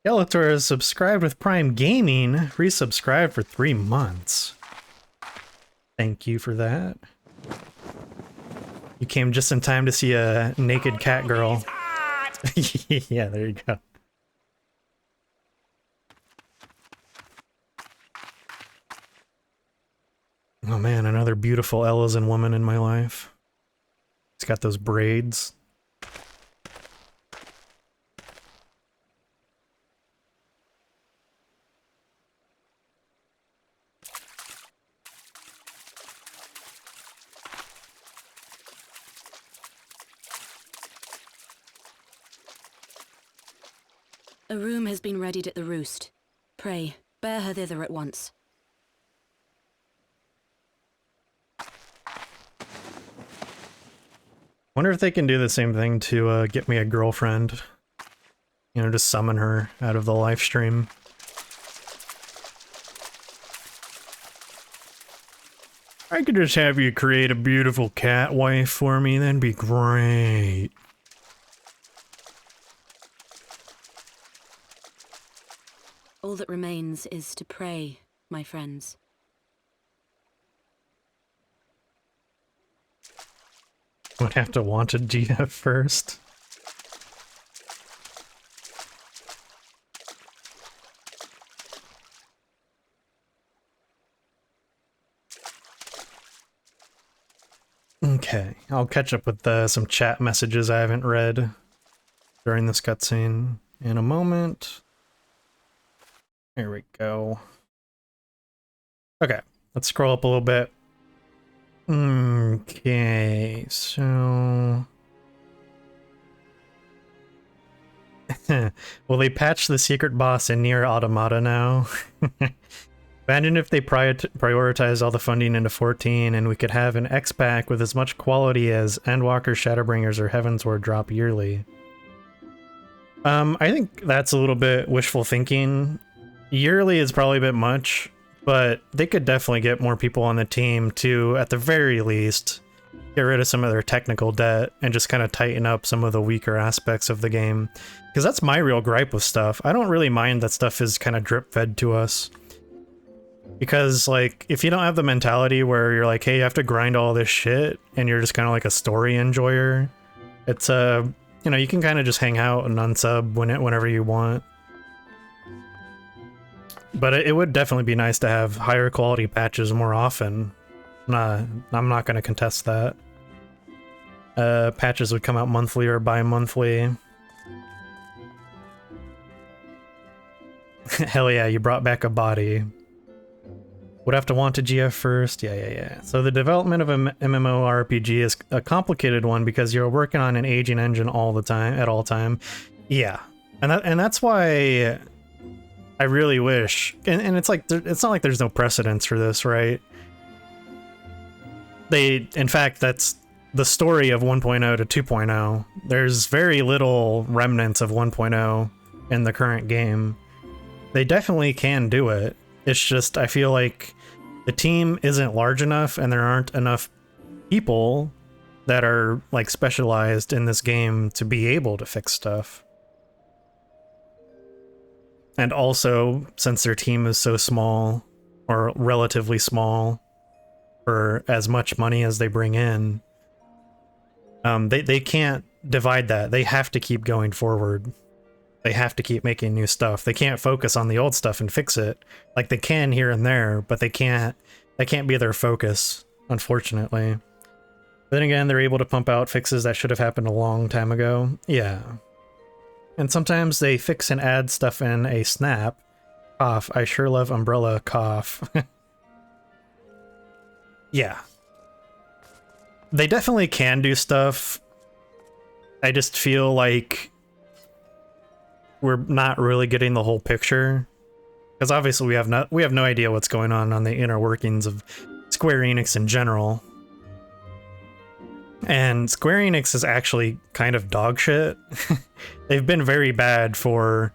Skeletor has subscribed with Prime Gaming. Resubscribed for 3 months. Thank you for that. You came just in time to see a naked cat girl. Yeah, there you go. Oh man, another beautiful Elysian woman in my life. It's got those braids. A room has been readied at the roost. Pray, bear her thither at once. Wonder if they can do the same thing to get me a girlfriend. You know, just summon her out of the live stream. I could just have you create a beautiful cat wife for me, that'd be great. All that remains is to pray, my friends. Would have to want a GF first. Okay, I'll catch up with some chat messages I haven't read during this cutscene in a moment. Here we go. Okay, let's scroll up a little bit. Okay, so... Will they patch the secret boss in Nier Automata now? Imagine if they prioritize all the funding into 14 and we could have an X-Pack with as much quality as Endwalker, Shadowbringers, or Heavensward drop yearly. I think that's a little bit wishful thinking. Yearly is probably a bit much, but they could definitely get more people on the team to, at the very least, get rid of some of their technical debt and just kind of tighten up some of the weaker aspects of the game. Because that's my real gripe with stuff. I don't really mind that stuff is kind of drip-fed to us. Because, like, if you don't have the mentality where you're like, hey, you have to grind all this shit, and you're just kind of like a story enjoyer, it's, you know, you can kind of just hang out and unsub whenever you want. But it would definitely be nice to have higher quality patches more often. I'm not going to contest that. Patches would come out monthly or bi-monthly. Hell yeah, you brought back a body. Would have to want a GF first. Yeah. So the development of an MMORPG is a complicated one because you're working on an aging engine all the time, at all time. Yeah, and that's why I really wish. And it's like it's not like there's no precedence for this, right? In fact, that's the story of 1.0 to 2.0. There's very little remnants of 1.0 in the current game. They definitely can do it. It's just I feel like the team isn't large enough and there aren't enough people that are like specialized in this game to be able to fix stuff. And also, since their team is so small, or relatively small, for as much money as they bring in, they can't divide that. They have to keep going forward. They have to keep making new stuff. They can't focus on the old stuff and fix it. Like they can here and there, but that can't be their focus, unfortunately. But then again, they're able to pump out fixes that should have happened a long time ago. Yeah. And sometimes they fix and add stuff in a snap. Cough. I sure love Umbrella. Cough. Yeah. They definitely can do stuff. I just feel like we're not really getting the whole picture. Because obviously we have no idea what's going on the inner workings of Square Enix in general. And Square Enix is actually kind of dog shit. They've been very bad for,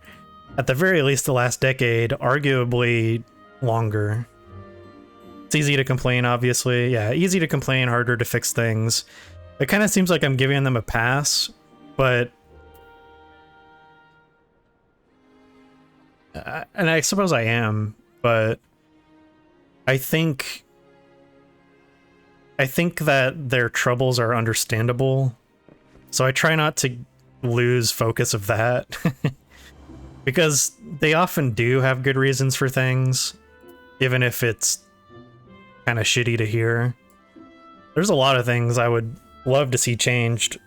at the very least, the last decade, arguably longer. It's easy to complain, obviously. Yeah, easy to complain, harder to fix things. It kind of seems like I'm giving them a pass, but And I suppose I am, but I think that their troubles are understandable, so I try not to lose focus of that. Because they often do have good reasons for things, even if it's kind of shitty to hear. There's a lot of things I would love to see changed,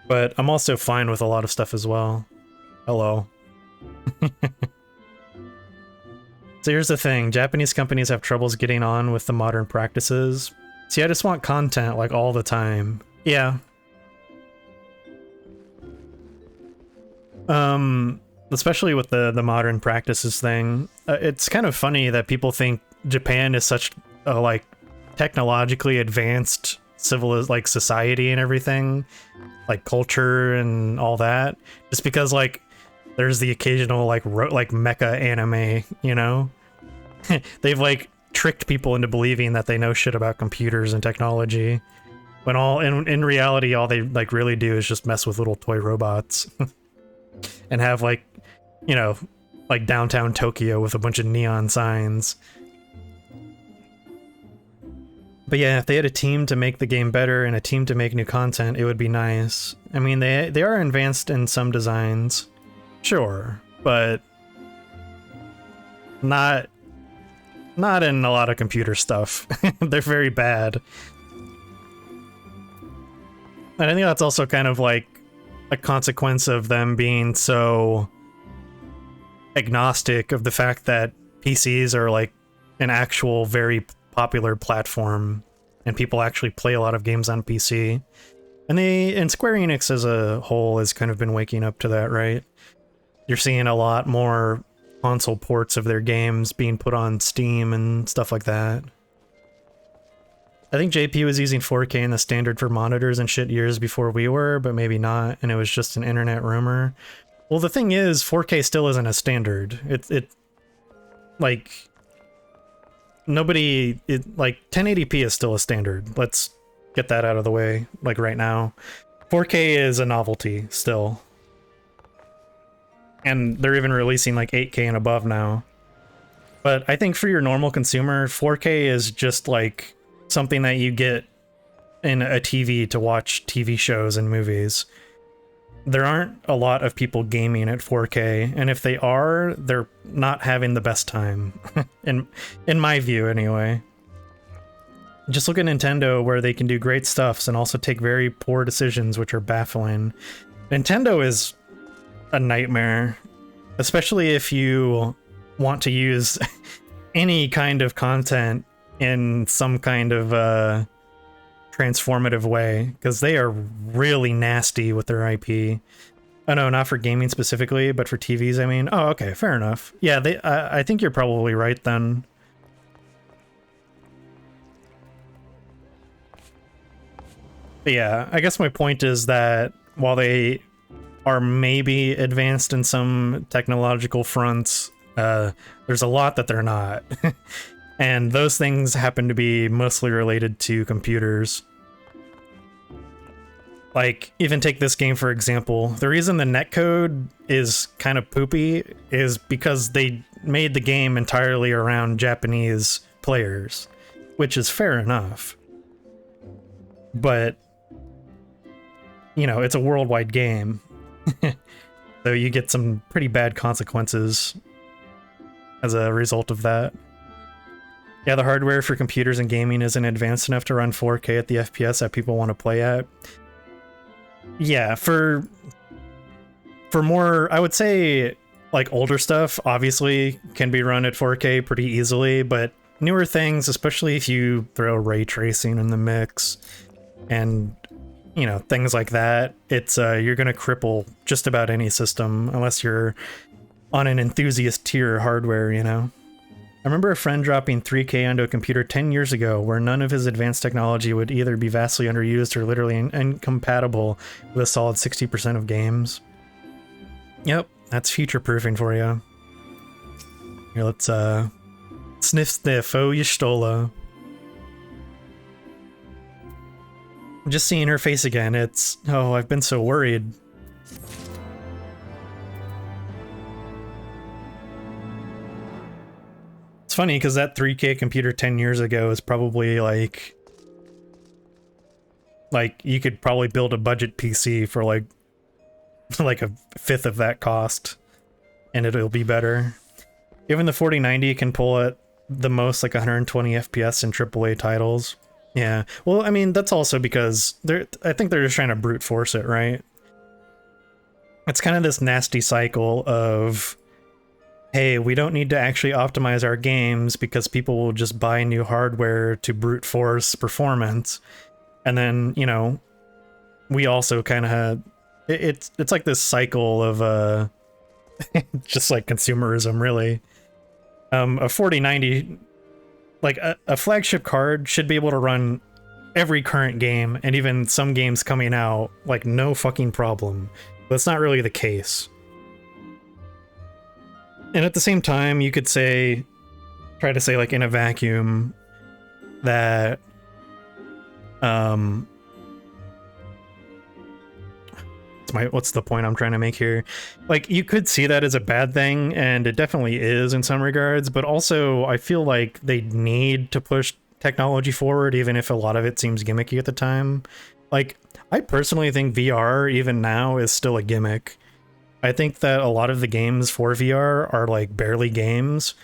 but I'm also fine with a lot of stuff as well. Hello. So here's the thing, Japanese companies have troubles getting on with the modern practices. See, I just want content like all the time. Yeah. Especially with the modern practices thing. It's kind of funny that people think Japan is such a like technologically advanced society and everything, like culture and all that, just because like there's the occasional like mecha anime, you know. They've like tricked people into believing that they know shit about computers and technology, when all in reality all they like really do is just mess with little toy robots. And have like, you know, like downtown Tokyo with a bunch of neon signs. But yeah, if they had a team to make the game better and a team to make new content, it would be nice. I mean, they are advanced in some designs, sure, but not in a lot of computer stuff. They're very bad. And I think that's also kind of like a consequence of them being so agnostic of the fact that PCs are like an actual very popular platform and people actually play a lot of games on PC. And Square Enix as a whole has kind of been waking up to that, right? You're seeing a lot more console ports of their games being put on Steam and stuff like that. I think JP was using 4K in the standard for monitors and shit years before we were, but maybe not, and it was just an internet rumor. Well, the thing is, 4K still isn't a standard. It like, nobody, like, 1080p is still a standard. Let's get that out of the way, like, right now. 4K is a novelty, still. And they're even releasing, like, 8K and above now. But I think for your normal consumer, 4K is just, like, something that you get in a TV to watch TV shows and movies. There aren't a lot of people gaming at 4K, and if they are, they're not having the best time. in my view, anyway. Just look at Nintendo, where they can do great stuffs and also take very poor decisions, which are baffling. Nintendo is a nightmare, especially if you want to use any kind of content in some kind of transformative way, because they are really nasty with their IP. Oh no, not for gaming specifically, but for TVs, I mean. Oh, okay, fair enough. Yeah, I think you're probably right then. But yeah, I guess my point is that while they are maybe advanced in some technological fronts, there's a lot that they're not. And those things happen to be mostly related to computers. Like, even take this game for example. The reason the netcode is kind of poopy is because they made the game entirely around Japanese players, which is fair enough. But, you know, it's a worldwide game. So you get some pretty bad consequences as a result of that. Yeah, the hardware for computers and gaming isn't advanced enough to run 4K at the FPS that people want to play at. Yeah, for more, I would say, like, older stuff, obviously, can be run at 4K pretty easily, but newer things, especially if you throw ray tracing in the mix, and, you know, things like that, it's, you're gonna cripple just about any system, unless you're on an enthusiast tier hardware, you know? I remember a friend dropping 3K onto a computer 10 years ago where none of his advanced technology would either be vastly underused or literally incompatible with a solid 60% of games. Yep, that's future-proofing for you. Here, let's, sniff, oh, you stola. Just seeing her face again, it's... Oh, I've been so worried. funny because that 3K computer 10 years ago is probably like you could probably build a budget PC for like a fifth of that cost, and it'll be better. Even the 4090 can pull at the most like 120 FPS in AAA titles. Yeah, well, I mean, that's also because I think they're just trying to brute force it, right? It's kind of this nasty cycle of, hey, we don't need to actually optimize our games because people will just buy new hardware to brute force performance. And then, you know, we also kind of, it's like this cycle of just like consumerism, really. A 4090, like a flagship card should be able to run every current game and even some games coming out like no fucking problem. But that's not really the case. And at the same time, you could say, try to say like in a vacuum that what's the point I'm trying to make here? Like, you could see that as a bad thing, and it definitely is in some regards, but also I feel like they need to push technology forward, even if a lot of it seems gimmicky at the time. Like, I personally think VR, even now, is still a gimmick. I think that a lot of the games for VR are like barely games.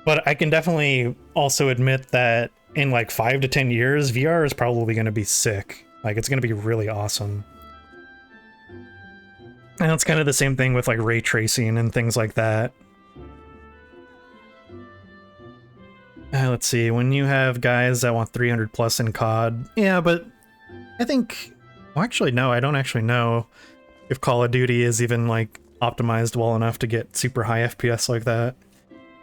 But I can definitely also admit that in like 5 to 10 years, VR is probably going to be sick. Like, it's going to be really awesome. And it's kind of the same thing with like ray tracing and things like that. Let's see, when you have guys that want 300 plus in COD, yeah, but I think, well, actually, no, I don't actually know if Call of Duty is even like optimized well enough to get super high FPS like that.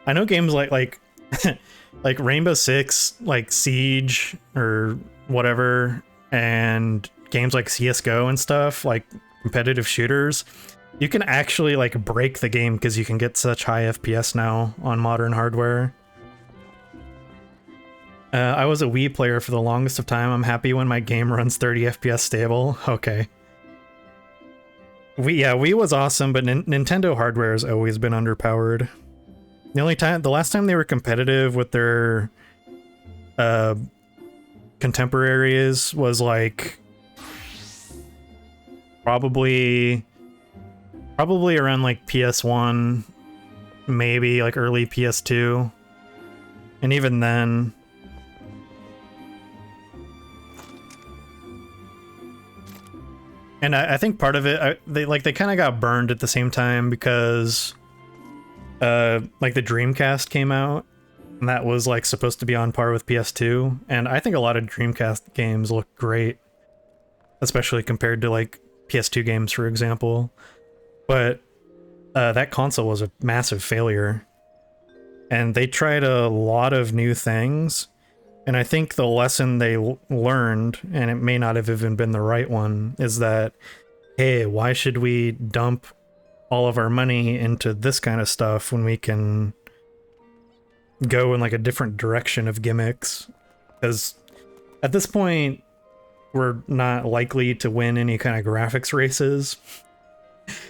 I know games like like Rainbow Six, like Siege or whatever, and games like CSGO and stuff, like competitive shooters, you can actually like break the game because you can get such high FPS now on modern hardware. I was a Wii player for the longest of time. I'm happy when my game runs 30 FPS stable. Okay. Wii was awesome, but Nintendo hardware has always been underpowered. The last time they were competitive with their contemporaries was like probably around like PS1, maybe like early PS2, and even then. And I think part of it, they kind of got burned at the same time because like the Dreamcast came out, and that was like supposed to be on par with PS2, and I think a lot of Dreamcast games look great, especially compared to like PS2 games, for example. But that console was a massive failure, and they tried a lot of new things, and I think the lesson they learned, and it may not have even been the right one, is that, hey, why should we dump all of our money into this kind of stuff when we can go in like a different direction of gimmicks? Because at this point, we're not likely to win any kind of graphics races.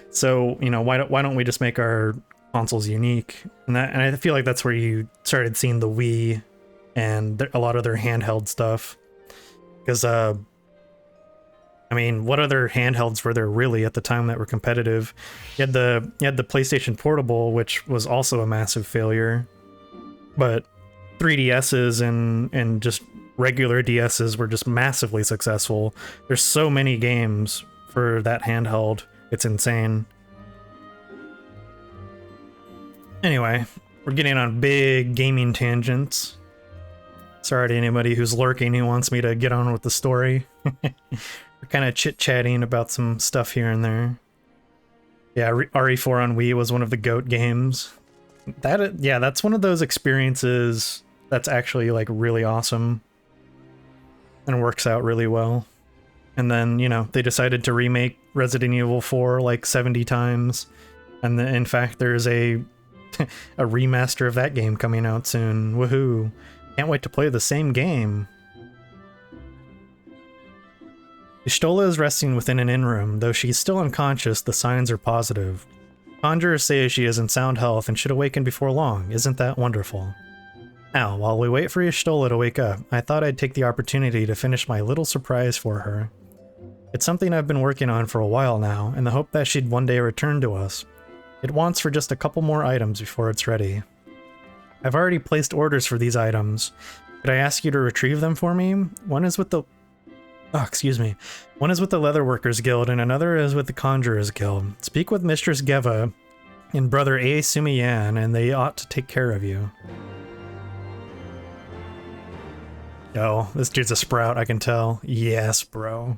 So, you know, why don't we just make our consoles unique? And I feel like that's where you started seeing the Wii and a lot of their handheld stuff. Because, I mean, what other handhelds were there really at the time that were competitive? You had the PlayStation Portable, which was also a massive failure. But 3DSs and just regular DSs were just massively successful. There's so many games for that handheld. It's insane. Anyway, we're getting on big gaming tangents. Sorry to anybody who's lurking who wants me to get on with the story. We're kind of chit-chatting about some stuff here and there. Yeah, RE4 on Wii was one of the GOAT games. That's one of those experiences that's actually like really awesome and works out really well. And then, you know, they decided to remake Resident Evil 4 like 70 times. And then, in fact, there's a remaster of that game coming out soon. Woohoo! Can't wait to play the same game. Stola is resting within an inn room. Though she's still unconscious, the signs are positive. Conjurers say she is in sound health and should awaken before long. Isn't that wonderful? Now, while we wait for Y'shtola to wake up, I thought I'd take the opportunity to finish my little surprise for her. It's something I've been working on for a while now, in the hope that she'd one day return to us. It wants for just a couple more items before it's ready. I've already placed orders for these items. Could I ask you to retrieve them for me? One is with the... Oh, excuse me. One is with the Leatherworkers Guild, and another is with the Conjurers Guild. Speak with Mistress Geva and Brother A. Sumiyan, and they ought to take care of you. Oh, this dude's a sprout, I can tell. Yes, bro.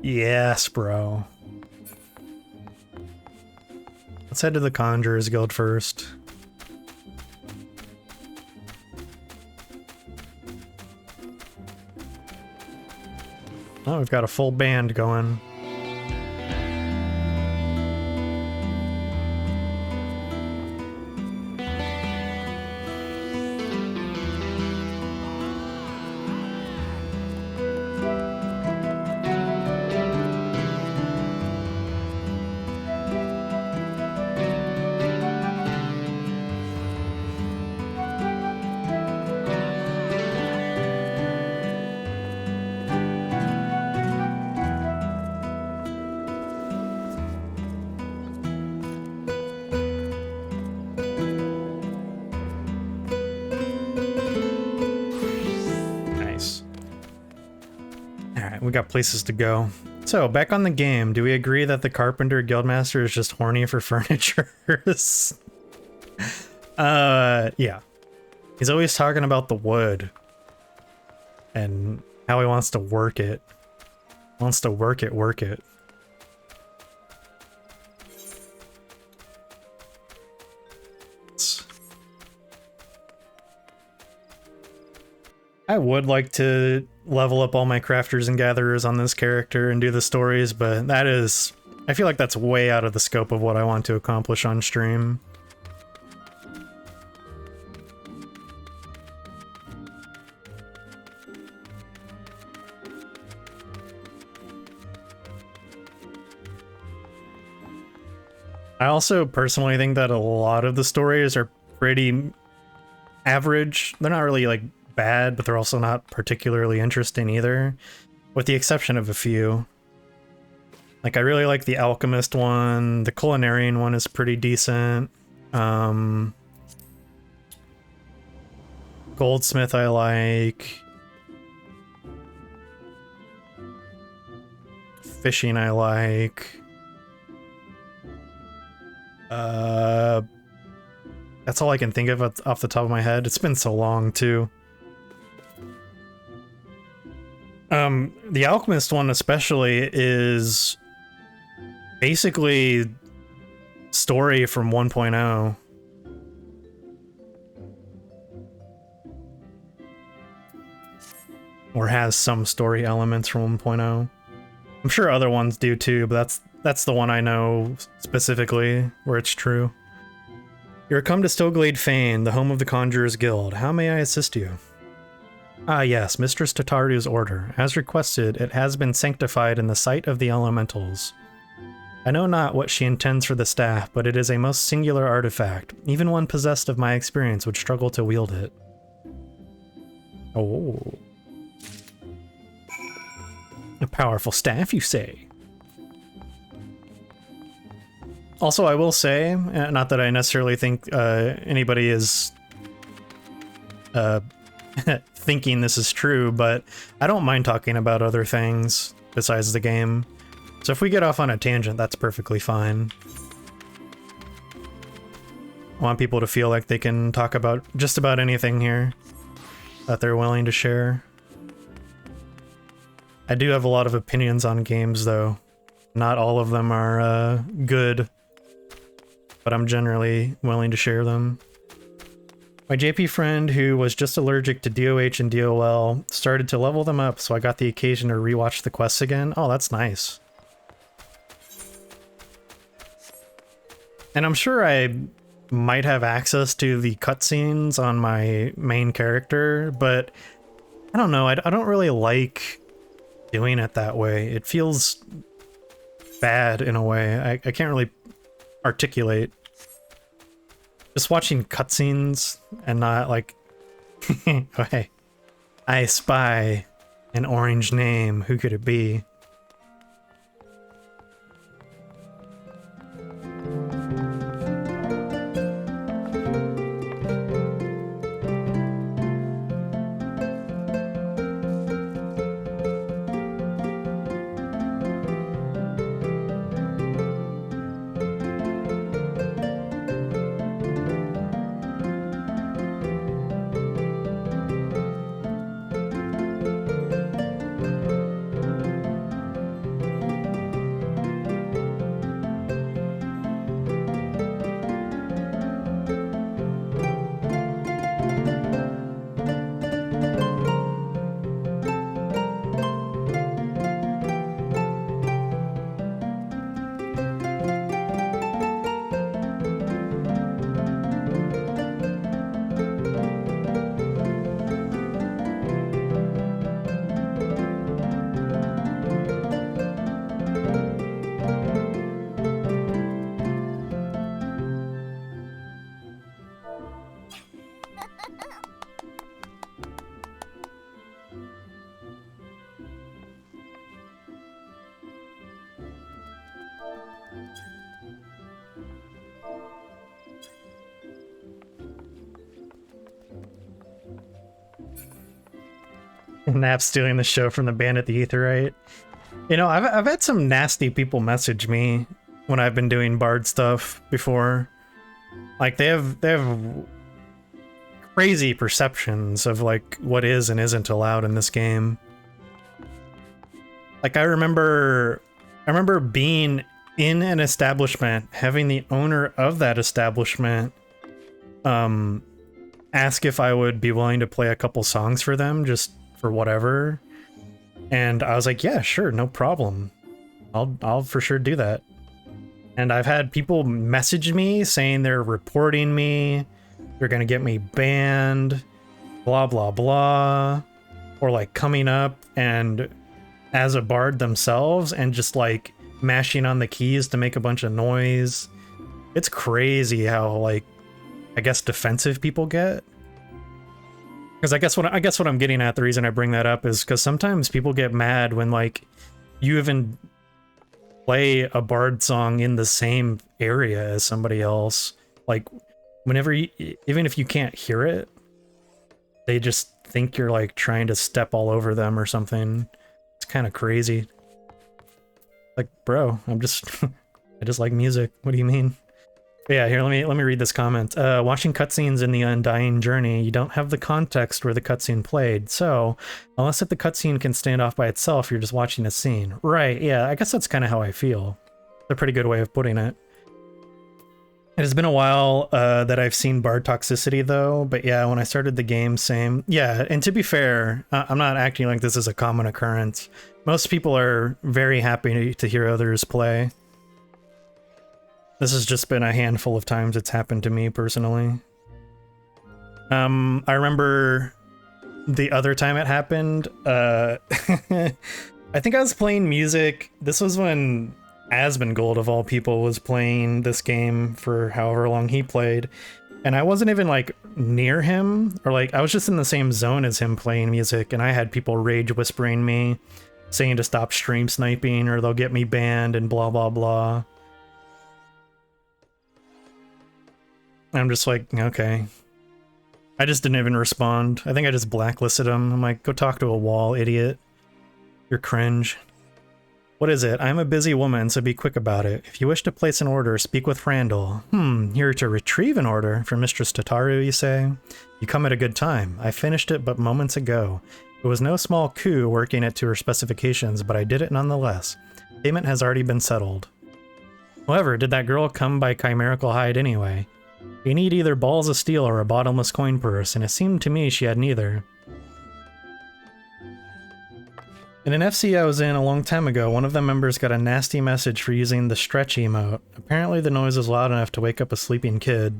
Yes, bro. Let's head to the Conjurers Guild first. Oh, we've got a full band going. We got places to go. So, back on the game, do we agree that the Carpenter Guildmaster is just horny for furniture? Yeah. He's always talking about the wood. And how he wants to work it. Wants to work it. I would like to level up all my crafters and gatherers on this character and do the stories, but that is... I feel like that's way out of the scope of what I want to accomplish on stream. I also personally think that a lot of the stories are pretty average. They're not really, like, bad, but they're also not particularly interesting either, with the exception of a few. Like, I really like the Alchemist one. The Culinarian one is pretty decent. Goldsmith I like. Fishing I like. That's all I can think of off the top of my head. It's been so long, too. The Alchemist one especially is basically story from 1.0. Or has some story elements from 1.0. I'm sure other ones do too, but that's the one I know specifically where it's true. You're come to Stowglade Fane, the home of the Conjurers Guild. How may I assist you? Ah yes, Mistress Tataru's order. As requested, it has been sanctified in the sight of the elementals. I know not what she intends for the staff, but it is a most singular artifact. Even one possessed of my experience would struggle to wield it. Oh. A powerful staff, you say? Also, I will say, not that I necessarily think anybody is thinking this is true, but I don't mind talking about other things besides the game. So if we get off on a tangent, that's perfectly fine. I want people to feel like they can talk about just about anything here that they're willing to share. I do have a lot of opinions on games, though. Not all of them are good, but I'm generally willing to share them. My JP friend, who was just allergic to DOH and DOL, started to level them up, so I got the occasion to rewatch the quests again. Oh, that's nice. And I'm sure I might have access to the cutscenes on my main character, but I don't know, I don't really like doing it that way. It feels bad in a way. I can't really articulate. Just watching cutscenes and not like, oh, hey, I spy an orange name. Who could it be? Nap stealing the show from the band at the Etherite. You know, I've had some nasty people message me when I've been doing Bard stuff before. Like they have crazy perceptions of like what is and isn't allowed in this game. Like I remember being in an establishment, having the owner of that establishment ask if I would be willing to play a couple songs for them just for whatever. And I was like, yeah, sure, no problem. I'll for sure do that. And I've had people message me saying they're reporting me, they're gonna get me banned, blah blah blah, or like coming up and as a bard themselves and just like mashing on the keys to make a bunch of noise. It's crazy how like I guess defensive people get. Because I guess what I'm getting at, the reason I bring that up is because sometimes people get mad when like you even play a bard song in the same area as somebody else. Like whenever you, even if you can't hear it, they just think you're like trying to step all over them or something. It's kind of crazy. Like, bro, I just like music. What do you mean? But yeah, here, let me read this comment. Watching cutscenes in the Undying Journey, you don't have the context where the cutscene played, so unless if the cutscene can stand off by itself, you're just watching a scene. Right, yeah, I guess that's kind of how I feel. It's a pretty good way of putting it. It has been a while that I've seen Bard toxicity, though, but yeah, when I started the game, same. Yeah, and to be fair, I'm not acting like this is a common occurrence. Most people are very happy to hear others play. This has just been a handful of times it's happened to me personally. I remember the other time it happened, I think I was playing music. This was when Asmongold, of all people, was playing this game for however long he played. And I wasn't even like near him, or like I was just in the same zone as him playing music, and I had people rage whispering me, saying to stop stream sniping or they'll get me banned and blah blah blah. I'm just like, okay. I just didn't even respond. I think I just blacklisted him. I'm like, go talk to a wall, idiot. You're cringe. What is it? I'm a busy woman, so be quick about it. If you wish to place an order, speak with Randall. Here to retrieve an order from Mistress Tataru, you say? You come at a good time. I finished it but moments ago. It was no small coup working it to her specifications, but I did it nonetheless. Payment has already been settled. However, did that girl come by chimerical hide anyway? You need either balls of steel or a bottomless coin purse, and it seemed to me she had neither. In an FC I was in a long time ago, one of the members got a nasty message for using the stretch emote. Apparently the noise was loud enough to wake up a sleeping kid.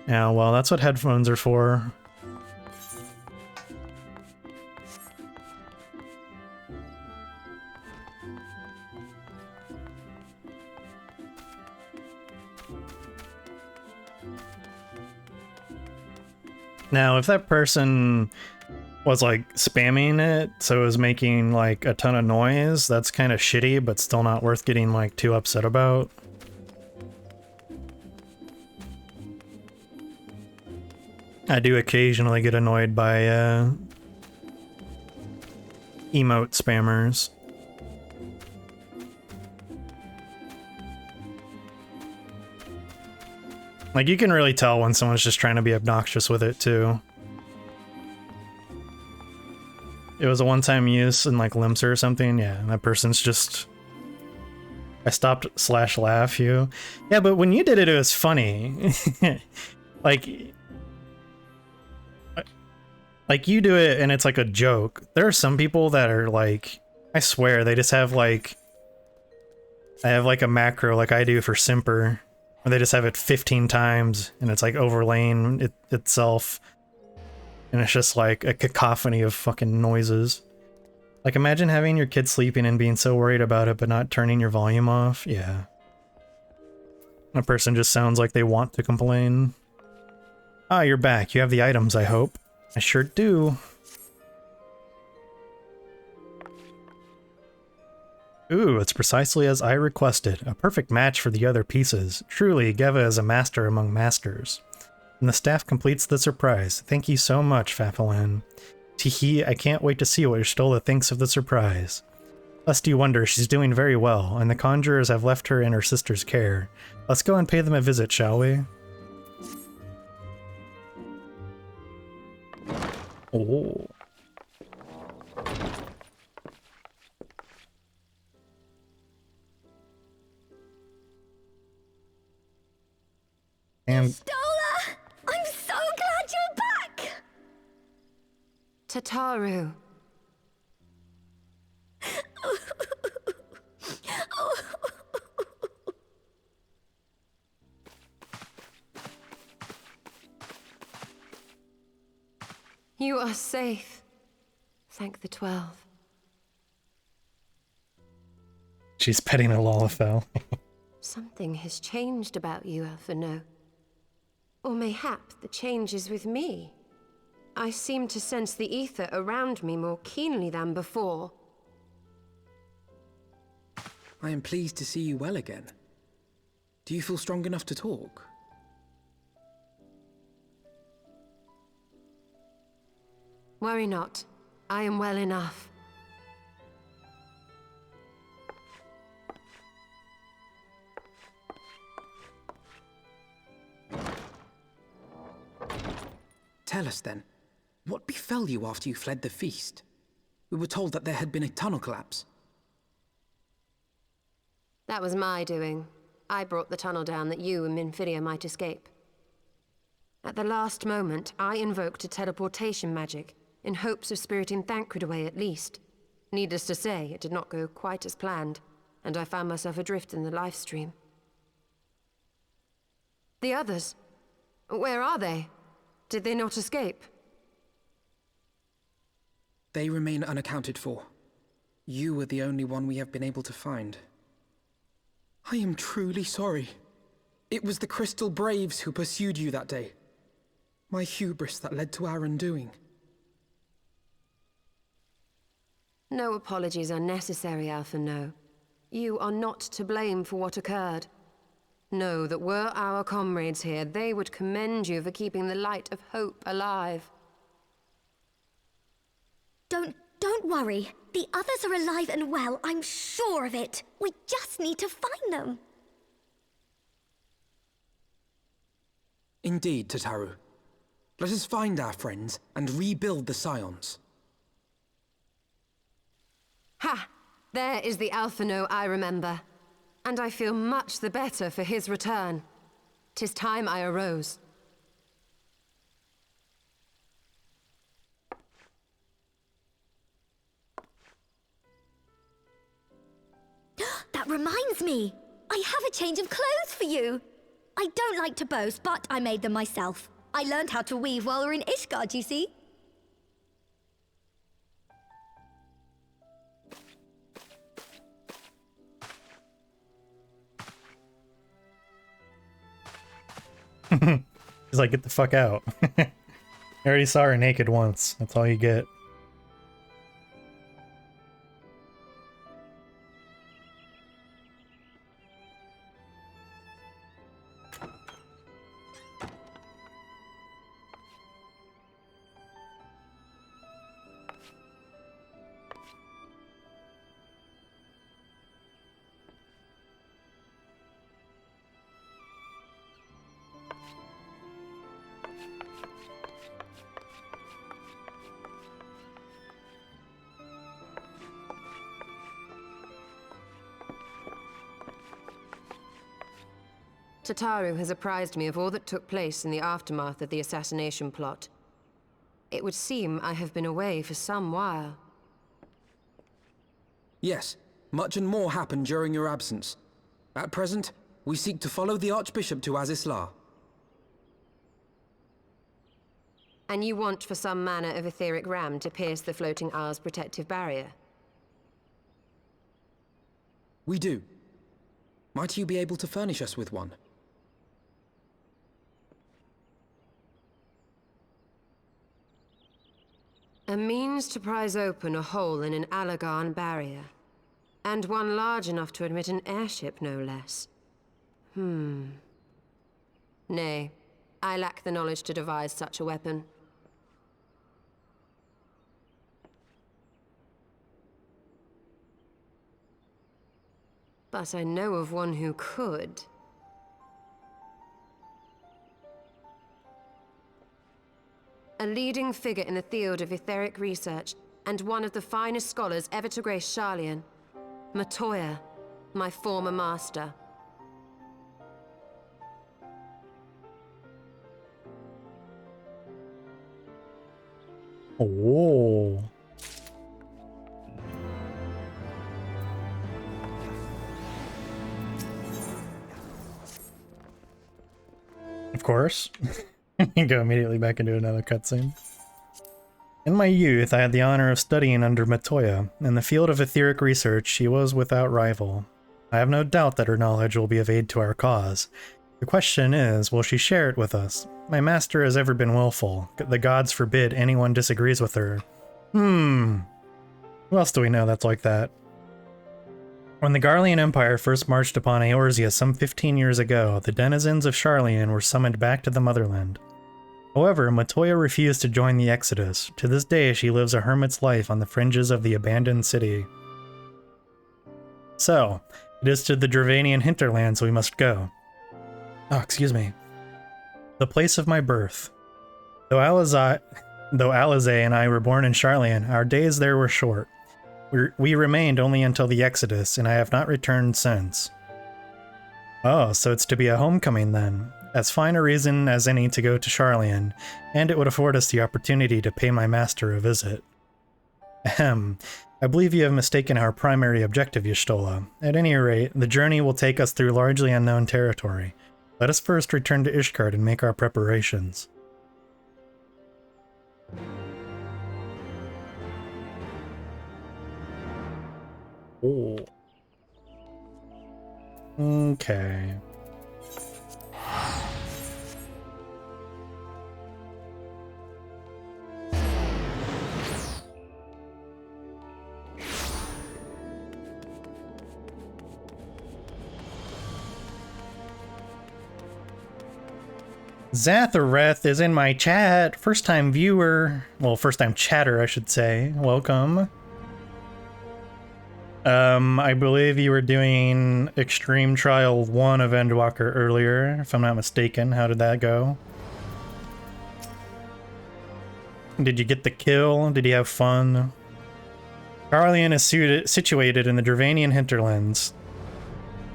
Yeah, well, that's what headphones are for. Now, if that person was like spamming it, so it was making like a ton of noise, that's kind of shitty, but still not worth getting like too upset about. I do occasionally get annoyed by emote spammers. Like, you can really tell when someone's just trying to be obnoxious with it, too. It was a one-time use in, like, Limsa or something. Yeah, that person's just... I stopped /laugh you. Yeah, but when you did it, it was funny. Like, you do it and it's like a joke. There are some people that are like... I swear, they just have, like... I have, like, a macro like I do for Simper. Or they just have it 15 times, and it's like overlaying itself. And it's just like a cacophony of fucking noises. Like, imagine having your kid sleeping and being so worried about it, but not turning your volume off. Yeah. A person just sounds like they want to complain. Ah, you're back. You have the items, I hope. I sure do. Ooh, it's precisely as I requested. A perfect match for the other pieces. Truly, Geva is a master among masters. And the staff completes the surprise. Thank you so much, Fafalin. Teehee, I can't wait to see what Stola thinks of the surprise. Lest you wonder, she's doing very well, and the conjurers have left her in her sister's care. Let's go and pay them a visit, shall we? Oh. And Stola! I'm so glad you're back! Tataru. You are safe. Thank the 12. She's petting a Lalafell. Something has changed about you, Alphino. Or mayhap the change is with me. I seem to sense the ether around me more keenly than before. I am pleased to see you well again. Do you feel strong enough to talk? Worry not. I am well enough. Tell us then, what befell you after you fled the feast? We were told that there had been a tunnel collapse. That was my doing. I brought the tunnel down that you and Minfidia might escape. At the last moment, I invoked a teleportation magic, in hopes of spiriting Thancred away at least. Needless to say, it did not go quite as planned, and I found myself adrift in the life stream. The others? Where are they? Did they not escape? They remain unaccounted for. You were the only one we have been able to find. I am truly sorry. It was the Crystal Braves who pursued you that day. My hubris that led to our undoing. No apologies are necessary, Alphino. You are not to blame for what occurred. Know that were our comrades here, they would commend you for keeping the light of hope alive. Don't worry. The others are alive and well, I'm sure of it. We just need to find them. Indeed, Tataru. Let us find our friends and rebuild the Scions. Ha! There is the Alphino I remember. And I feel much the better for his return. 'Tis time I arose. That reminds me! I have a change of clothes for you! I don't like to boast, but I made them myself. I learned how to weave while we were in Ishgard, you see? He's like, get the fuck out. I already saw her naked once. That's all you get. Tataru has apprised me of all that took place in the aftermath of the assassination plot. It would seem I have been away for some while. Yes, much and more happened during your absence. At present, we seek to follow the Archbishop to Azisla. And you want for some manner of etheric ram to pierce the floating isle's protective barrier? We do. Might you be able to furnish us with one? A means to prise open a hole in an Alagan barrier. And one large enough to admit an airship, no less. Nay, I lack the knowledge to devise such a weapon. But I know of one who could. A leading figure in the field of etheric research, and one of the finest scholars ever to grace Sharlayan. Matoya, my former master. Oh. Of course. Go immediately back into another cutscene. In my youth, I had the honor of studying under Matoya. In the field of etheric research, she was without rival. I have no doubt that her knowledge will be of aid to our cause. The question is, will she share it with us? My master has ever been willful. The gods forbid anyone disagrees with her. Who else do we know that's like that? When the Garlean Empire first marched upon Eorzea some 15 years ago, the denizens of Sharlayan were summoned back to the motherland. However, Matoya refused to join the exodus. To this day, she lives a hermit's life on the fringes of the abandoned city. So, it is to the Dravanian hinterlands we must go. Oh, excuse me. The place of my birth. Though Alizae and I were born in Sharlayan, our days there were short. We remained only until the Exodus, and I have not returned since. Oh, so it's to be a homecoming then. As fine a reason as any to go to Sharlayan, and it would afford us the opportunity to pay my master a visit. Ahem. I believe you have mistaken our primary objective, Y'shtola. At any rate, the journey will take us through largely unknown territory. Let us first return to Ishgard and make our preparations. Oh. Okay. Zathareth is in my chat. First time viewer. Well, first time chatter, I should say. Welcome. I believe you were doing Extreme Trial 1 of Endwalker earlier, if I'm not mistaken. How did that go? Did you get the kill? Did you have fun? Sharlayan is situated in the Dravanian hinterlands.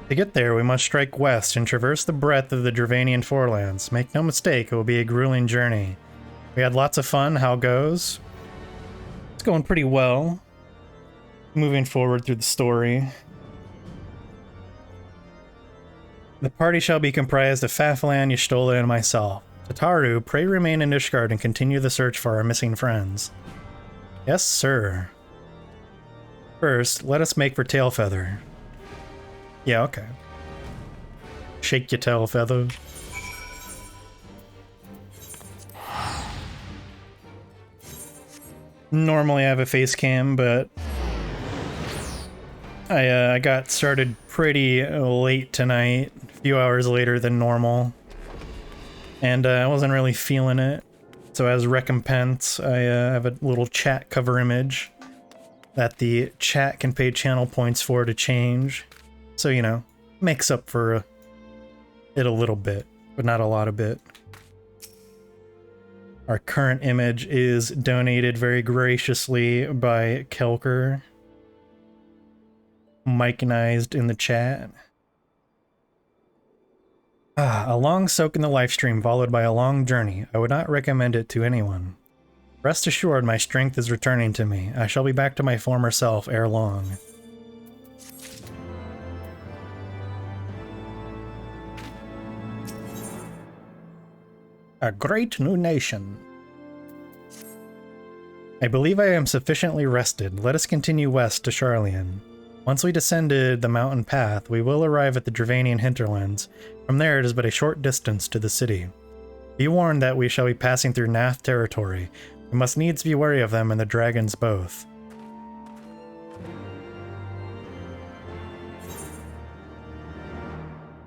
To get there, we must strike west and traverse the breadth of the Dravanian forelands. Make no mistake, it will be a grueling journey. We had lots of fun. How goes? It's going pretty well. Moving forward through the story. The party shall be comprised of Fafalan, Y'shtola, and myself. Tataru, pray remain in Ishgard and continue the search for our missing friends. Yes, sir. First, let us make for Tailfeather. Yeah, okay. Shake your tail feather. Normally I have a face cam, but I got started pretty late tonight, a few hours later than normal, and I wasn't really feeling it. So as recompense, I have a little chat cover image that the chat can pay channel points for to change. So, you know, makes up for it a little bit, but not a lot of bit. Our current image is donated very graciously by Kelker. Micanized in the chat. A long soak in the livestream followed by a long journey. I would not recommend it to anyone. Rest assured my strength is returning to me. I shall be back to my former self ere long. A great new nation. I believe I am sufficiently rested. Let us continue west to Charlian. Once we descended the mountain path, we will arrive at the Dravanian hinterlands. From there, it is but a short distance to the city. Be warned that we shall be passing through Nath territory. We must needs be wary of them and the dragons both.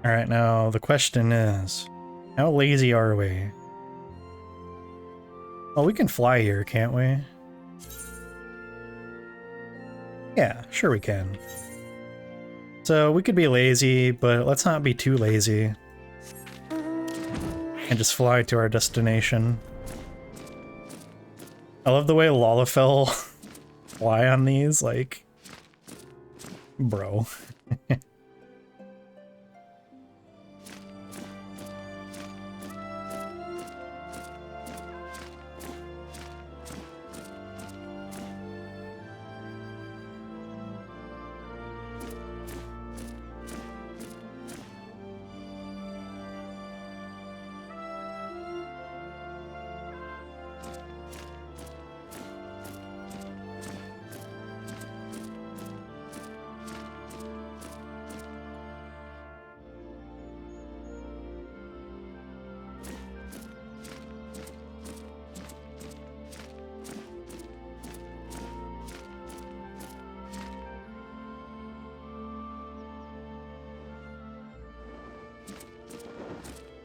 Alright, now the question is, how lazy are we? Well, we can fly here, can't we? Yeah, sure we can. So we could be lazy, but let's not be too lazy. And just fly to our destination. I love the way Lalafell fly on these, like... Bro.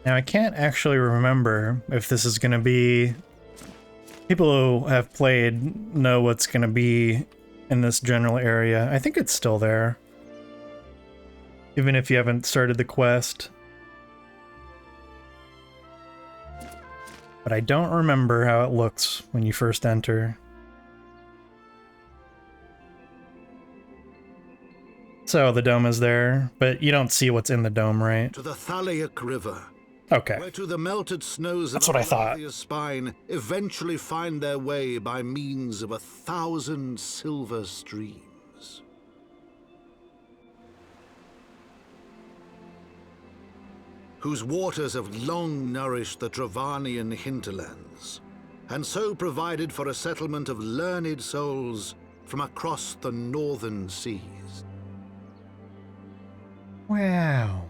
Now, I can't actually remember if this is going to be... People who have played know what's going to be in this general area. I think it's still there. Even if you haven't started the quest. But I don't remember how it looks when you first enter. So the dome is there, but you don't see what's in the dome, right? To the Thaliac River. Okay. Where to the melted snows That's of what I thought. Arthia's spine eventually find their way by means of 1,000 silver streams. Whose waters have long nourished the Dravanian hinterlands, and so provided for a settlement of learned souls from across the northern seas. Wow.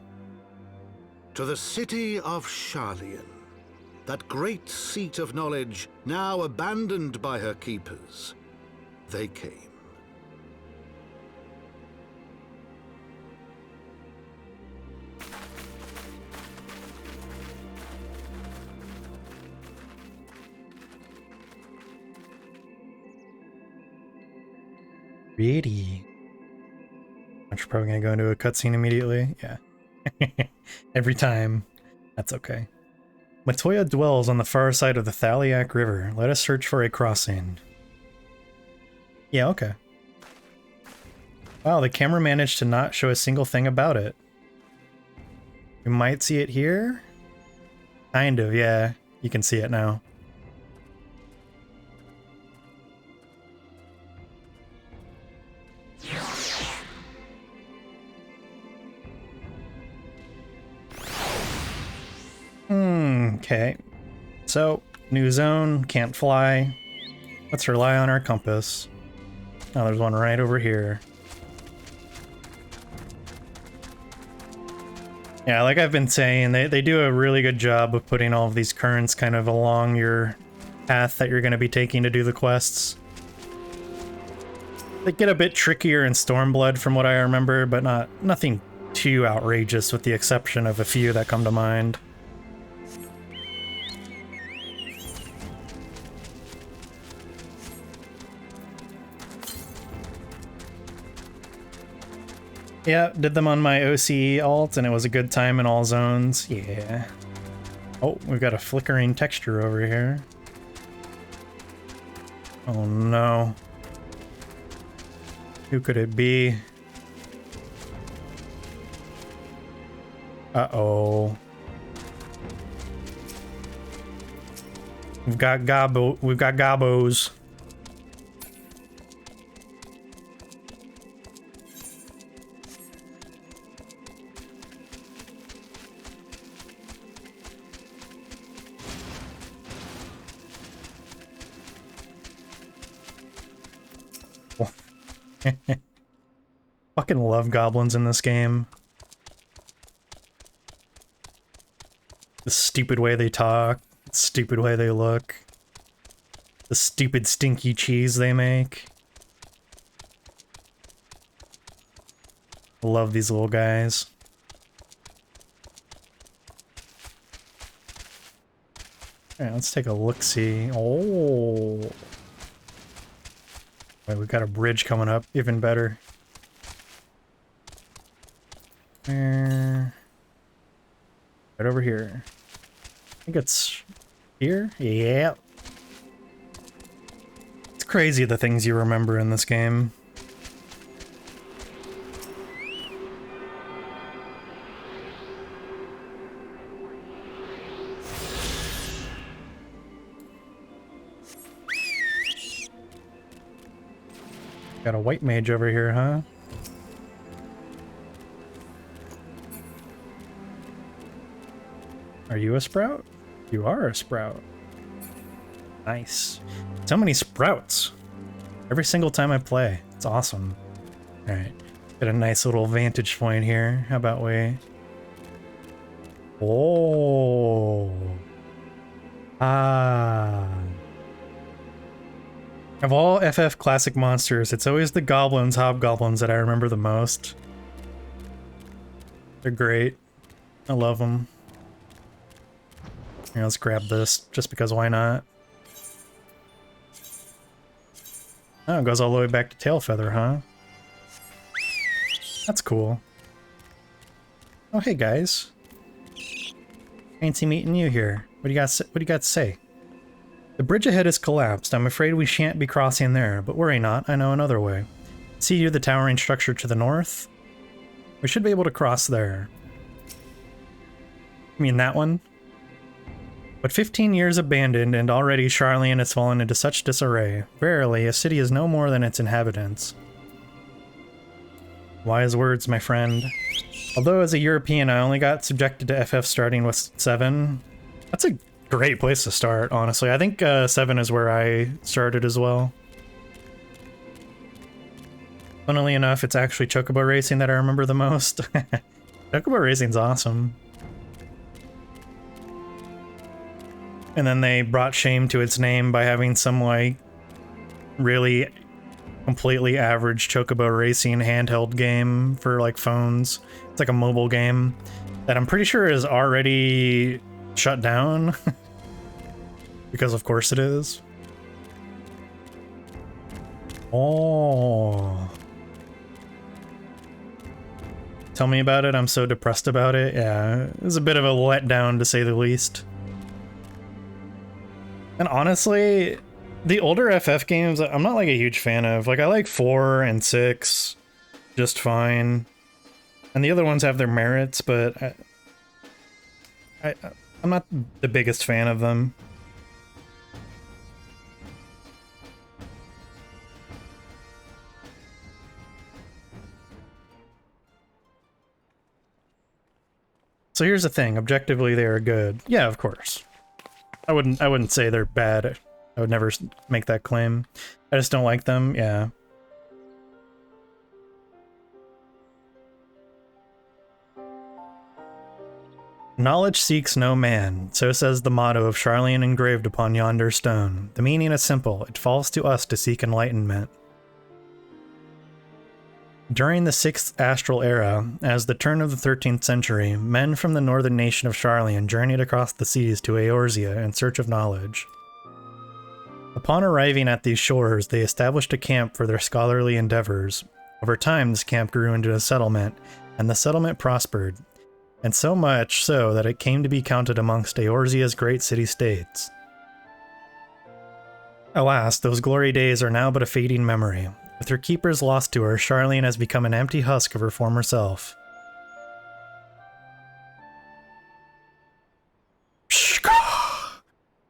To the city of Charlian, that great seat of knowledge now abandoned by her keepers, they came. Really? I'm probably gonna go into a cutscene immediately. Yeah. Every time. That's okay. Matoya dwells on the far side of the Thaliac River. Let us search for a crossing. Yeah, okay. Wow, the camera managed to not show a single thing about it. We might see it here? Kind of, yeah. You can see it now. Okay. So, new zone, can't fly. Let's rely on our compass. Oh, there's one right over here. Yeah, like I've been saying, they do a really good job of putting all of these currents kind of along your path that you're going to be taking to do the quests. They get a bit trickier in Stormblood from what I remember, but nothing too outrageous with the exception of a few that come to mind. Yeah, did them on my OCE alt and it was a good time in all zones. Yeah. Oh, we've got a flickering texture over here. Oh no. Who could it be? Uh-oh. We've got gobos. Fucking love goblins in this game. The stupid way they talk, the stupid way they look, the stupid stinky cheese they make. Love these little guys. Alright, let's take a look-see. Oh! Wait, we've got a bridge coming up, even better. Right over here. I think it's here? Yeah. It's crazy the things you remember in this game. Got a white mage over here, huh? Are you a sprout? You are a sprout. Nice. So many sprouts. Every single time I play. It's awesome. Alright. Got a nice little vantage point here. How about we... Oh. Ah. Of all FF classic monsters, it's always the goblins, hobgoblins that I remember the most. They're great. I love them. Here, let's grab this, just because why not? Oh, it goes all the way back to Tailfeather, huh? That's cool. Oh, hey guys. Fancy meeting you here. What do you got to say? The bridge ahead has collapsed. I'm afraid we shan't be crossing there, but worry not, I know another way. See you the towering structure to the north? We should be able to cross there. You mean that one? But 15 years abandoned, and already Charlian has fallen into such disarray. Verily, a city is no more than its inhabitants. Wise words, my friend. Although as a European I only got subjected to FF starting with 7, that's a great place to start, honestly. I think 7 is where I started as well. Funnily enough, it's actually Chocobo Racing that I remember the most. Chocobo Racing's awesome. And then they brought shame to its name by having some, like, really completely average Chocobo Racing handheld game for, like, phones. It's like a mobile game that I'm pretty sure is already shut down. Because of course it is. Oh. Tell me about it, I'm so depressed about it. Yeah, it was a bit of a letdown to say the least. And honestly, the older FF games, I'm not like a huge fan of. Like, I like 4 and 6 just fine. And the other ones have their merits, but I'm not the biggest fan of them. So here's the thing, objectively they are good. Yeah, of course. I wouldn't say they're bad. I would never make that claim. I just don't like them, yeah. Knowledge seeks no man, so says the motto of Charlian engraved upon yonder stone. The meaning is simple, it falls to us to seek enlightenment. During the 6th Astral Era, as the turn of the 13th century, men from the northern nation of Sharlayan journeyed across the seas to Eorzea in search of knowledge. Upon arriving at these shores, they established a camp for their scholarly endeavors. Over time, this camp grew into a settlement, and the settlement prospered, and so much so that it came to be counted amongst Eorzea's great city-states. Alas, those glory days are now but a fading memory. With her keepers lost to her, Sharlayan has become an empty husk of her former self.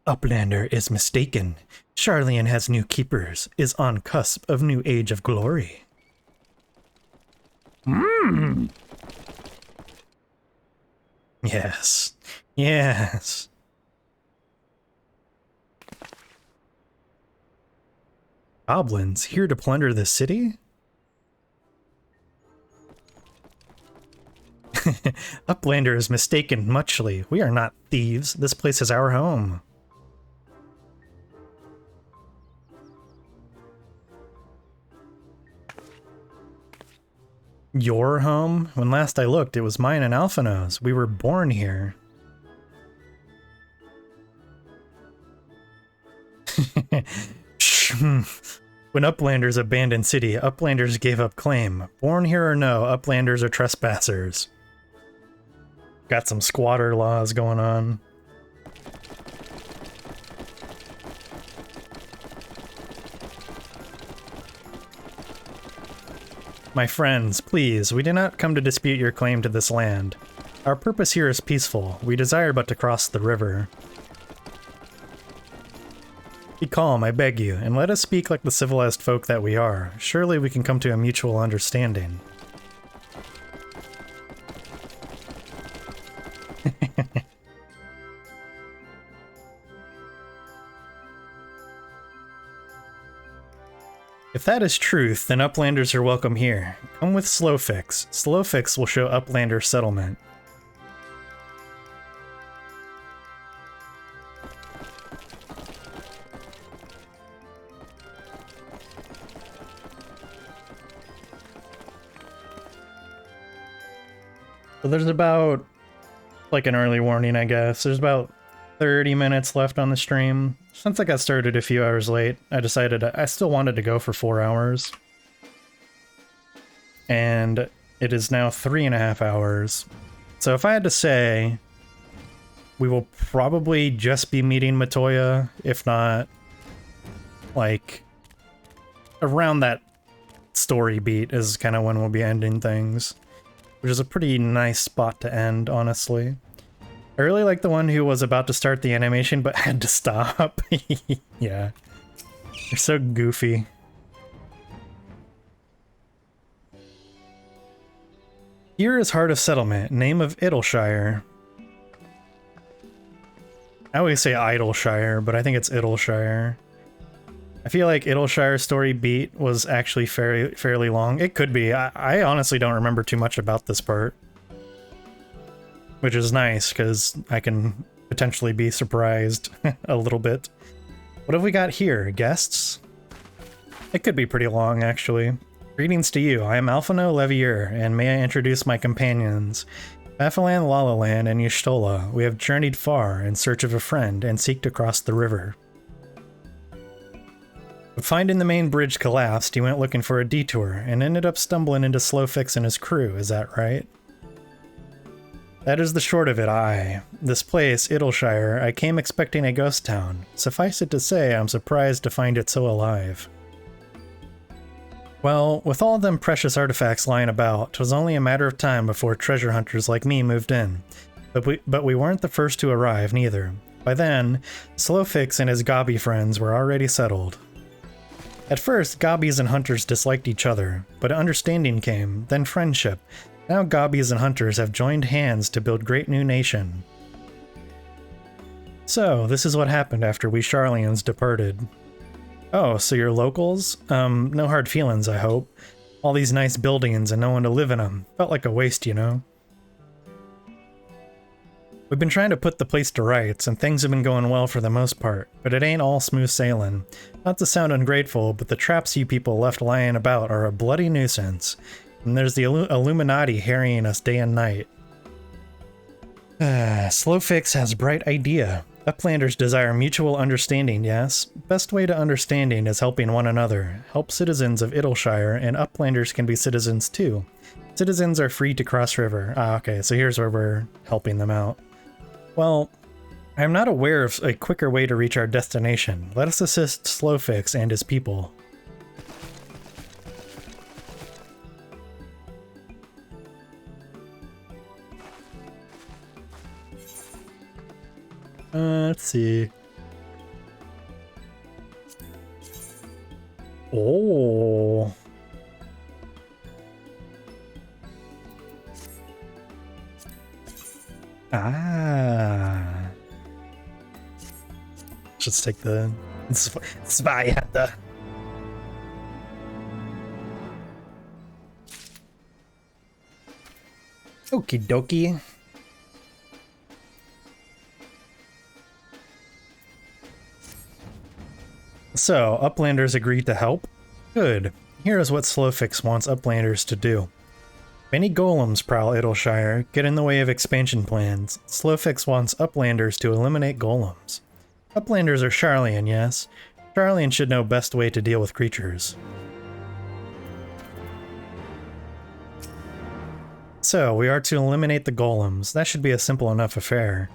Uplander is mistaken. Sharlayan has new keepers, is on cusp of new age of glory. Yes. Yes. Goblins here to plunder the city? Uplander is mistaken muchly. We are not thieves. This place is our home. Your home? When last I looked, it was mine and Alphino's. We were born here. When Uplanders abandoned city, Uplanders gave up claim. Born here or no, Uplanders are trespassers. Got some squatter laws going on. My friends, please, we do not come to dispute your claim to this land. Our purpose here is peaceful. We desire but to cross the river. Be calm, I beg you, and let us speak like the civilized folk that we are. Surely we can come to a mutual understanding. If that is truth, then Uplanders are welcome here. Come with Slowfix. Slowfix will show Uplander settlement. So there's about, like an early warning, I guess. There's about 30 minutes left on the stream. Since I got started a few hours late, I decided I still wanted to go for 4 hours. And it is now 3.5 hours. So if I had to say, we will probably just be meeting Matoya, if not, like, around that story beat is kind of when we'll be ending things. Which is a pretty nice spot to end, honestly. I really like the one who was about to start the animation but had to stop. Yeah. They're so goofy. Here is Heart of Settlement, name of Idleshire. I always say Idleshire, but I think it's Idleshire. I feel like Idleshire's story beat was actually fairly long. It could be. I honestly don't remember too much about this part. Which is nice, because I can potentially be surprised a little bit. What have we got here? Guests? It could be pretty long, actually. Greetings to you. I am Alphino Levier, and may I introduce my companions. Baphalan, Lalaland, and Y'shtola. We have journeyed far in search of a friend and seek to cross the river. But finding the main bridge collapsed, he went looking for a detour, and ended up stumbling into Slowfix and his crew, is that right? That is the short of it, aye. This place, Idleshire, I came expecting a ghost town. Suffice it to say, I'm surprised to find it so alive. Well, with all them precious artifacts lying about, 'twas only a matter of time before treasure hunters like me moved in. But we weren't the first to arrive, neither. By then, Slowfix and his Gobby friends were already settled. At first, Gobbies and hunters disliked each other, but understanding came, then friendship. Now Gobbies and hunters have joined hands to build great new nation. So, this is what happened after we Sharlayans departed. Oh, so you're locals? No hard feelings, I hope. All these nice buildings and no one to live in them. Felt like a waste, you know? We've been trying to put the place to rights, and things have been going well for the most part, but it ain't all smooth sailing. Not to sound ungrateful, but the traps you people left lying about are a bloody nuisance. And there's the Illuminati harrying us day and night. Slowfix has bright idea. Uplanders desire mutual understanding, yes? Best way to understanding is helping one another. Help citizens of Idleshire, and Uplanders can be citizens too. Citizens are free to cross river. Ah, okay, so here's where we're helping them out. Well, I'm not aware of a quicker way to reach our destination. Let us assist Slowfix and his people. Let's see. Oh. Ah. Let's take the Svajata. Okie dokie. So, Uplanders agreed to help? Good. Here is what Slowfix wants Uplanders to do. Many golems prowl Idleshire, get in the way of expansion plans. Slowfix wants Uplanders to eliminate golems. Uplanders are Sharlayan, yes? Sharlayan should know best way to deal with creatures. So, we are to eliminate the golems. That should be a simple enough affair.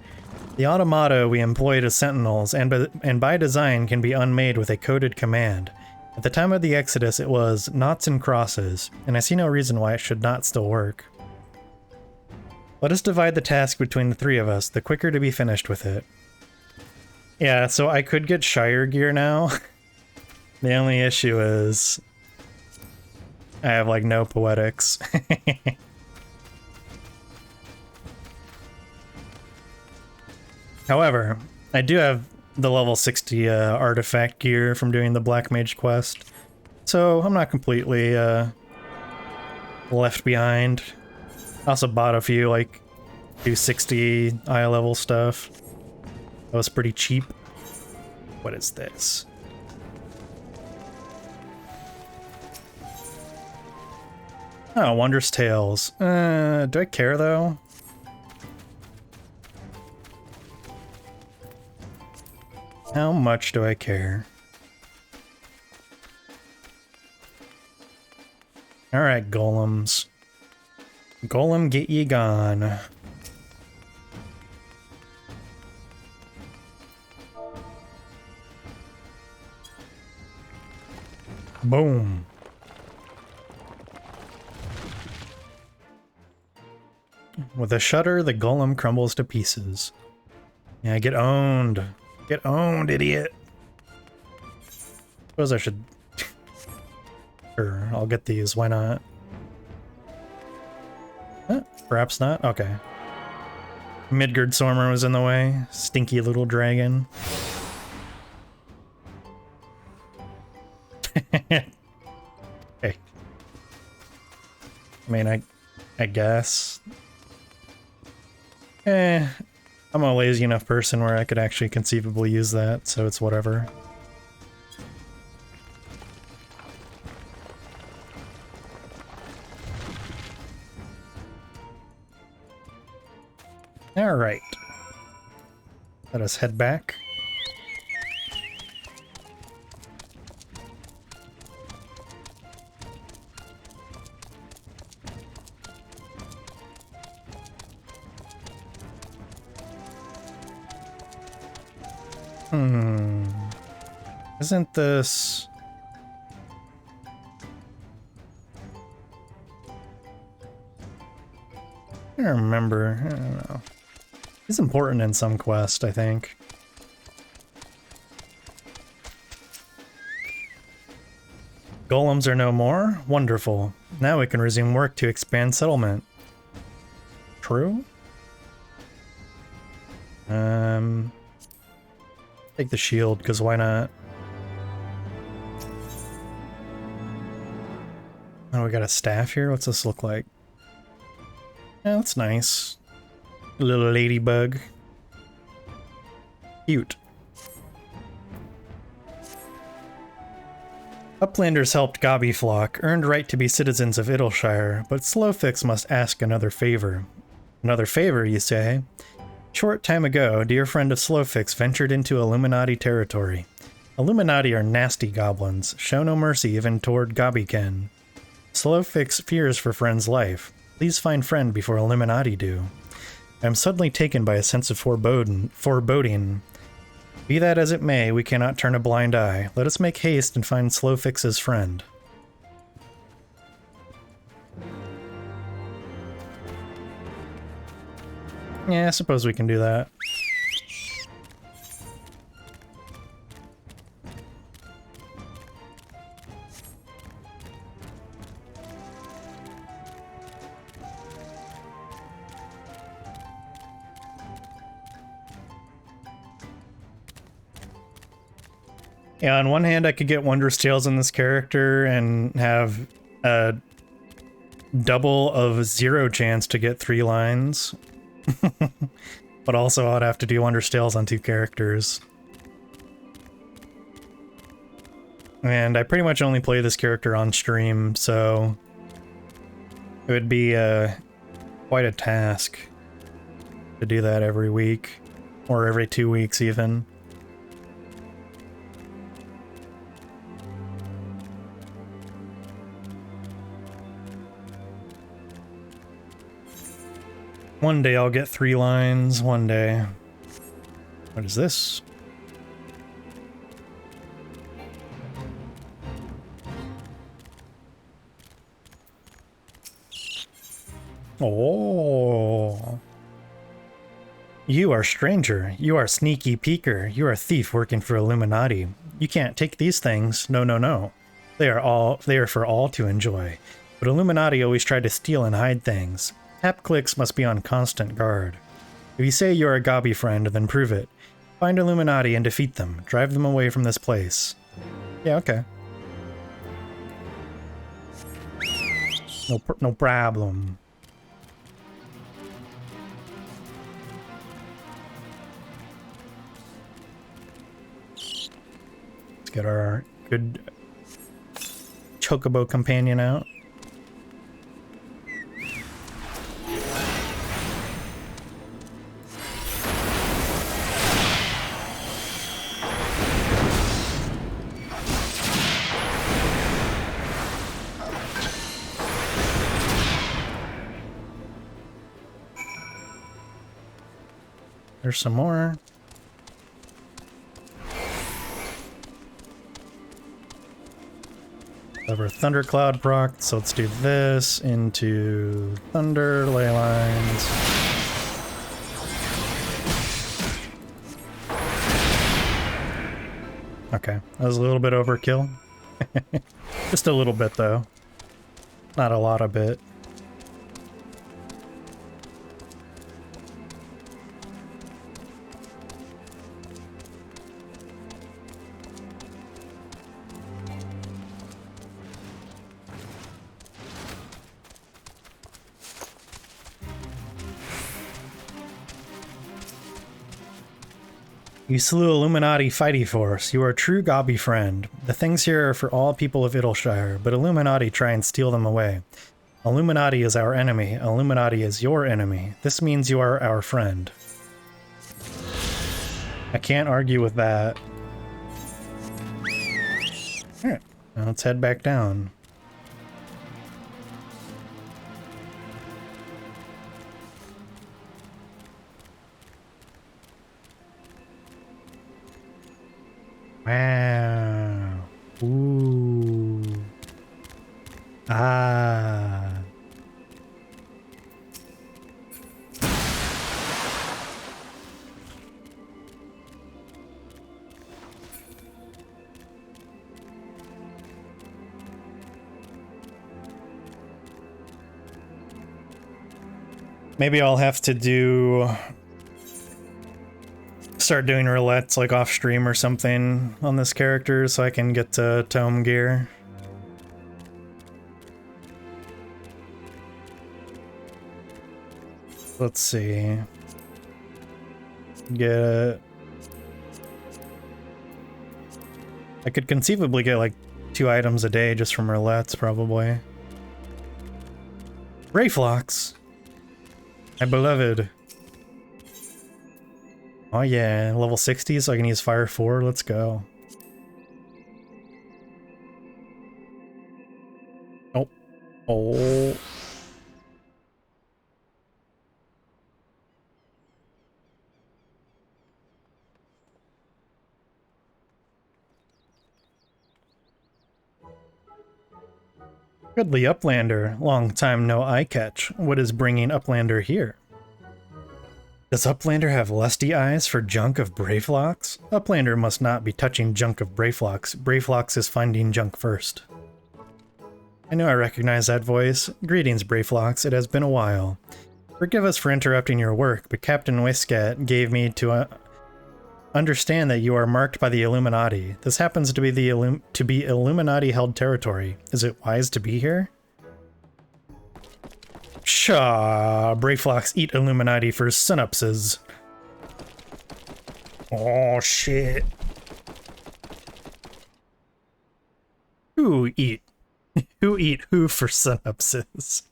The automata we employed as sentinels, and by design, can be unmade with a coded command. At the time of the Exodus, it was knots and crosses, and I see no reason why it should not still work. Let us divide the task between the three of us, the quicker to be finished with it. Yeah, so I could get Shire gear now. The only issue is I have, like, no poetics. However, I do have the level 60 artifact gear from doing the Black Mage quest, so I'm not completely left behind. I also bought a few, like, 260 eye level stuff. That was pretty cheap. What is this? Oh, Wondrous Tales. Do I care, though? How much do I care? Alright, golems. Golem, get ye gone. Boom. With a shudder, the golem crumbles to pieces. Yeah, get owned. Get owned, idiot. Suppose I should... Sure, I'll get these, why not? Perhaps not? Okay. Midgard Sormer was in the way. Stinky little dragon. Okay. I mean, I guess. I'm a lazy enough person where I could actually conceivably use that, so it's whatever. Alright. Let us head back. Isn't this... I don't remember. I don't know. It's important in some quest, I think. Golems are no more? Wonderful. Now we can resume work to expand settlement. True? Take the shield, because why not? Oh, we got a staff here? What's this look like? Yeah, that's nice. A little ladybug. Cute. Uplanders helped Gobbyflock, earned right to be citizens of Idleshire, but Slowfix must ask another favor. Another favor, you say? Short time ago, dear friend of Slowfix ventured into Illuminati territory. Illuminati are nasty goblins, show no mercy even toward Gobbyken. Slowfix fears for friend's life. Please find friend before Illuminati do. I am suddenly taken by a sense of foreboding. Be that as it may, we cannot turn a blind eye. Let us make haste and find Slowfix's friend. Yeah, I suppose we can do that. Yeah, on one hand, I could get Wondrous Tales in this character and have a double of 0 chance to get 3 lines. But also I'd have to do Wondrous Tales on 2 characters. And I pretty much only play this character on stream, so it would be quite a task to do that every week, or every 2 weeks even. One day I'll get 3 lines, one day. What is this? Oh. You are stranger. You are sneaky peeker. You are a thief working for Illuminati. You can't take these things. No, no, no. They are for all to enjoy. But Illuminati always try to steal and hide things. Tap clicks must be on constant guard. If you say you're a Gobby friend, then prove it. Find Illuminati and defeat them. Drive them away from this place. Yeah, okay. No problem. Let's get our good Chocobo companion out. There's some more. Over Thundercloud proc, so let's do this into Thunder Ley Lines. Okay, that was a little bit overkill. Just a little bit though. Not a lot of bit. You slew Illuminati fighty force. You are a true Gobby friend. The things here are for all people of Idleshire, but Illuminati try and steal them away. Illuminati is our enemy. Illuminati is your enemy. This means you are our friend. I can't argue with that. Alright, now let's head back down. Wow. Ooh. Ah. Maybe I'll have to start doing roulettes like off stream or something on this character so I can get to tome gear. Let's see. I could conceivably get like 2 items a day just from roulettes, probably. Rayflox! My beloved. Oh yeah, level 60 so I can use Fire 4, let's go. Oh. Oh. Goodly Uplander, long time no eye catch. What is bringing Uplander here? Does Uplander have lusty eyes for junk of Brayflox? Uplander must not be touching junk of Brayflox. Brayflox is finding junk first. I know I recognize that voice. Greetings, Brayflox. It has been a while. Forgive us for interrupting your work, but Captain Whiskat gave me to understand that you are marked by the Illuminati. This happens to be Illuminati-held territory. Is it wise to be here? Pshaw, Brayflox eat Illuminati for synapses. Oh shit. Who eat who for synapses?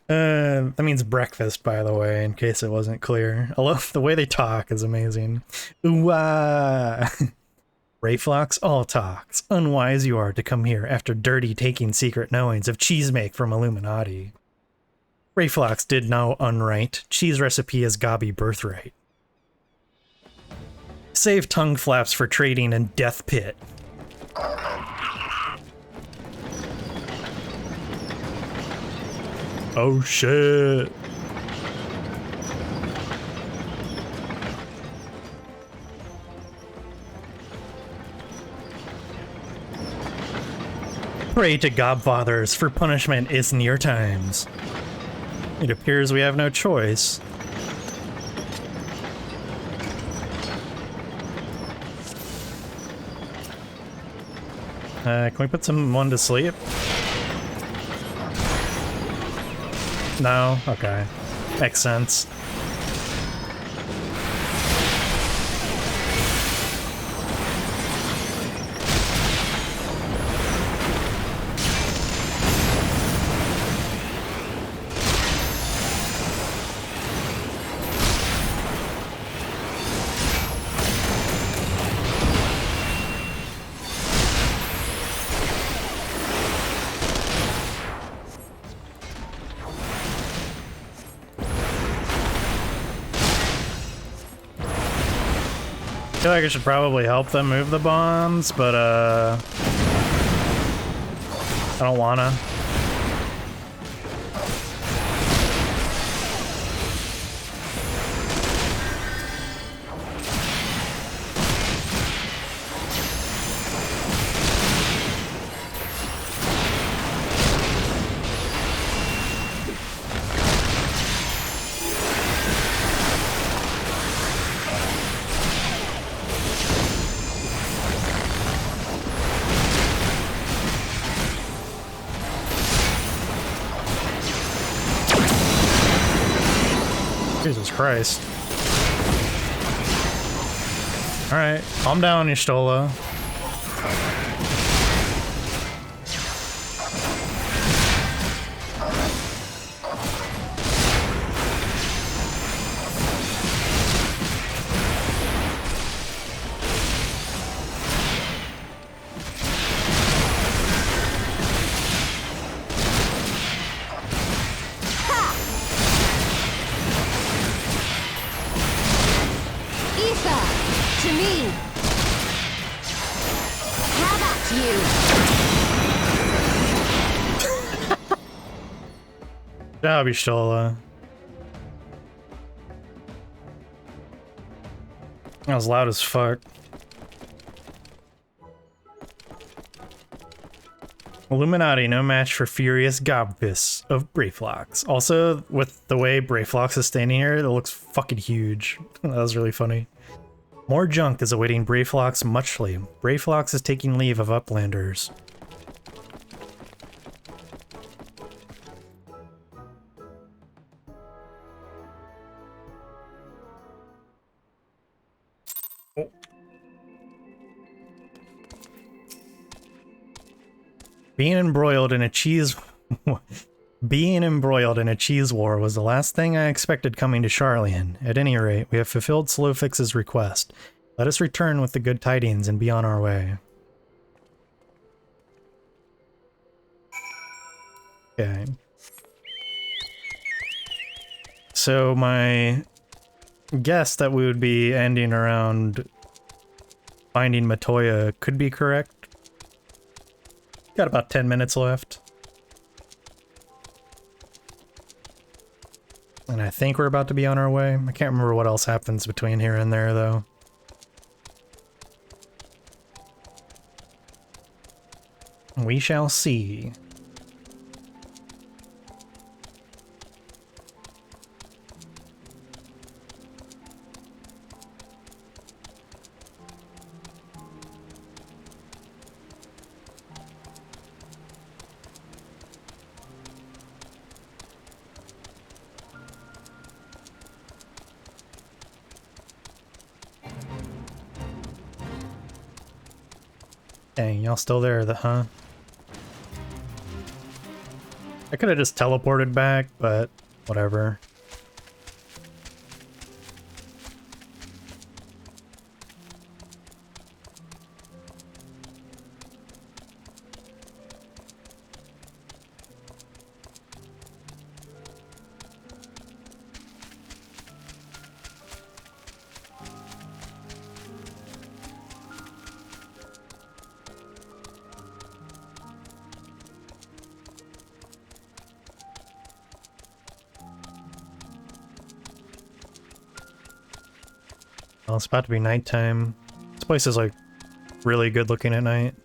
That means breakfast, by the way, in case it wasn't clear. I love the way they talk is amazing. Ooh-ah! Rayflox all talks. Unwise you are to come here after dirty taking secret knowings of cheese make from Illuminati. Rayflox did know unright. Cheese recipe is gobby birthright. Save tongue flaps for trading in Death Pit. Oh shit. Pray to Godfathers, for punishment is near times. It appears we have no choice. Can we put someone to sleep? No? Okay. Makes sense. I feel like I should probably help them move the bombs, but I don't wanna. Jesus Christ. Alright, calm down, Y'shtola. Good job, Y'shtola. That was loud as fuck. Illuminati, no match for Furious Gobvis of Brayflox. Also, with the way Brayflox is standing here, it looks fucking huge. That was really funny. More junk is awaiting Brayflox muchly. Brayflox is taking leave of Uplanders. Being embroiled in a cheese war was the last thing I expected coming to Sharlayan. At any rate, we have fulfilled Slowfix's request. Let us return with the good tidings and be on our way. Okay. So my guess that we would be ending around finding Matoya could be correct. Got about 10 minutes left. And I think we're about to be on our way. I can't remember what else happens between here and there, though. We shall see. Dang, y'all still there, huh? I could have just teleported back, but whatever. Well, it's about to be nighttime. This place is like really good looking at night.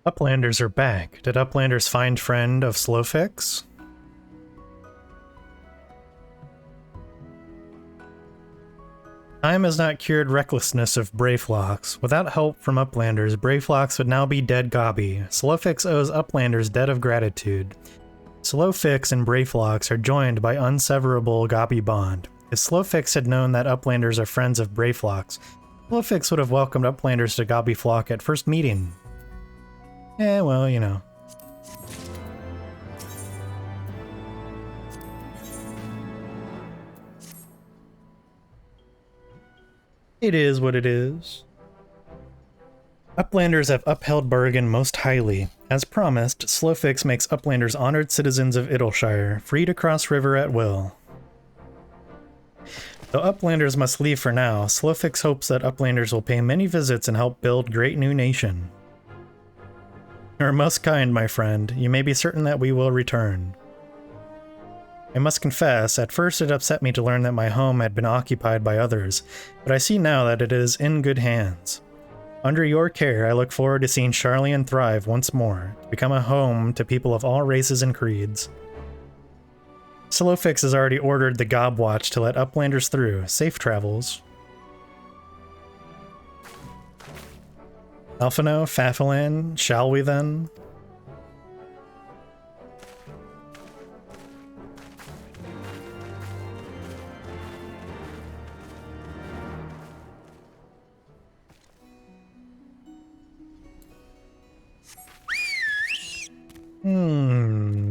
Uplanders are back. Did Uplanders find friend of Slowfix? Time has not cured recklessness of Brayflox. Without help from Uplanders, Brayflox would now be dead gobby. Slowfix owes Uplanders debt of gratitude. Slowfix and Brayflox are joined by unseverable gobby bond. If Slowfix had known that Uplanders are friends of Brayflox, Slowfix would have welcomed Uplanders to Gobbyflock at first meeting. Yeah, well, you know. It is what it is. Uplanders have upheld bargain most highly. As promised, Slowfix makes Uplanders honored citizens of Idleshire, free to cross river at will. Though Uplanders must leave for now, Slowfix hopes that Uplanders will pay many visits and help build great new nation. You are most kind, my friend. You may be certain that we will return. I must confess, at first it upset me to learn that my home had been occupied by others, but I see now that it is in good hands. Under your care, I look forward to seeing Sharlayan thrive once more, to become a home to people of all races and creeds. Slowfix has already ordered the Gobwatch to let Uplanders through. Safe travels. Alphino, Fafalan, shall we then?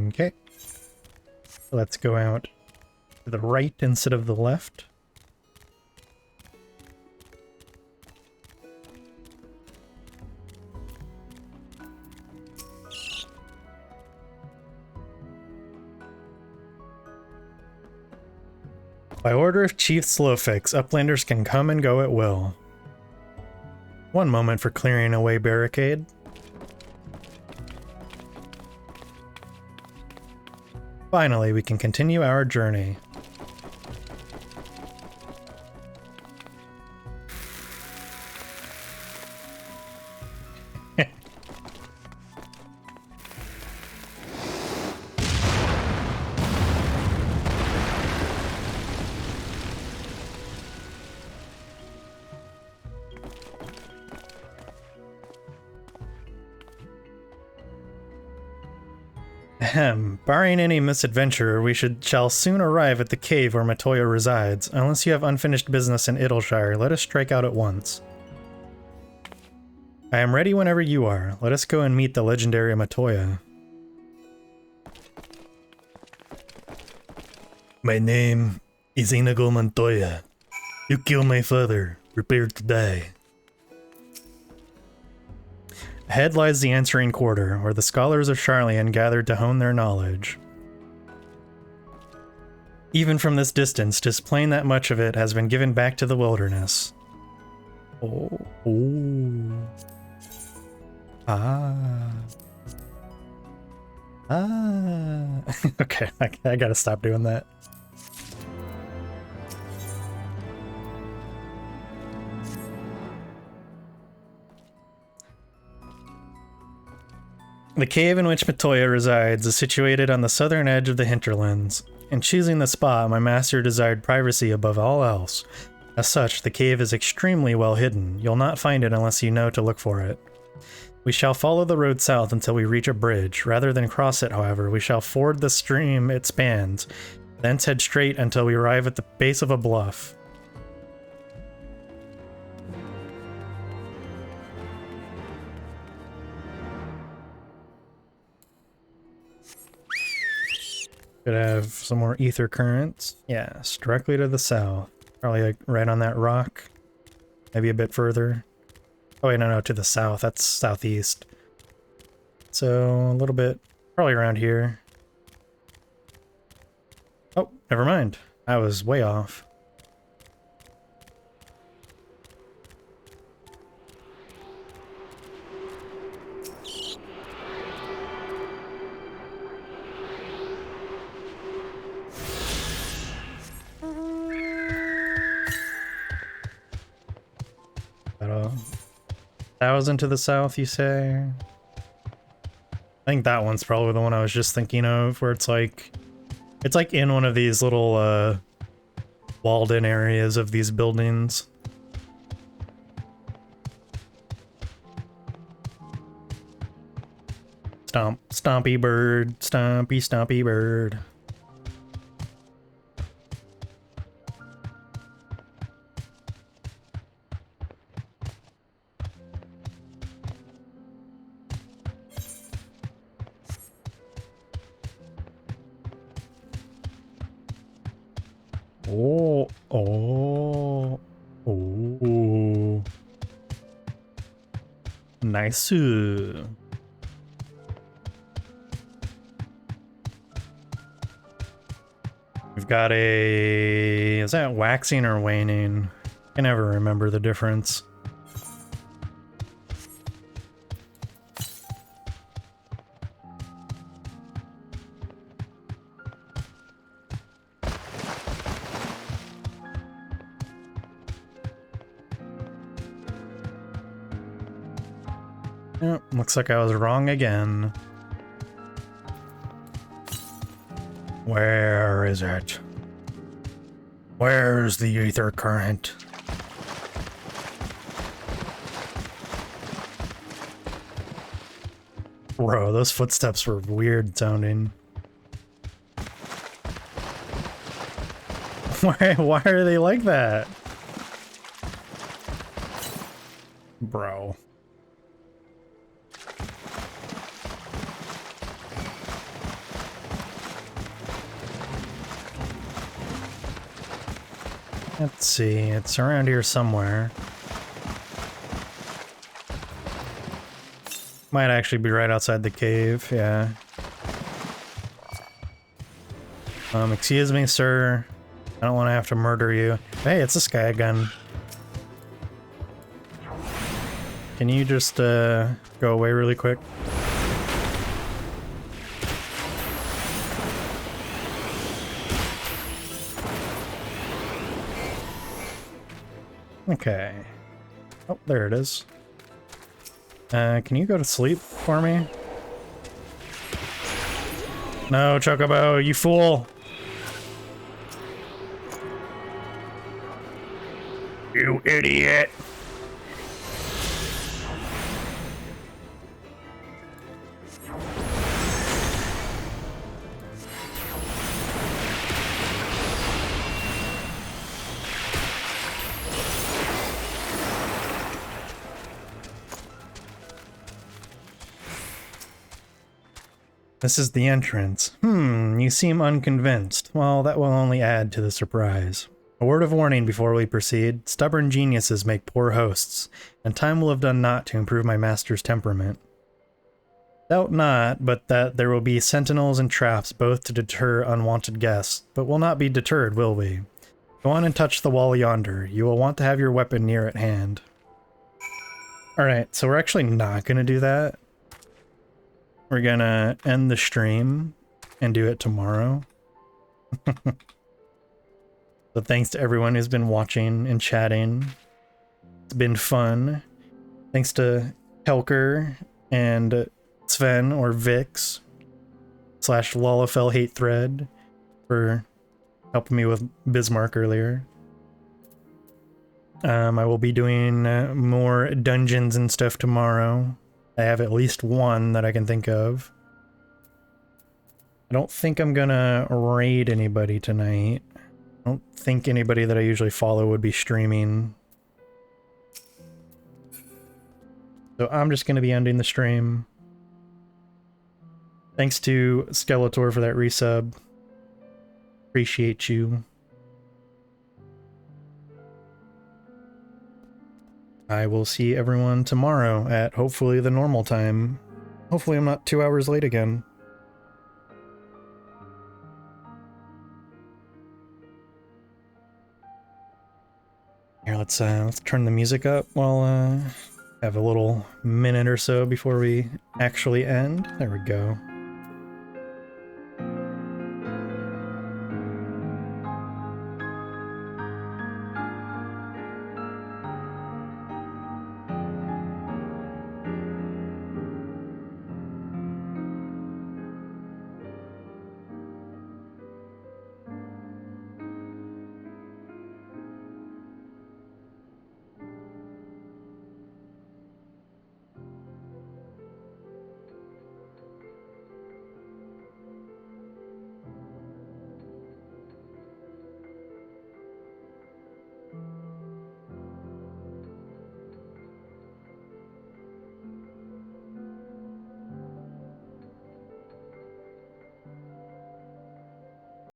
Okay. Let's go out to the right instead of the left. By order of Chief Slowfix, Uplanders can come and go at will. One moment for clearing away barricade. Finally, we can continue our journey. Ahem. Barring any misadventure, we shall soon arrive at the cave where Matoya resides. Unless you have unfinished business in Idleshire, let us strike out at once. I am ready whenever you are. Let us go and meet the legendary Matoya. My name is Inigo Montoya. You killed my father. Prepare to die. Ahead lies the answering quarter, where the scholars of Sharlayan gathered to hone their knowledge. Even from this distance, 'tis plain that much of it has been given back to the wilderness. Oh. Ooh. Ah. Ah. Okay, I gotta stop doing that. The cave in which Matoya resides is situated on the southern edge of the hinterlands. In choosing the spot, my master desired privacy above all else. As such, the cave is extremely well hidden. You'll not find it unless you know to look for it. We shall follow the road south until we reach a bridge. Rather than cross it, however, we shall ford the stream it spans, thence head straight until we arrive at the base of a bluff. Could have some more ether currents. Yes, directly to the south. Probably like right on that rock. Maybe a bit further. Oh wait, no, to the south. That's southeast. So a little bit, probably around here. Oh, never mind. I was way off. About 1,000 to the south, you say? I think that one's probably the one I was just thinking of, where it's like in one of these little walled-in areas of these buildings. Stomp, stompy bird, stompy, stompy bird. Oh, oh, oh. Nice. We've got a... Is that waxing or waning? I can never remember the difference. Yep, looks like I was wrong again. Where is it? Where's the ether current? Bro, those footsteps were weird sounding. Why are they like that? Bro. Let's see, it's around here somewhere. Might actually be right outside the cave, yeah. Excuse me, sir. I don't want to have to murder you. Hey, it's this guy again. Can you just, go away really quick? Okay. Oh, there it is. Can you go to sleep for me? No, Chocobo, you fool! You idiot! This is the entrance. You seem unconvinced. Well, that will only add to the surprise. A word of warning before we proceed. Stubborn geniuses make poor hosts, and time will have done naught to improve my master's temperament. Doubt not, but that there will be sentinels and traps both to deter unwanted guests, but we'll not be deterred, will we? Go on and touch the wall yonder. You will want to have your weapon near at hand. Alright, so we're actually not going to do that. We're going to end the stream and do it tomorrow. So thanks to everyone who's been watching and chatting. It's been fun. Thanks to Helker and Sven or Vix / Lalafell Hate Thread for helping me with Bismarck earlier. I will be doing more dungeons and stuff tomorrow. I have at least one that I can think of. I don't think I'm gonna raid anybody tonight. I don't think anybody that I usually follow would be streaming. So I'm just gonna be ending the stream. Thanks to Skeletor for that resub. Appreciate you. I will see everyone tomorrow at hopefully the normal time. Hopefully I'm not 2 hours late again. Here, let's turn the music up while have a little minute or so before we actually end. There we go.